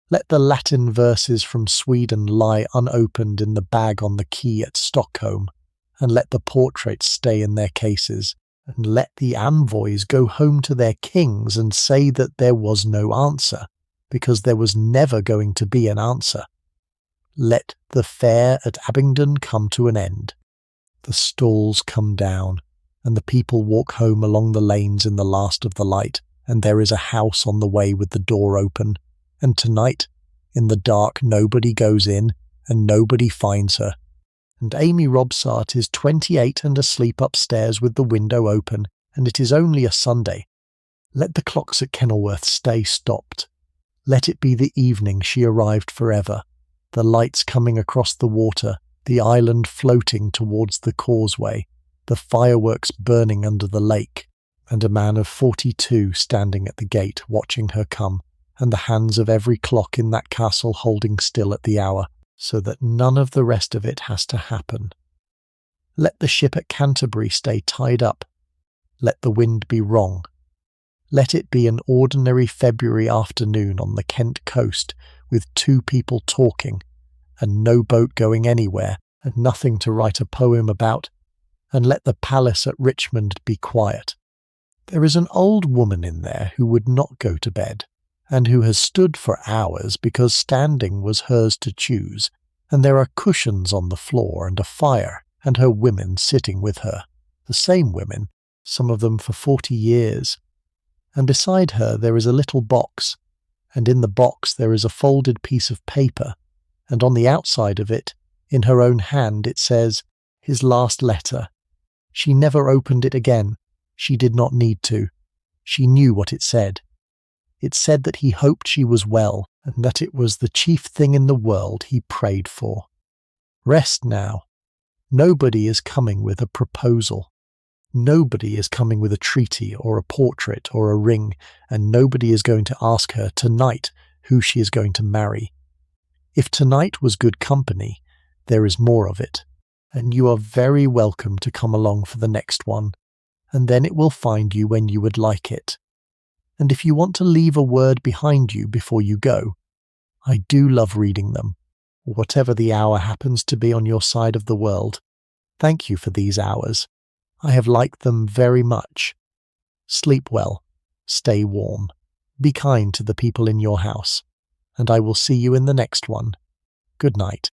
Let the Latin verses from Sweden lie unopened in the bag on the quay at Stockholm, and let the portraits stay in their cases, and let the envoys go home to their kings and say that there was no answer, because there was never going to be an answer. Let the fair at Abingdon come to an end. The stalls come down, and the people walk home along the lanes in the last of the light, and there is a house on the way with the door open, and tonight, in the dark, nobody goes in, and nobody finds her. And Amy Robsart is 28 and asleep upstairs with the window open, and it is only a Sunday. Let the clocks at Kenilworth stay stopped. Let it be the evening she arrived forever, the lights coming across the water, the island floating towards the causeway, the fireworks burning under the lake, and a man of 42 standing at the gate watching her come, and the hands of every clock in that castle holding still at the hour, so that none of the rest of it has to happen. Let the ship at Canterbury stay tied up. Let the wind be wrong. Let it be an ordinary February afternoon on the Kent coast, with 2 people talking, and no boat going anywhere, and nothing to write a poem about, and let the palace at Richmond be quiet. There is an old woman in there who would not go to bed, and who has stood for hours because standing was hers to choose, and there are cushions on the floor and a fire, and her women sitting with her, the same women, some of them for 40 years. And beside her there is a little box, and in the box there is a folded piece of paper, and on the outside of it, in her own hand, it says, "His last letter." She never opened it again. She did not need to. She knew what it said. It said that he hoped she was well, and that it was the chief thing in the world he prayed for. Rest now. Nobody is coming with a proposal. Nobody is coming with a treaty or a portrait or a ring, and nobody is going to ask her tonight who she is going to marry. If tonight was good company, there is more of it, and you are very welcome to come along for the next one, and then it will find you when you would like it. And if you want to leave a word behind you before you go, I do love reading them, whatever the hour happens to be on your side of the world. Thank you for these hours. I have liked them very much. Sleep well, stay warm, be kind to the people in your house, and I will see you in the next one. Good night.